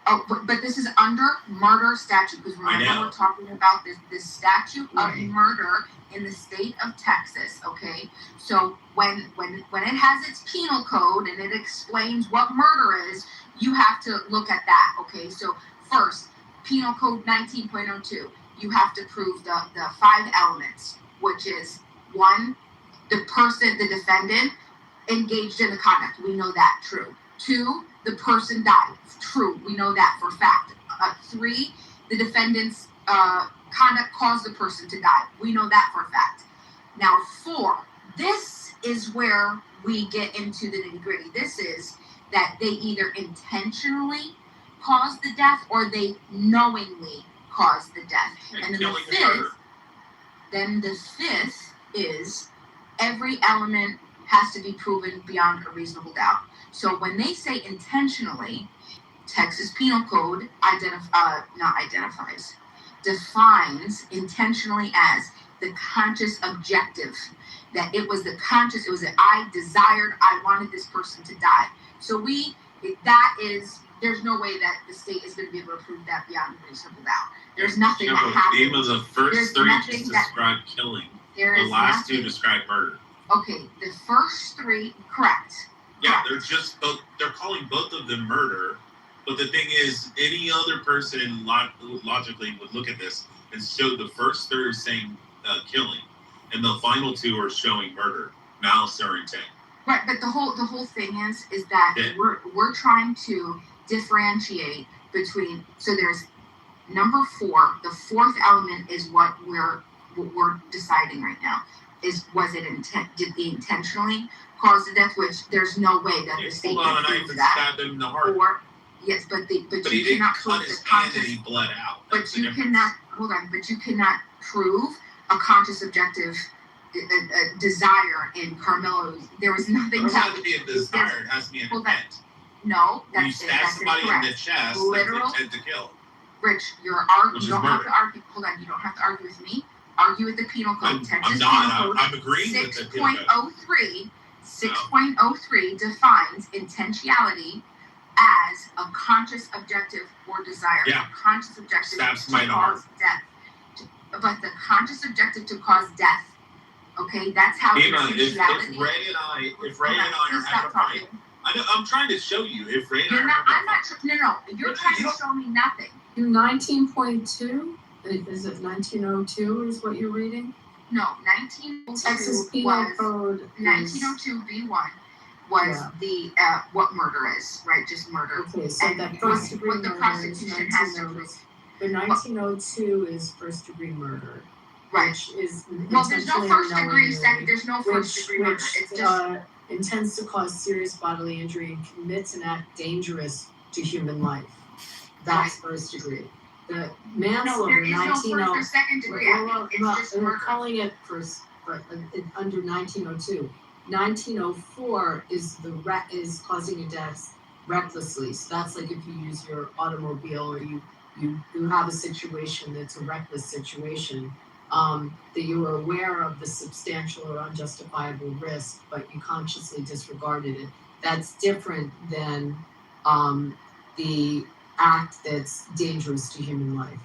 Oh, but this is under murder statute, because remember we're talking about this statute of murder in the state of Texas, okay? So when it has its penal code and it explains what murder is, you have to look at that, okay? So first, penal code 19.02, you have to prove the 5 elements, which is 1, the defendant engaged in the conduct. We know that, true. 2, the person died. True, we know that for fact. 3, the defendant's conduct caused the person to die. We know that for fact. Now 4, this is where we get into the nitty-gritty. This is that they either intentionally caused the death or they knowingly caused the death. And then the fifth is every element has to be proven beyond a reasonable doubt. So when they say intentionally, Texas Penal Code defines intentionally as the conscious objective, that it was that I wanted this person to die. So there's no way that the state is going to be able to prove that beyond a reasonable doubt. There's nothing that happens. Even the first 3 just describe killing. The last 2 describe murder. Okay, the first 3, correct. Yeah, they're calling both of them murder, but the thing is, any other person logically would look at this and show the first 3 saying killing, and the final 2 are showing murder, malice or intent. Right, but the whole thing is that we're trying to differentiate between, so there's number 4, the fourth element is what we're deciding right now. Was it did they intentionally cause the death, which there's no way that the state can prove that. Stabbed him in the heart. Or yes, but you he cannot didn't prove cut his the hand and conscious, he bled out. but you cannot but you cannot prove a conscious objective desire in Carmelo's. There was nothing. It doesn't have to be a desire. It has to be an intent. No, When you that's stab somebody in the chest, literal. that's intent to kill. Rich, you don't have to argue. Hold on, you don't have to argue with me. Argue with the penal code. I'm not. I'm agreeing with the penal code. 6.03 defines intentionality as a conscious objective or desire. Yeah. A conscious objective Stab somebody to in the heart. cause death. But the conscious objective to cause death. Okay, that's how Eva, intentionality. if Ray and I are having a fight, I'm trying to show you. If Ray and I You're are not. having I'm not. No. You're trying to show me nothing. 19.2, is it 1902 is what you're reading? No, 1902 Texas Penal was Code. 1902 B1 was the what murder is, right? Just murder. Okay, so And that first degree what the murder is prosecution has to 1902. prove. The 1902 is first degree murder. Right. Which is Well, there's no intentionally first or degree, knowingly, second. There's no first degree murder. It's just intends to cause serious bodily injury and commits an act dangerous to human life. That's first degree. The manslaughter, there is no first or second degree. It's just we're murder. calling it first, but under 1902. 1904 is is causing a death recklessly. So that's like if you use your automobile or you have a situation that's a reckless situation, that you are aware of the substantial or unjustifiable risk, but you consciously disregarded it. That's different than the act that's dangerous to human life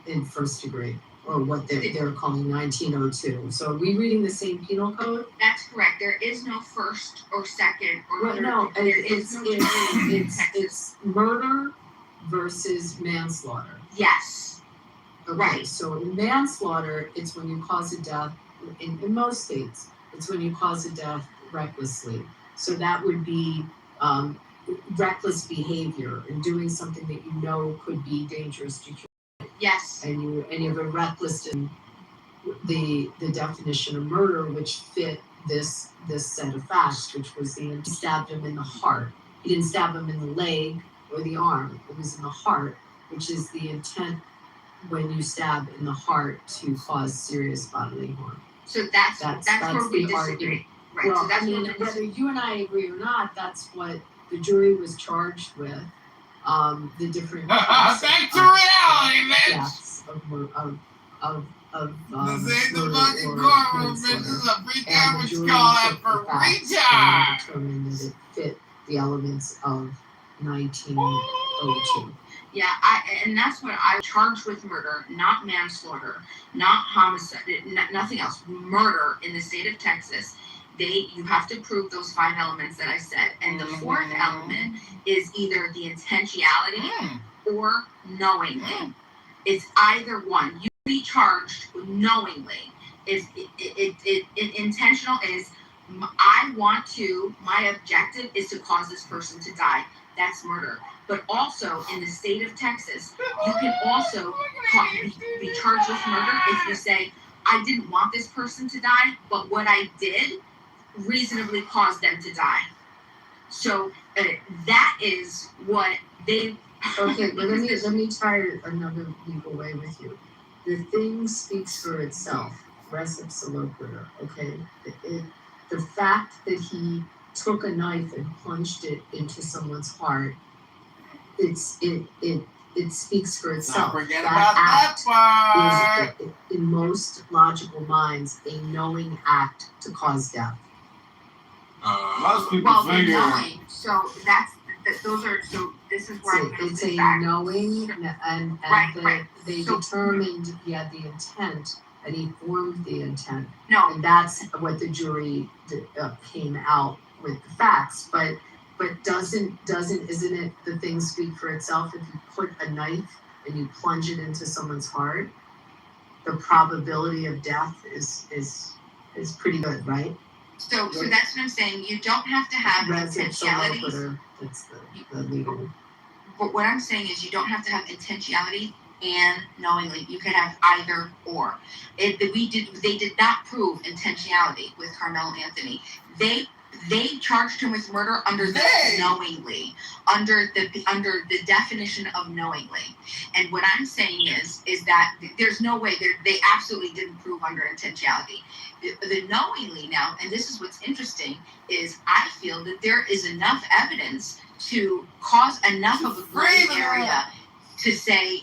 in first degree, or what they're calling 1902. So are we reading the same penal code? That's correct. There is no first or second or Well, third. no, It's murder versus manslaughter. yes. Okay, Right. so in manslaughter, it's when you cause a death, in most states, it's when you cause a death recklessly. So that would be reckless behavior and doing something that you know could be dangerous to you. Yes. And you have a reckless in the definition of murder, which fit this set of facts, which was he stabbed him in the heart. He didn't stab him in the leg or the arm. It was in the heart, which is the intent when you stab in the heart to cause serious bodily harm. So that's where we the disagree. argument. Right. Well, So that's I mean, where we whether you and I agree or not, that's what the jury was charged with. The different Back to reality, bitch. deaths of murder. This ain't the murder fucking or courtroom, bitch. This is a free time. What you call that for free time? Determined that it fit the elements of 1902. Yeah, and that's what I charged with murder, not manslaughter, not homicide, nothing else. Murder in the state of Texas. You have to prove those 5 elements that I said. And the fourth element is either the intentionality or knowingly. It's either one. You be charged knowingly. If intentional is my objective is to cause this person to die. That's murder. But also in the state of Texas, you can also be charged with murder if you say, I didn't want this person to die, but what I did reasonably caused them to die. So that is what they. Okay, but let me try another legal way with you. The thing speaks for itself. Res ipsa loquitur. Okay, the fact that he took a knife and plunged it into someone's heart, it speaks for itself. Forget that about act is, in most logical minds, a knowing act to cause death. Most people figure. Knowing, so this is where I'm going to It's sit a back. knowing, and Right. they determined the intent, and he formed the intent. No. And that's what the jury came out with the facts. But isn't it the thing speak for itself? If you put a knife and you plunge it into someone's heart, the probability of death is pretty good, right? So that's what I'm saying. You don't have to have intentionalities. That's the legal. But what I'm saying is you don't have to have intentionality and knowingly. You can have either or. They did not prove intentionality with Carmelo Anthony. They charged him with murder under the knowingly, under the definition of knowingly. And what I'm saying is that there's no way they absolutely didn't prove under intentionality. The knowingly now, and this is what's interesting, is I feel that there is enough evidence to cause enough of a gray area to say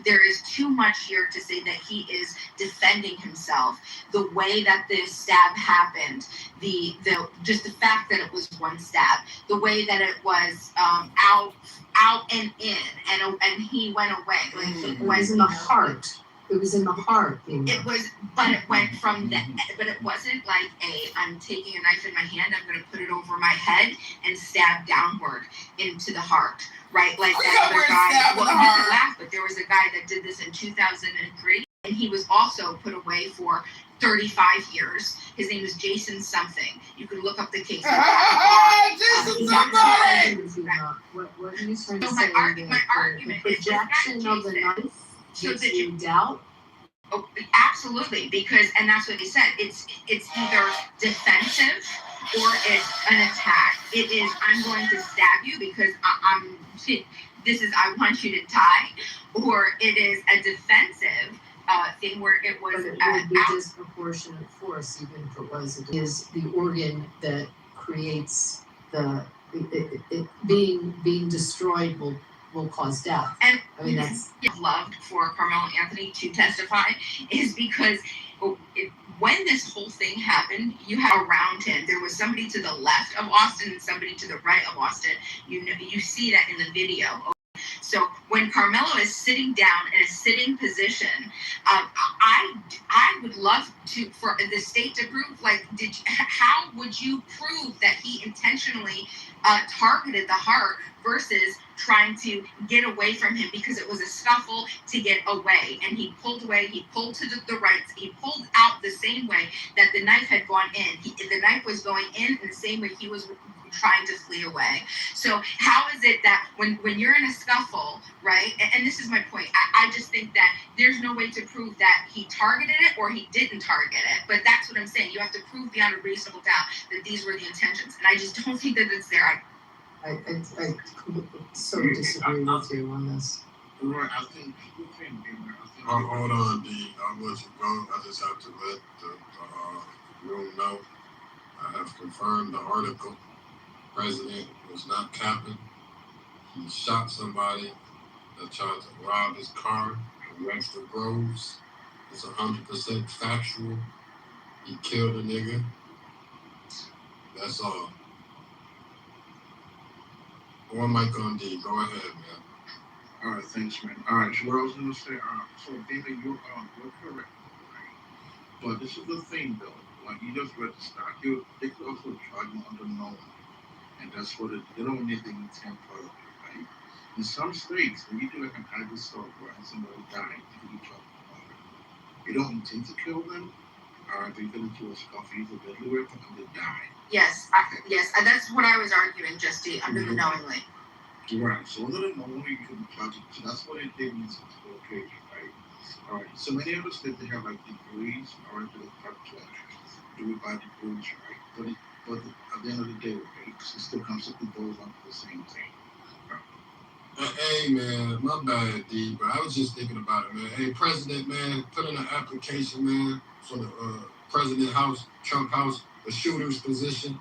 there is too much here to say that he is defending himself. The way that this stab happened, just the fact that it was one stab, the way that it was out and in, and he went away. Like it was in the heart. It was in the heart. It was, but it went from but it wasn't like I'm taking a knife in my hand, I'm going to put it over my head and stab downward into the heart, right? Like that other guy. Well, you can laugh, but there was a guy that did this in 2003, and he was also put away for 35 years. His name is Jason something. You can look up the case. Jason something. What are you trying to say? My argument is projection of the knife. So that you doubt? Oh, absolutely, and that's what he said. It's either defensive or it's an attack. It is I'm going to stab you because I want you to die, or it is a defensive thing where it was. But it would be disproportionate force, even if it was. It is the organ that creates it being destroyed will cause death. And I mean, that's loved for Carmelo Anthony to testify is because when this whole thing happened, you had around him, there was somebody to the left of Austin and somebody to the right of Austin. You see that in the video. So when Carmelo is sitting down in a sitting position, I would love for the state to prove, like, how would you prove that he intentionally targeted the heart versus trying to get away from him because it was a scuffle to get away, and he pulled away, he pulled to the right, he pulled out the same way that the knife had gone in. The knife was going in the same way he was trying to flee away. So how is it that when you're in a scuffle, right, and this is my point, I just think that there's no way to prove that he targeted it or he didn't target it, but that's what I'm saying. You have to prove beyond a reasonable doubt that these were the intentions, and I just don't think that it's there. I so disagree with you on this. Right, I think people can be there. Hold on, D. I'll let you go. I just have to let the room know. I have confirmed the article. President was not capping. He shot somebody that tried to rob his car in Webster Groves. It's 100% factual. He killed a nigga. That's all. One mic on D. Go ahead, man. All right, thanks, man. All right, so what I was going to say, so David, you're correct, right? But this is the thing, though. Like you just read the stock, they could also charge you under knowing, and that's what they don't need the intent part of it, right? In some states, when you do like an aggravated assault where somebody died, you can be charged with murder. You don't intend to kill them. All right, they get into a scuffle, use a deadly weapon, and they die. Yes, that's what I was arguing, just under the knowingly. Right, so under the knowingly, you can be charged. So that's what it did in this particular occasion, right? All right, so many other states, they have like degrees, all right, to the part to do it by degrees, right? But at the end of the day, right, it still comes up and goes on to the same thing. Hey, man, my bad, D, but I was just thinking about it, man. Hey, President, man, put in an application, man, for the President House, Trump House, the shooter's position.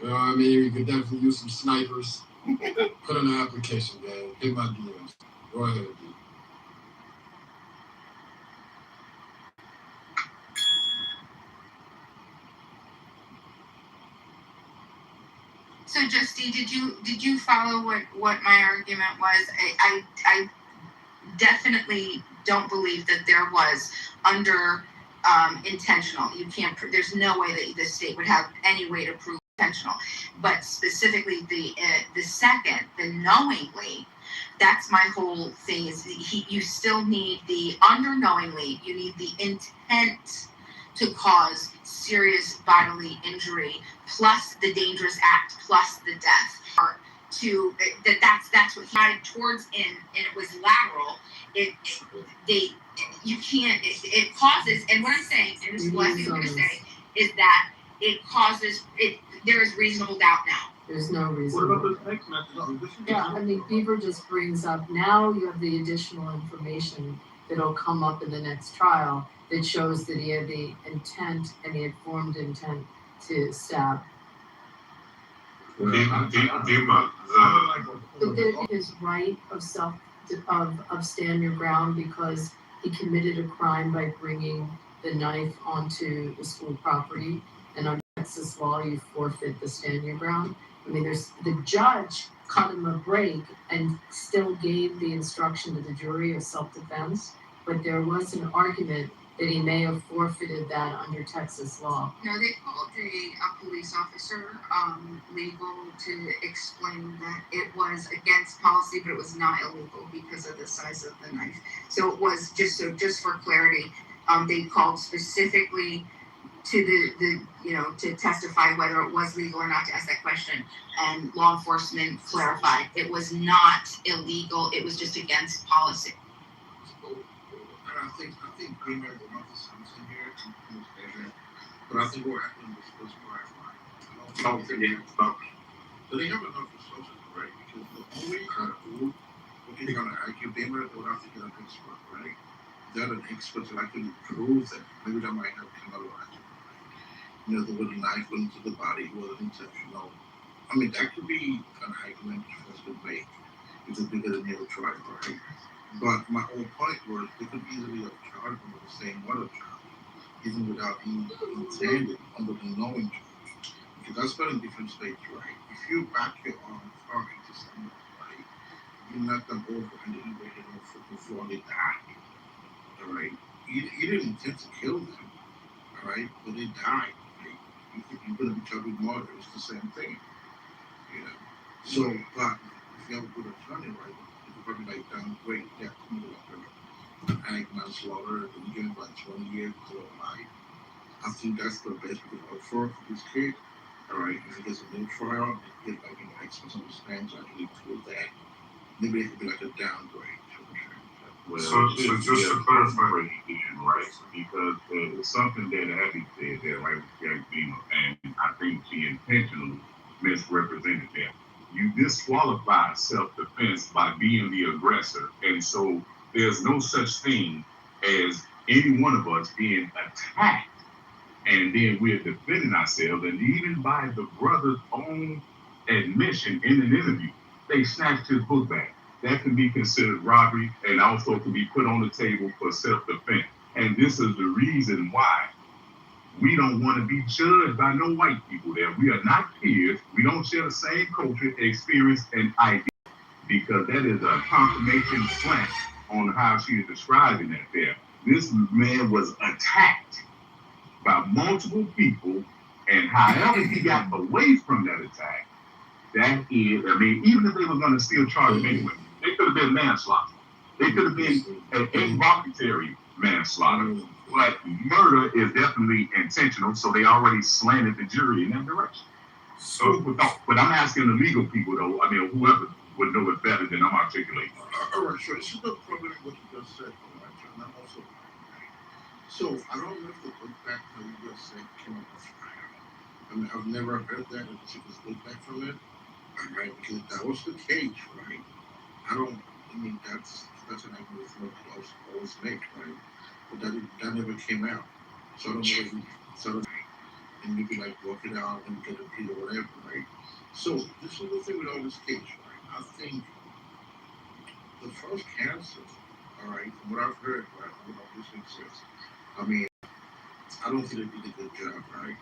You know what I mean? We could definitely use some snipers. Put in an application, man. Hit my DMs. Go ahead, D. So, Justy, did you follow what my argument was? I definitely don't believe that there was under intentional. You can't. There's no way that the state would have any way to prove intentional. But specifically, the second, the knowingly, that's my whole thing. Is you still need the under knowingly. You need the intent to cause serious bodily injury, plus the dangerous act, plus the death. Or to that's what he died towards, and it was lateral. You can't. It causes. And what I'm saying, and this is the last thing I'm going to say, is that it causes it. There is reasonable doubt now. There's no reason. What about this text message? Yeah, I mean, Beaver just brings up, now you have the additional information that'll come up in the next trial that shows that he had the intent and he had formed intent to stab. But But there is right of stand your ground because he committed a crime by bringing the knife onto the school property, and under Texas law, you forfeit the stand your ground. I mean, the judge cut him a break and still gave the instruction to the jury of self-defense, but there was an argument that he may have forfeited that under Texas law. No, they called a police officer, legal, to explain that it was against policy, but it was not illegal because of the size of the knife. So it was just for clarity, they called specifically to to testify whether it was legal or not, to ask that question, and law enforcement clarified it was not illegal, it was just against policy. And I think we may go on to something here, but I think what happened was right. So they have enough resources, right? Because the only kind of rule, if you're gonna argue Beamer, they would have to get an expert, right? They're an expert to actually prove that. Maybe that might have come out of the wooden knife went into the body, it wasn't intentional. I mean, that could be an argument that's been made. It's a bigger than the trial, right? But my whole point was they could easily have charged him with the same murder charge, even without being intended under the knowing charge. Because that's spelled in different states, right? If you back your arm far into someone, right, you knock them over and then you break it off before they die. All right? You didn't intend to kill them, all right? But they died. You're going to be charged with murder. It's the same thing, So, but if you have a good attorney, right, you could probably downgrade that to like an ag manslaughter, and you give him like 20 years to life. I think that's the best we can offer for this kid. All right, if he gets a new trial, get like experts on the stand to actually prove that. Maybe it could be like a downgrade. Well, so just to clarify, right? Because it's something that Abby said there, right, with Gary Beamer, and I think she intentionally misrepresented that. You disqualify self-defense by being the aggressor, and so there's no such thing as any one of us being attacked, and then we're defending ourselves, and even by the brother's own admission in an interview, they snatched his book back. That can be considered robbery and also can be put on the table for self-defense. And this is the reason why we don't want to be judged by no white people there. We are not peers. We don't share the same culture, experience, and idea, because that is a confirmation slant on how she is describing that there. This man was attacked by multiple people, and however he got away from that attack, that is, I mean, even if they were going to still charge him anyway, they could have been manslaughter. They could have been an involuntary manslaughter. But murder is definitely intentional, so they already slanted the jury in that direction. So, but I'm asking the legal people, though, I mean, whoever would know it better than I'm articulating. All right, sure. This is the problem with what you just said, and I'm also. So, I don't know if the look back that you just said came up with fire. I mean, I've never heard that, and she just look back from it. All right, because that was the case, right? I mean, that's an argument that always make, right? But that never came out. So I don't know if you sort of, and you can like work it out and get a plea or whatever, right? So this is the thing with all this case, right? I think the first counsel, all right, from what I've heard, right, from what this exists, I mean, I don't think they did a good job, right?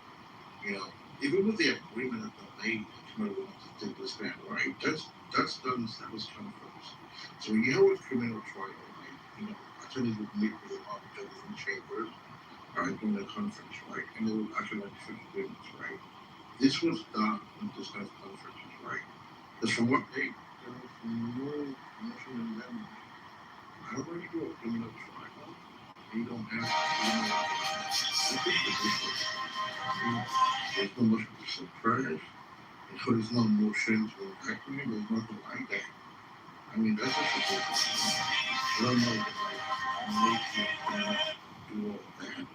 Even with the agreement that they wanted to take this stand, right? That was coming first. So when you have a criminal trial, right, attorneys would meet with a lot of different chambers, right, during the conference, right? And they would actually like different agreements, right? This was done in this kind of conferences, right? Because from what there was no mention in them. However you do a criminal trial, you don't have There's no much to suppress. So there's no emotions or equity. There's nothing like that. I mean, that's just a good thing. I don't know what makes you do all that.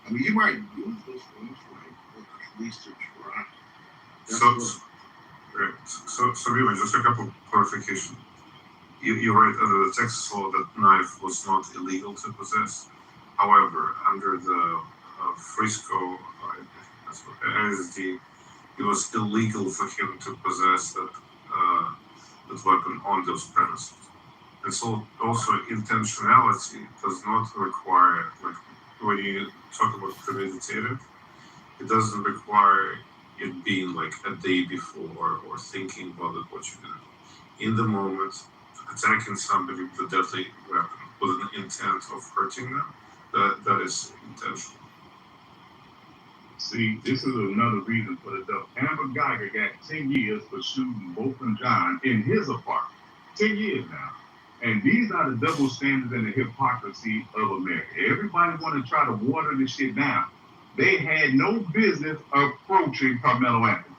I mean, you might use those things like at least to try. So really, just a couple of clarification. You're right, under the Texas law, that knife was not illegal to possess. However, under the Frisco ISD, it was illegal for him to possess that weapon on those premises. And so also intentionality does not require, like when you talk about premeditative, it doesn't require it being like a day before or thinking about it, what you're gonna do. In the moment, attacking somebody with a deadly weapon with an intent of hurting them, that is intentional. See, this is another reason for the double. Amber Geiger got 10 years for shooting both and John in his apartment. 10 years now. And these are the double standards and the hypocrisy of America. Everybody want to try to water this shit down. They had no business approaching Carmelo Anthony.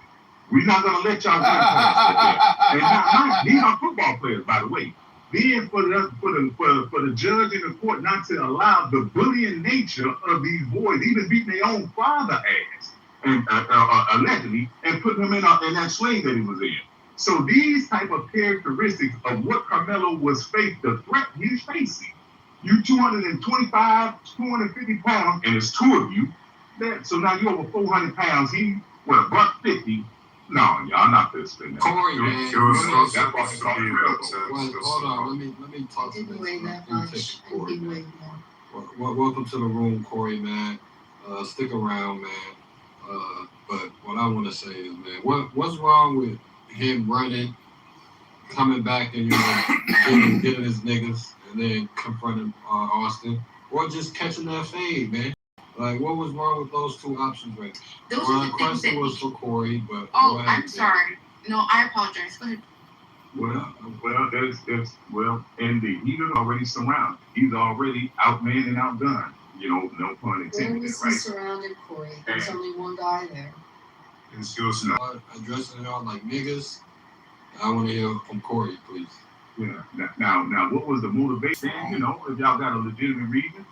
We're not going to let y'all get past that. And now, these are football players, by the way. Then for the judge in the court not to allow the bullying nature of these boys, even beating their own father ass, and allegedly, and putting him in that sling that he was in. So these type of characteristics of what Carmelo was the threat he's facing. You 225, 250 pounds, and it's two of you. So now you're over 400 pounds. He, $150. No, y'all not this thing. Corey, man. Hold on, let me talk to this. Welcome to the room, Corey, man. Stick around, man. But what I want to say is, man, what's wrong with him running, coming back and getting his niggas, and then confronting Austin, or just catching that fade, man? Like, what was wrong with those two options, right? Those are the things that was for Corey, but I'm sorry. No, I apologize. Go ahead. And he's already surrounded. He's already outmanned and outdone. No pun intended. Where was he surrounded, Corey? There's only one guy there. And she was not addressing y'all like niggas. I want to hear from Corey, please. Yeah. Now, what was the motivation? If y'all got a legitimate reason,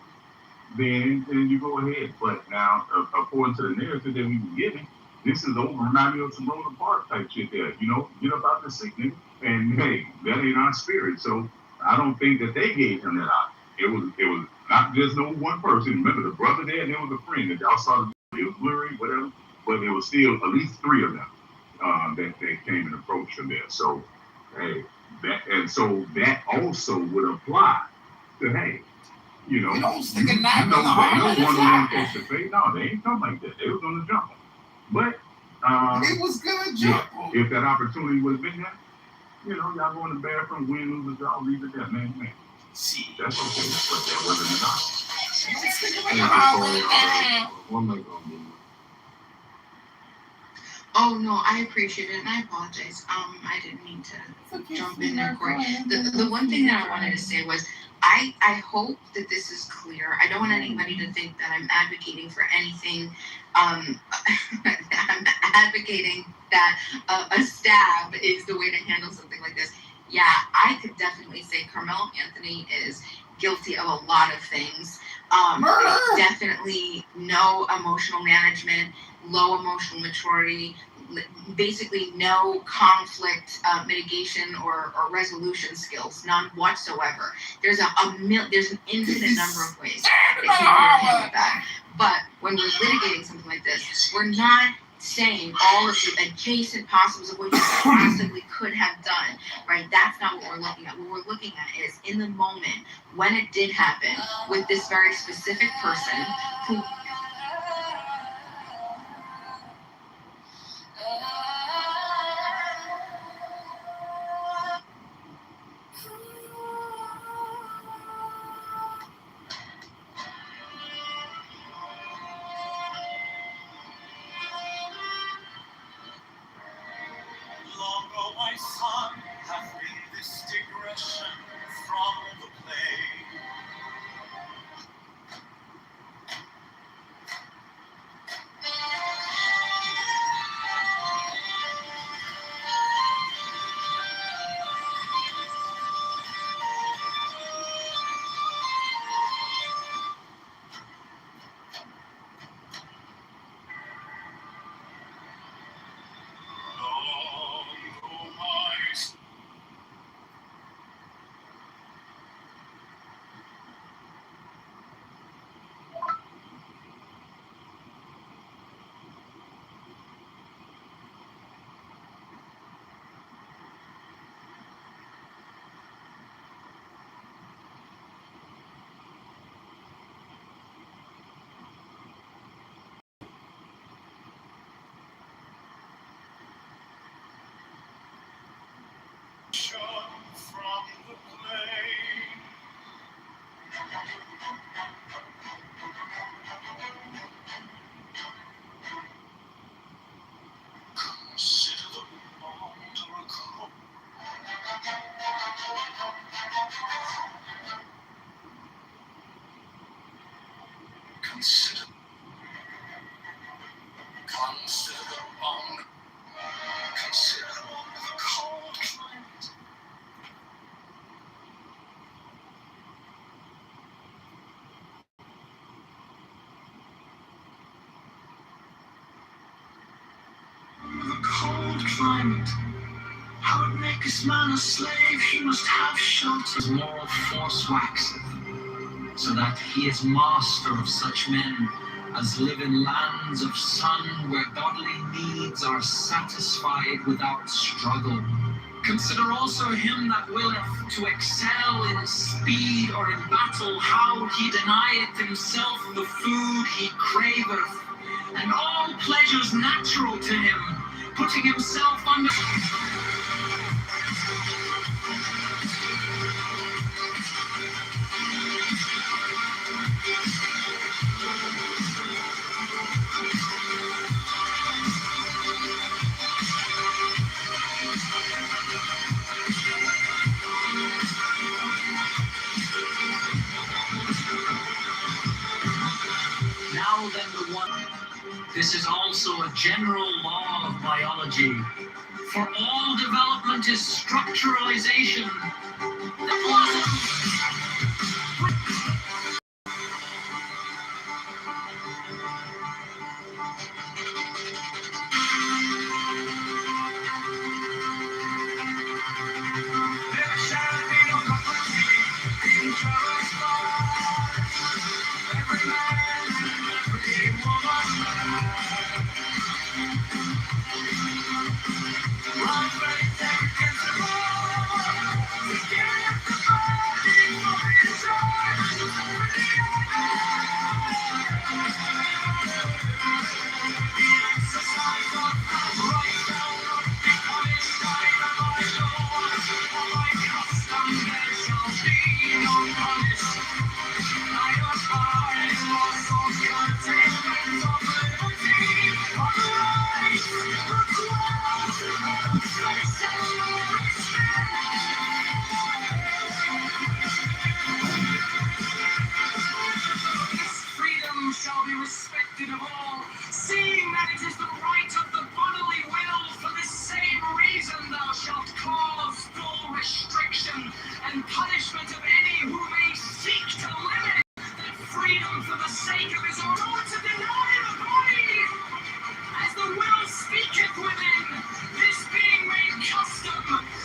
then you go ahead. But now, according to the narrative that we were given, this is over 90 of some Rosa Parks type shit there. Get up out the sick nigga. And hey, that ain't our spirit. So I don't think that they gave him that out. It was not just no one person. Remember the brother there, and there was a friend that y'all saw. It was blurry, whatever. But there was still at least three of them that came and approached him there. So hey, that also would apply to you don't stick a knife in the heart. They don't want to face to face. No, they ain't come like that. They was gonna jump him. But it was gonna jump him. If that opportunity would have been there, y'all go in the bathroom, win, lose, y'all leave it there, man. See, that's okay. But that wasn't enough. Oh no, I appreciate it and I apologize. I didn't mean to jump in there, Corey. The one thing that I wanted to say was I hope that this is clear. I don't want anybody to think that I'm advocating for anything. I'm advocating that a stab is the way to handle something like this. Yeah, I could definitely say Carmelo Anthony is guilty of a lot of things. Definitely no emotional management, low emotional maturity, basically no conflict mitigation or resolution skills, none whatsoever. There's there's an infinite number of ways that he could have handled that. But when we're litigating something like this, we're not saying all of the adjacent possibles of what he possibly could have done, right? That's not what we're looking at. What we're looking at is in the moment when it did happen with this very specific person who my son hath been this digression from the play. From the plain. Consider the bond or a crook. Consider the bond. Consider the cold climate. The cold climate. How it makes man a slave, he must have shelter. His moral force waxeth, so that he is master of such men as live in lands of sun, where bodily needs are satisfied without struggle. Consider also him that willeth to excel in speed or in battle, how he denieth himself the food he craveth, and all pleasures natural to him, putting himself under. Now then the one. This is also a general law of biology. For all development is structuralization. There shall be no company in every man and every woman. Right, right, against the wall. Together, fighting for each the exercise of right shall not be punished by the Bible. By custom there shall be no punish. Neither by loss or containment of liberty, of life, of love, they shall not respect. Freedom shall be respected of all, seeing that it is the right of the bodily will. For this same reason thou shalt cause full restriction and punishment of any who may seek to limit that freedom for the sake of his own, or to deny the body, as the will speaketh within, this being made custom,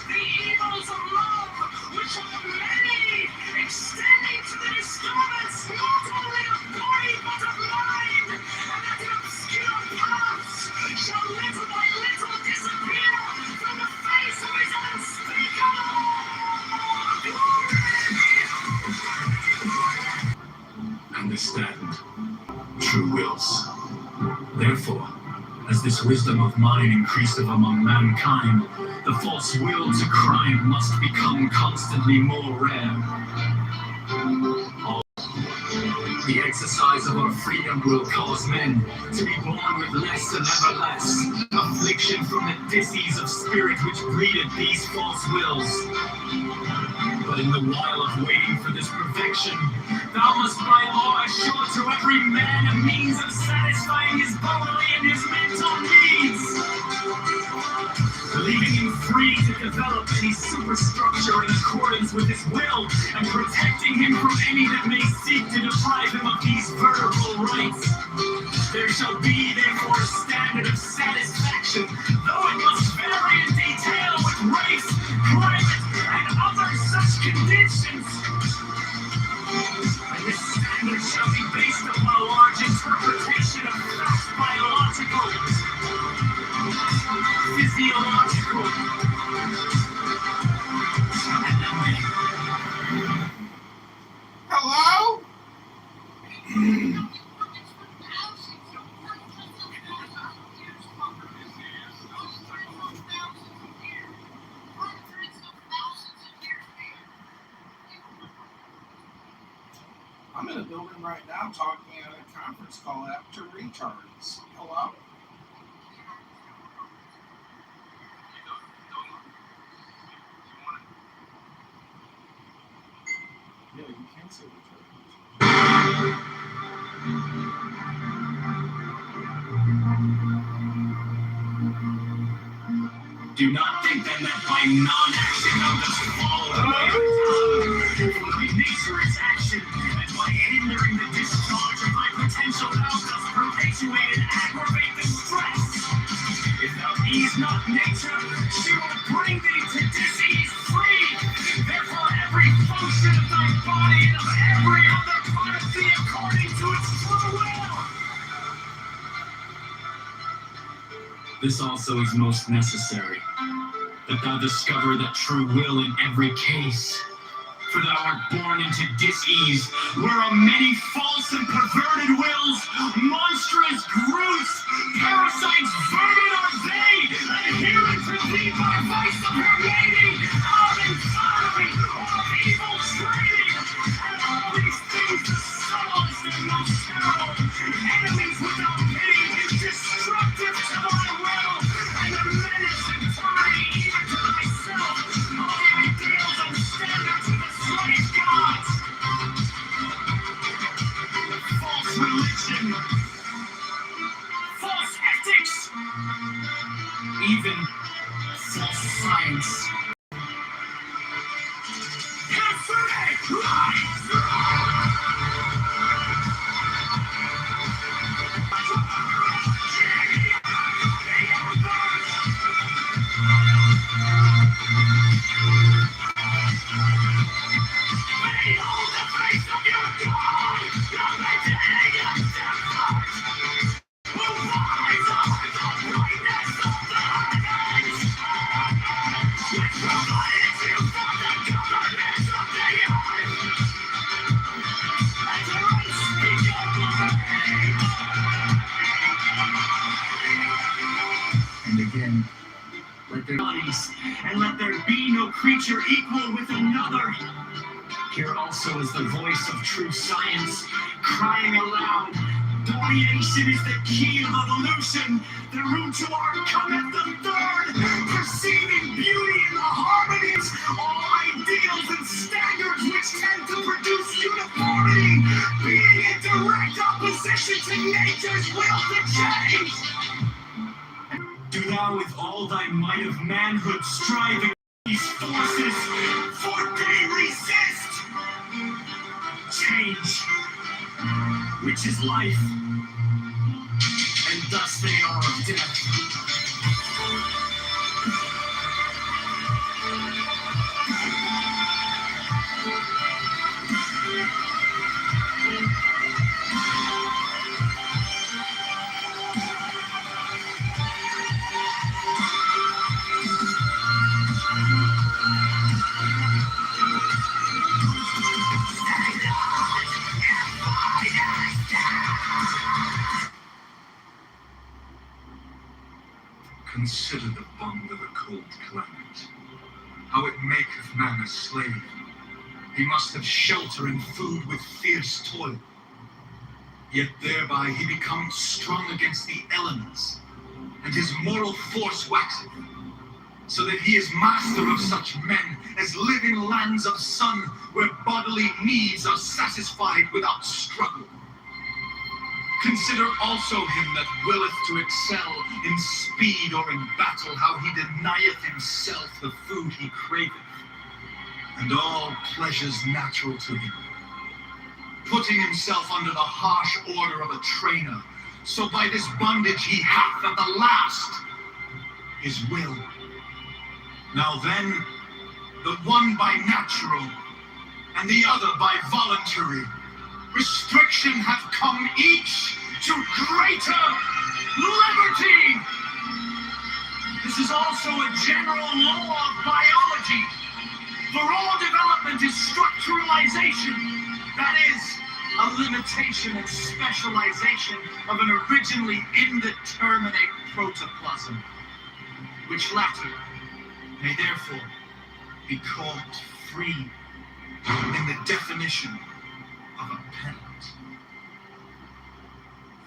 the evils of love, which are many, extending to the disturbance not only of body but of mind, and that in obscure paths shall little by little disappear from the face of his unspeakable glory. Understand true wills. Therefore, as this wisdom of mine increaseth among mankind, the false will to crime must become constantly more rare. The exercise of our freedom will cause men to be born with less and ever less affliction from the disease of spirit which breedeth these false wills. But in the while of waiting for this perfection, thou must by law assure to every man a means of satisfying his bodily and his mental needs, leaving him free to develop any superstructure in accordance with his will, and protecting him from any that may seek to deprive him of these vertical rights. There shall be therefore a standard of satisfaction, though it must vary in detail with race, climate, and other such conditions. And this standard shall be based upon a large interpretation of facts, biological, physiological, hello? I'm in a building right now talking at a conference call app to retards. Hello? Yeah, you can say retards. Do not think then that by non-action I'll just fall away. By nature is action, and by hindering the discharge of my potential thou dost perpetuate and aggravate the stress. If thou ease not nature, she will bring thee to disease free. Therefore every function of thy body and of every other part of thee according to its true will. This also is most necessary, that thou discover the true will in every case. For thou art born into dis-ease, whereof many false and perverted wills, monstrous groots, parasites, vermin are they, adherent to thee by vice of her lady, of infirmity, or of evil training, and all these things the subtlest and most terrible, enemies without pity, destructive to thy will, and a menace and tyranny even to thyself, all the ideals and standards of the slave gods. False religion, false ethics, even false science. Yesterday, behold the face of your God, the identity of death, who lies on the brightness of the heavens, which provides you for the government of the earth, and your unspeakable name. And again, Let their bodies, and let there be no creature equal with another. Here also is the voice of true science, crying aloud. Delineation is the key of evolution. The root to art cometh the third, perceiving beauty in the harmonies, all ideals and standards which tend to produce uniformity, being in direct opposition to nature's will to change. Do thou with all thy might of manhood strive against these forces, for they resist change, which is life, and thus they are of death. Consider the bond of a cold climate, how it maketh man a slave. He must have shelter and food with fierce toil, yet thereby he becomes strong against the elements, and his moral force waxeth, so that he is master of such men as live in lands of sun, where bodily needs are satisfied without struggle. Consider also him that willeth to excel in speed or in battle, how he denieth himself the food he craveth, and all pleasures natural to him, putting himself under the harsh order of a trainer, so by this bondage he hath at the last his will. Now then, the one by natural, and the other by voluntary, restriction hath come each to greater liberty. This is also a general law of biology, for all development is structuralization, that is, a limitation and specialization of an originally indeterminate protoplasm, which latter may therefore be called free in the definition of a independent.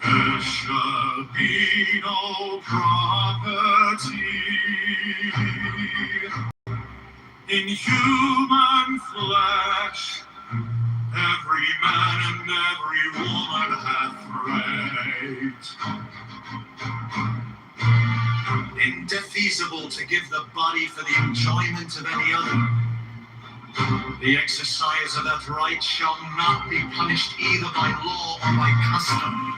There shall be no property in human flesh. Every man and every woman hath right. Indefeasible to give the body for the enjoyment of any other. The exercise of that right shall not be punished either by law or by custom.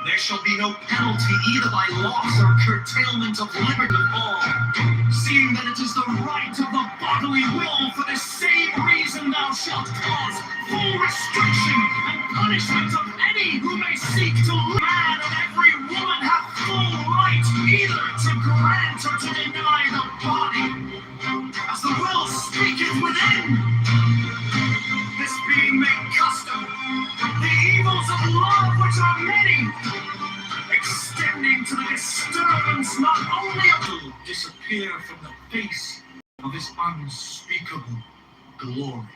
There shall be no penalty either by loss or curtailment of liberty of all, seeing that it is the right of the bodily will. For the same reason thou shalt cause full restriction and punishment of any who may seek to man, and every woman hath full right either to grant or to deny the body, as the will speaketh within. This being made custom, the evils of love which are many, extending to the disturbance not only of will disappear from the face of his unspeakable glory.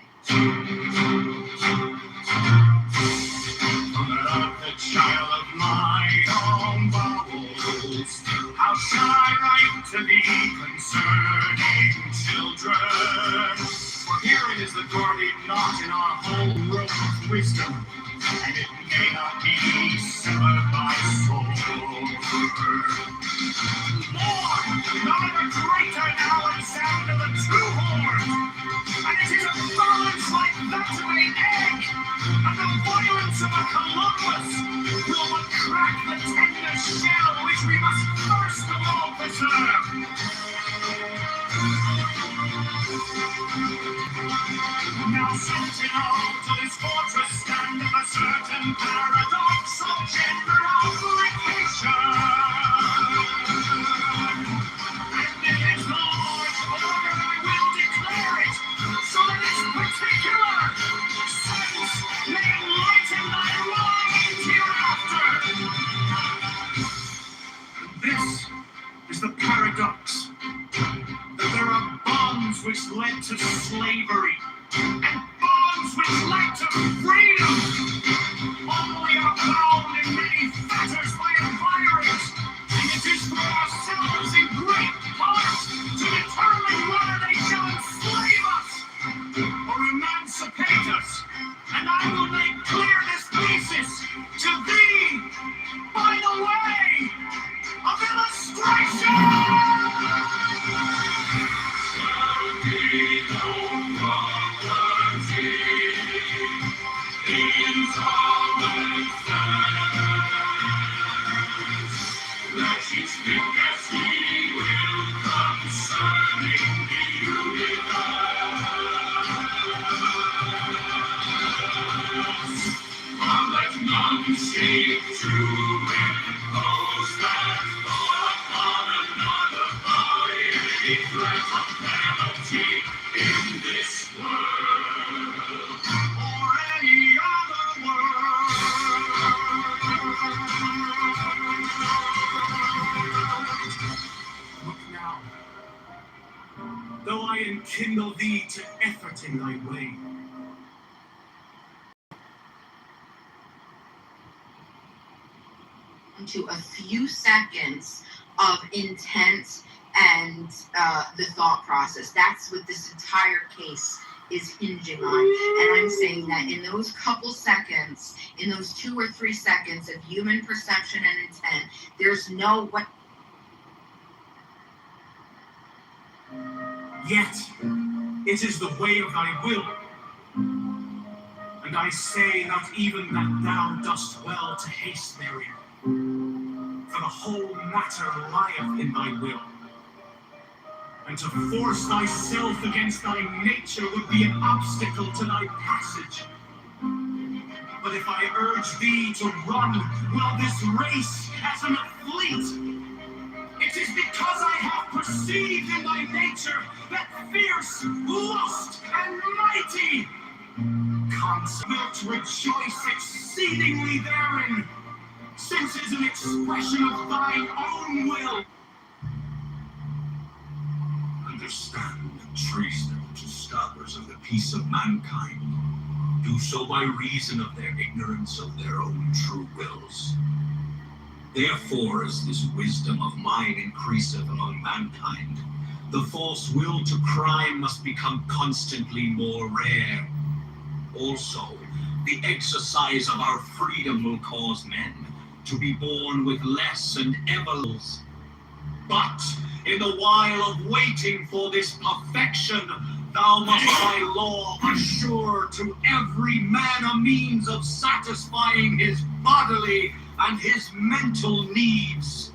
The child of mine own bowels, how shall I write to thee concerning children? For herein is the guardian knot in our whole rope of wisdom, and it may not be severed by sword. Lord, none of a greater now than sound of the true horn, and it is a violence like that of an egg, and the violence of a Columbus will but crack the tender shell which we must first of all preserve. Now sentinel to this fortress standeth a certain paradox of gender application, and in his Lord's order I will declare it, so that this particular sense may enlighten thy mind hereafter. This is the paradox, that there are bonds which led to slavery, and bonds which led to freedom. Only are bound in many fetters by environs, and it is for ourselves in great part to determine whether they shall enslave us or emancipate us. And I will make clear this thesis to thee by the way of illustration. Let each think as he will concerning the universe. But let none seek to impose that thought upon another by any threat of penalty in this world or any other world. Look now, though I enkindle thee to effort in thy way, to a few seconds of intent and the thought process. That's what this entire case is hinging on. And I'm saying that in those couple seconds, in those 2 or 3 seconds of human perception and intent, there's no what. Yet it is the way of thy will. And I say not even that thou dost well to haste therein, for the whole matter lieth in thy will. And to force thyself against thy nature would be an obstacle to thy passage. But if I urge thee to run, well, this race as an athlete, it is because I have perceived in thy nature that fierce, lust, and mighty wilt rejoice exceedingly therein, since it is an expression of thine own will. Understand the treason to stoppers of the peace of mankind, do so by reason of their ignorance of their own true wills. Therefore, as this wisdom of mine increaseth among mankind, the false will to crime must become constantly more rare. Also, the exercise of our freedom will cause men to be born with less and ever less. But in the while of waiting for this perfection, thou must by law assure to every man a means of satisfying his bodily and his mental needs,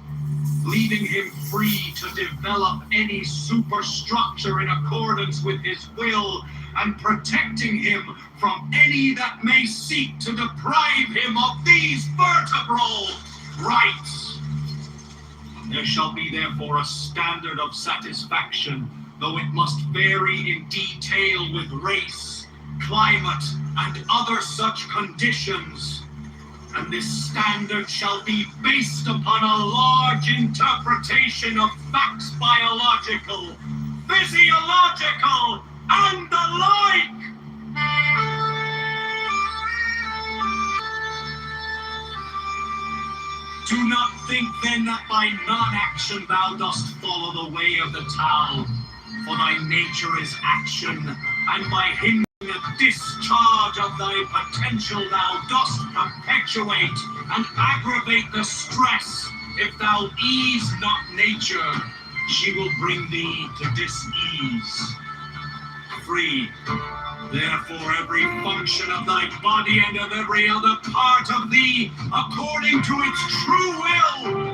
leaving him free to develop any superstructure in accordance with his will, and protecting him from any that may seek to deprive him of these vertebral rights. There shall be therefore a standard of satisfaction, though it must vary in detail with race, climate, and other such conditions. And this standard shall be based upon a large interpretation of facts biological, physiological, and the like. Do not think then that by non-action thou dost follow the way of the towel, for thy nature is action, and by hindering the discharge of thy potential thou dost perpetuate and aggravate the stress. If thou ease not nature, she will bring thee to dis-ease. Free. Therefore, every function of thy body and of every other part of thee, according to its true will.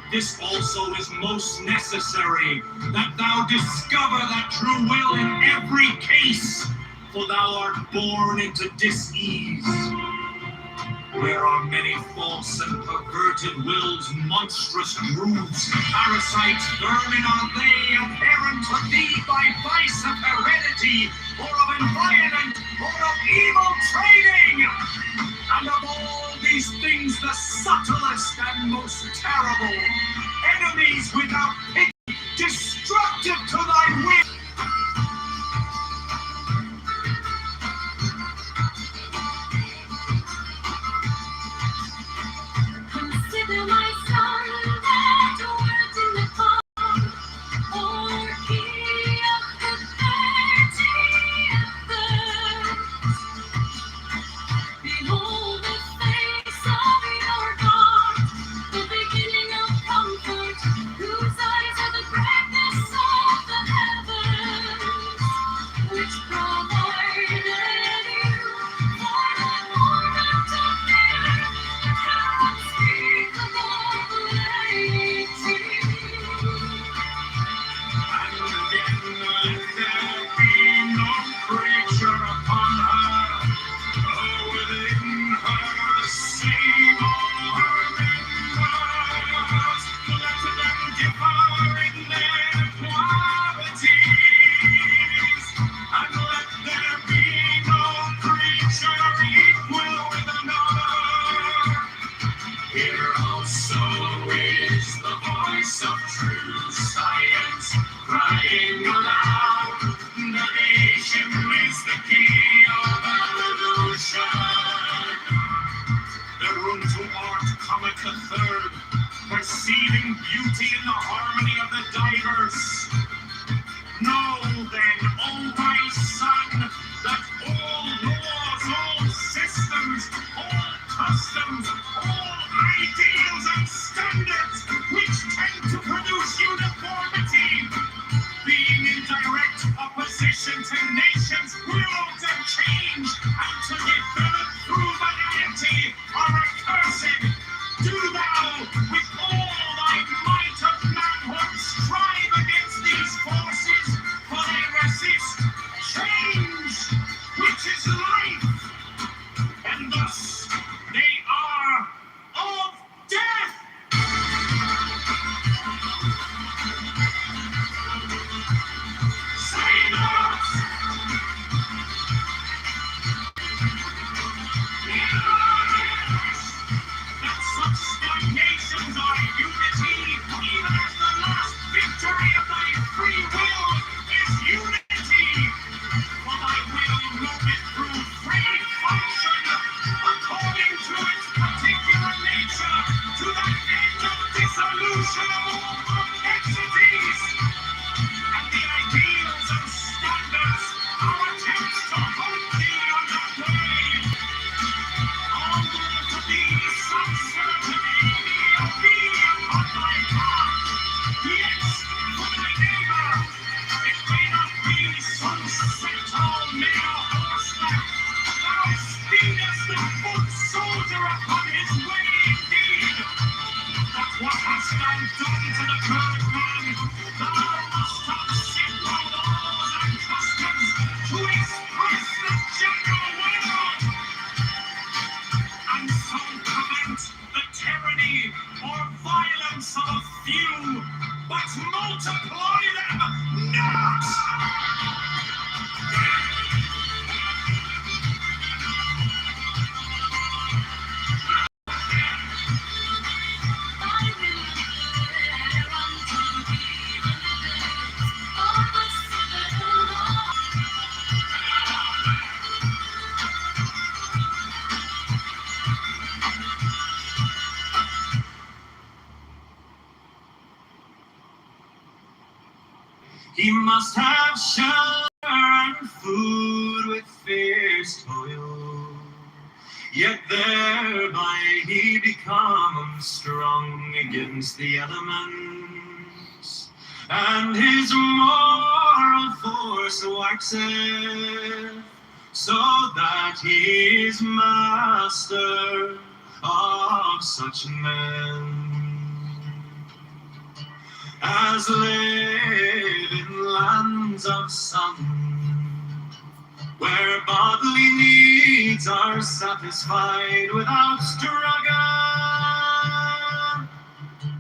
This also is most necessary, that thou discover that true will in every case, for thou art born into dis-ease. Where are many false and perverted wills, monstrous grooves, parasites, vermin are they, adherent to thee by vice of heredity, or of environment, or of evil training. And of all these things the subtlest and most terrible, enemies without pity, destructive to thy will. Consider my son that word in the palm, or key of the 30th. Behold the face of your God, the beginning of comfort, whose eyes are the brightness of the heavens, which provided you for the ornament of the earth, how unspeakable plenty. And again, let there be no creature upon her, within her save all her members. Let them differ in their qualities, and let there be no creature equal with another. Here also is the voice of true science, crying aloud, negation is the key of evolution. The room to art cometh the third, perceiving beauty in the harmony of the diverse. Know then, O my son, that all laws, all systems, all customs, all ideals and standards which tend to produce uniformity, being in direct opposition to nations' wills and change, and to develop through variety, are accursed. Do thou, with all thy might of manhood, strive against these forces, for they resist change, which is life, and thus they are of death. Say not He must have shelter and food with fierce toil, yet thereby he becomes strong against the elements, and his moral force waxeth, so that he is master of such men as live in lands of sun, where bodily needs are satisfied without struggle.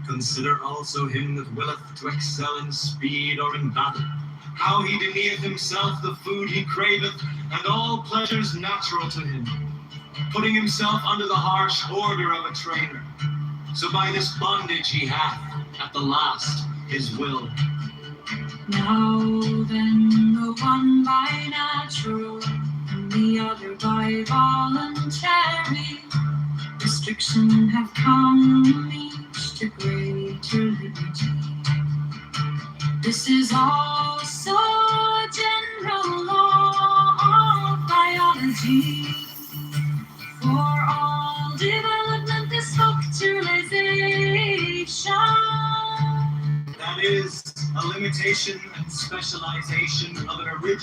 Consider also him that willeth to excel in speed or in battle, how he denieth himself the food he craveth, and all pleasures natural to him, putting himself under the harsh order of a trainer. So by this bondage he hath, at the last, his will. Now then, the one by natural, and the other by voluntary restriction have come each to greater liberty. This is also a general law of biology. For all development is factorization. That is a limitation and specialization of an original